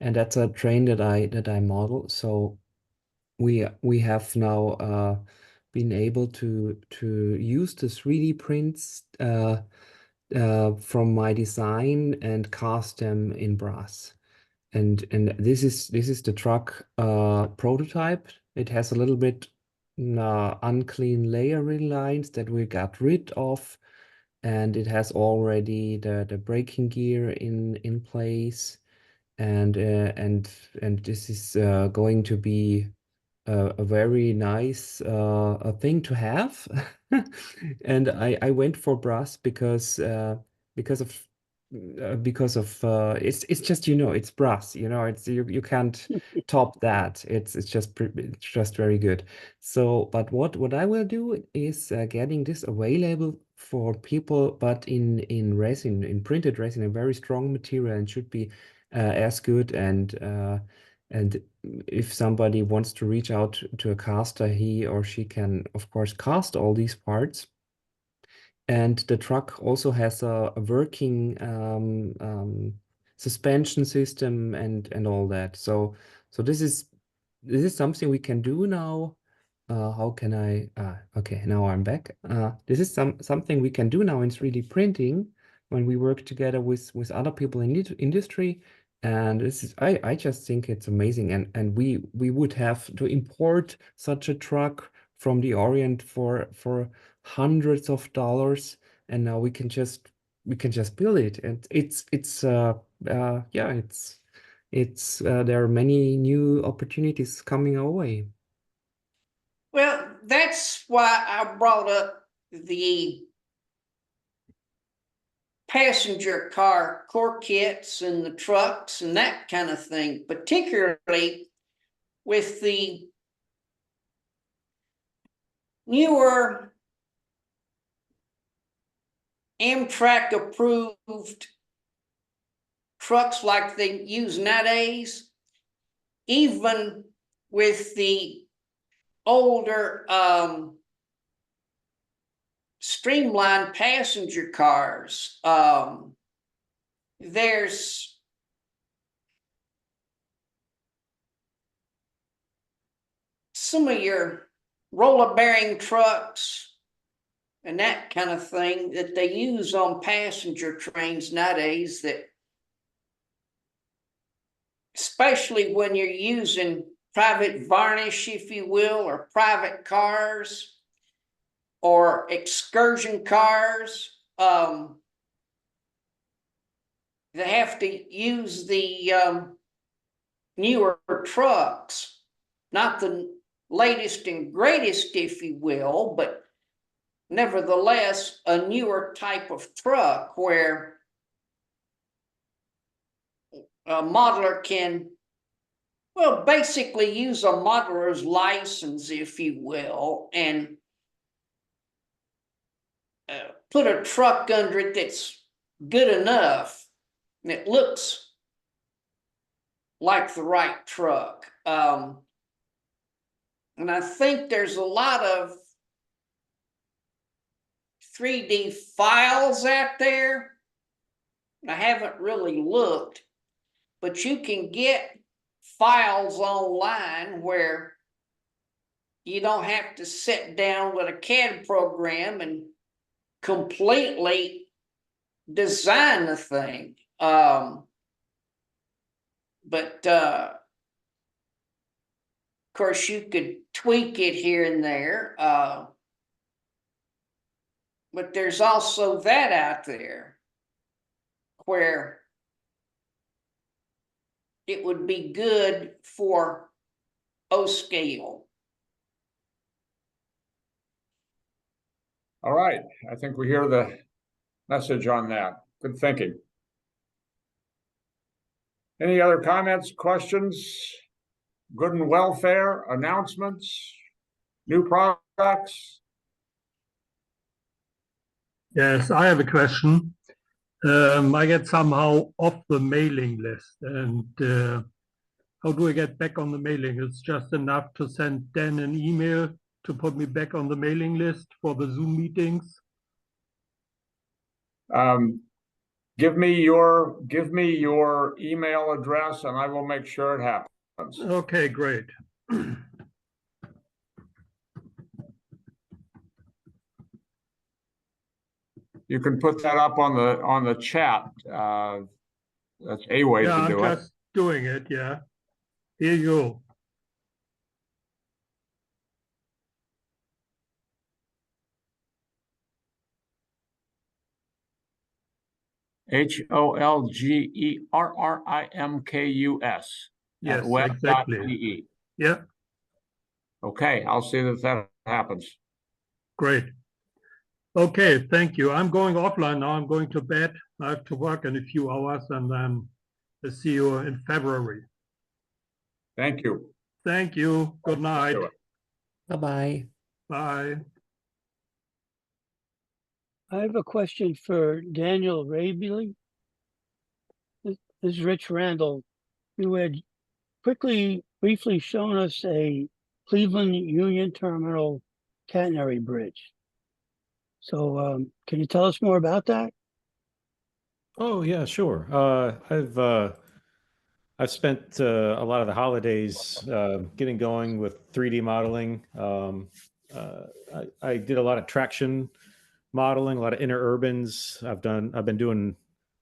[SPEAKER 4] and that's a train that I model. So we have now been able to use the 3D prints from my design and cast them in brass. And this is the truck prototype. It has a little bit unclean layering lines that we got rid of, and it has already the braking gear in place, and this is going to be a very nice thing to have. And I went for brass because of it's just it's brass, it's you can't top that. It's just very good. So but what I will do is getting this available for people, but in resin, in printed resin, a very strong material, and should be as good. And if somebody wants to reach out to a caster, he or she can, of course, cast all these parts. And the truck also has a working suspension system and all that. So this is something we can do now. How can I? Okay, now I'm back. This is something we can do now in 3D printing when we work together with other people in the industry. And this is I just think it's amazing, and we would have to import such a truck from the Orient for hundreds of dollars, and now we can just build it, and it's there are many new opportunities coming our way.
[SPEAKER 16] Well, that's why I brought up the passenger car core kits and the trucks and that kind of thing, particularly with the newer Amtrak approved trucks like they use nowadays, even with the older streamlined passenger cars, there's some of your roller bearing trucks and that kind of thing that they use on passenger trains nowadays, that especially when you're using private varnish, if you will, or private cars or excursion cars, they have to use the newer trucks, not the latest and greatest, if you will, but nevertheless a newer type of truck where a modeler can, well, basically use a modeler's license, if you will, and put a truck under it that's good enough and it looks like the right truck. And I think there's a lot of 3D files out there. I haven't really looked, but you can get files online where you don't have to sit down with a CAD program and completely design the thing. But of course you could tweak it here and there. But there's also that out there where it would be good for O-scale.
[SPEAKER 1] All right, I think we hear the message on that. Good thinking. Any other comments, questions, good and welfare, announcements, new products?
[SPEAKER 20] Yes, I have a question. I get somehow off the mailing list, and how do I get back on the mailing? It's just enough to send Dan an email to put me back on the mailing list for the Zoom meetings.
[SPEAKER 1] Give me your email address and I will make sure it happens.
[SPEAKER 20] Okay, great.
[SPEAKER 1] You can put that up on the chat. That's a way to do it.
[SPEAKER 20] I'm just doing it, yeah. Here you go.
[SPEAKER 1] HOLGERRIMKUS
[SPEAKER 20] Yes,
[SPEAKER 1] at web.de.
[SPEAKER 20] exactly. Yeah.
[SPEAKER 1] Okay, I'll see that happens.
[SPEAKER 20] Great. Okay, thank you. I'm going offline now. I'm going to bed. I have to work in a few hours, and then I'll see you in February.
[SPEAKER 1] Thank you.
[SPEAKER 20] Thank you. Good night.
[SPEAKER 4] Bye-bye.
[SPEAKER 20] Bye.
[SPEAKER 19] I have a question for Daniel Rabley. This is Rich Randall. You had briefly shown us a Cleveland Union Terminal catenary bridge. So can you tell us more about that?
[SPEAKER 21] Oh yeah, sure. I've spent a lot of the holidays getting going with 3D modeling. I did a lot of traction modeling, a lot of interurbans. I've been doing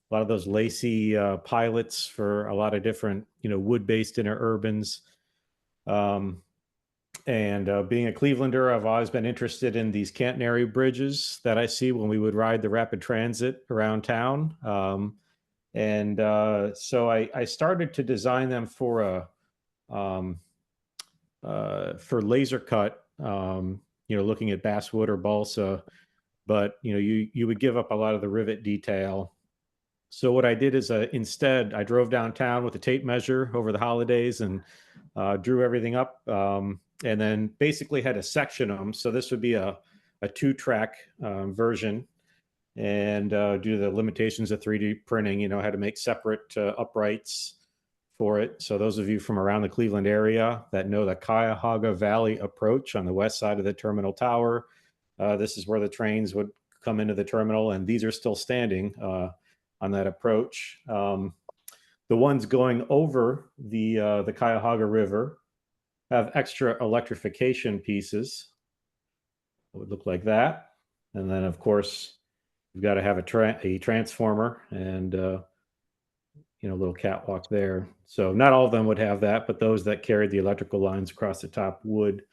[SPEAKER 21] a lot of those Lacey pilots for a lot of different, wood-based interurbans. And being a Clevelander, I've always been interested in these catenary bridges that I see when we would ride the rapid transit around town. So I started to design them for laser cut, looking at basswood or balsa, but you would give up a lot of the rivet detail. So what I did is instead I drove downtown with a tape measure over the holidays and drew everything up, and then basically had to section them. So this would be a 2-track version, and due to the limitations of 3D printing, you know, had to make separate uprights for it. So those of you from around the Cleveland area that know the Cuyahoga Valley approach on the west side of the terminal tower, this is where the trains would come into the terminal, and these are still standing on that approach. The ones going over the Cuyahoga River have extra electrification pieces. It would look like that. And then, of course, you've got to have a transformer and, you know, a little catwalk there. So not all of them would have that, but those that carried the electrical lines across the top would.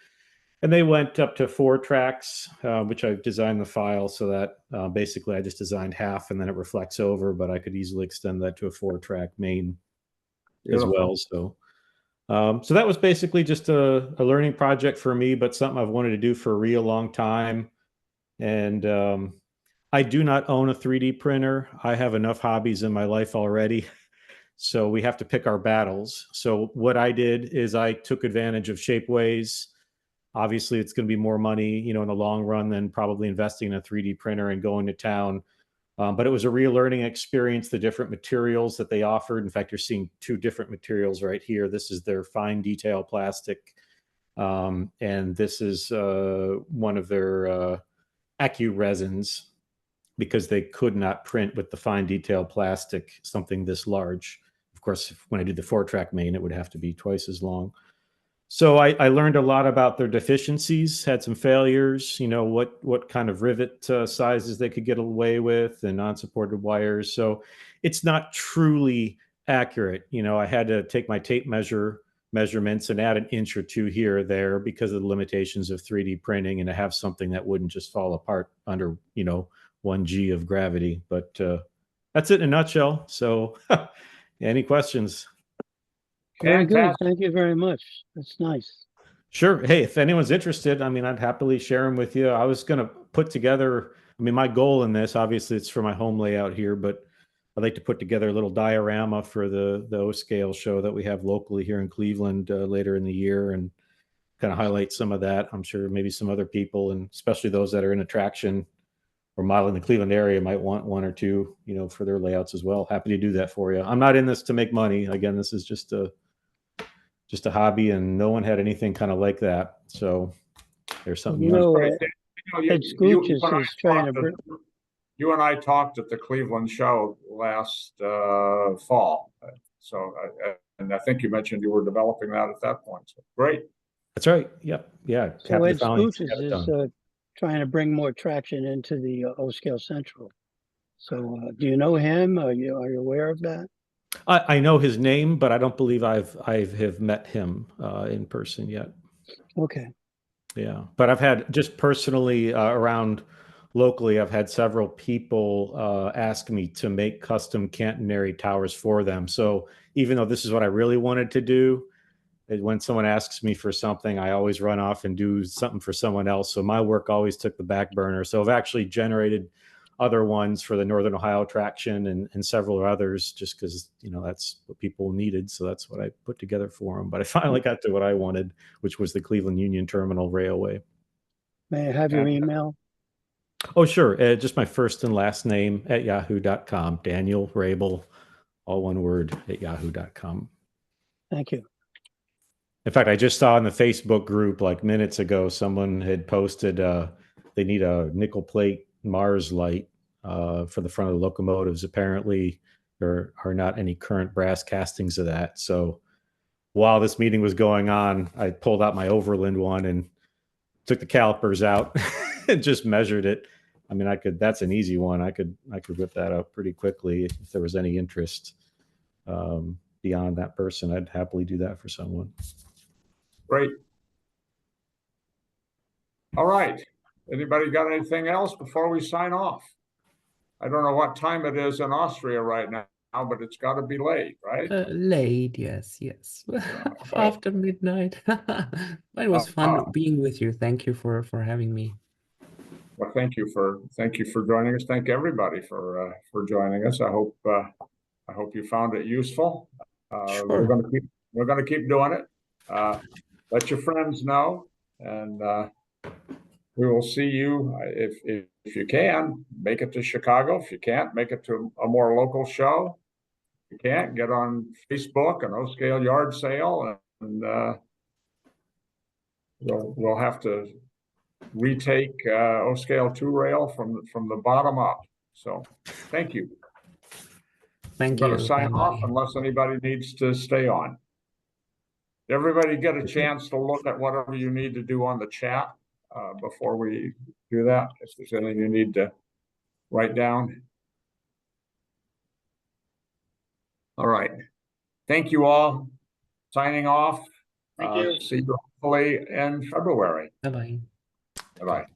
[SPEAKER 21] And they went up to 4 tracks, which I designed the file so that basically I just designed half and then it reflects over, but I could easily extend that to a 4-track main as well. So, so that was basically just a learning project for me, but something I've wanted to do for a real long time. And I do not own a 3D printer. I have enough hobbies in my life already. So we have to pick our battles. So what I did is I took advantage of Shapeways. Obviously, it's going to be more money, you know, in the long run than probably investing in a 3D printer and going to town. But it was a real learning experience, the different materials that they offered. In fact, you're seeing 2 different materials right here. This is their fine detail plastic. And this is one of their Accu resins, because they could not print with the fine detail plastic something this large. Of course, when I did the 4-track main, it would have to be twice as long. So I learned a lot about their deficiencies, had some failures, you know, what kind of rivet sizes they could get away with and non-supported wires. So it's not truly accurate. You know, I had to take my tape measurements and add an inch or 2 here or there because of the limitations of 3D printing, and to have something that wouldn't just fall apart under, you know, 1G of gravity. But that's it in a nutshell. So any questions?
[SPEAKER 19] Very good. Thank you very much. That's nice.
[SPEAKER 21] Sure. Hey, if anyone's interested, I mean, I'd happily share them with you. I was going to put together, I mean, my goal in this, obviously it's for my home layout here, but I'd like to put together a little diorama for the O-Scale show that we have locally here in Cleveland later in the year, and kind of highlight some of that. I'm sure maybe some other people, and especially those that are in attraction or modeling the Cleveland area, might want 1 or 2, you know, for their layouts as well. Happy to do that for you. I'm not in this to make money. Again, this is just a hobby, and no one had anything kind of like that. So there's something.
[SPEAKER 19] You know,
[SPEAKER 1] Ed
[SPEAKER 19] Scooches is trying to bring.
[SPEAKER 1] You and I talked at the Cleveland show last fall. So, and I think you mentioned you were developing that at that point. So great.
[SPEAKER 21] That's right. Yep. Yeah.
[SPEAKER 19] So Ed Scooches is trying to bring more traction into the O-Scale Central. So do you know him? Are you aware of that?
[SPEAKER 21] I know his name, but I don't believe I have met him in person yet.
[SPEAKER 19] Okay.
[SPEAKER 21] Yeah, but I've had just personally around locally, I've had several people ask me to make custom catenary towers for them. So even though this is what I really wanted to do, when someone asks me for something, I always run off and do something for someone else. So my work always took the back burner. So I've actually generated other ones for the Northern Ohio traction and several others, just because, you know, that's what people needed. So that's what I put together for them. But I finally got to what I wanted, which was the Cleveland Union Terminal Railway.
[SPEAKER 19] May I have your email?
[SPEAKER 21] Oh, sure. Just my first and last name at yahoo.com. Daniel Rabel, all one word, at yahoo.com.
[SPEAKER 19] Thank you.
[SPEAKER 21] In fact, I just saw in the Facebook group like minutes ago, someone had posted they need a nickel plate Mars light for the front of the locomotives. Apparently, there are not any current brass castings of that. So while this meeting was going on, I pulled out my Overland one and took the calipers out and just measured it. I mean, that's an easy one. I could whip that up pretty quickly if there was any interest beyond that person. I'd happily do that for someone.
[SPEAKER 1] Great. All right. Anybody got anything else before we sign off? I don't know what time it is in Austria right now, but it's got to be late, right?
[SPEAKER 4] Late, yes. After midnight. But it was fun being with you. Thank you for having me.
[SPEAKER 1] Well, thank you for joining us. Thank everybody for joining us. I hope you found it useful. We're gonna keep doing it. Let your friends know, and we will see you if you can make it to Chicago. If you can't, make it to a more local show. If you can't, get on Facebook and O-Scale Yard Sale, and we'll have to retake O-Scale 2 rail from the bottom up. So thank you.
[SPEAKER 4] Thank
[SPEAKER 1] I'm
[SPEAKER 4] you.
[SPEAKER 1] going to sign off
[SPEAKER 4] Bye-bye.
[SPEAKER 1] unless anybody needs to stay on. Everybody get a chance to look at whatever you need to do on the chat before we do that. If there's anything you need to write down. All right. Thank you all. Signing off.
[SPEAKER 22] Thank you.
[SPEAKER 1] See you hopefully in February.
[SPEAKER 4] Bye-bye.
[SPEAKER 1] Bye-bye.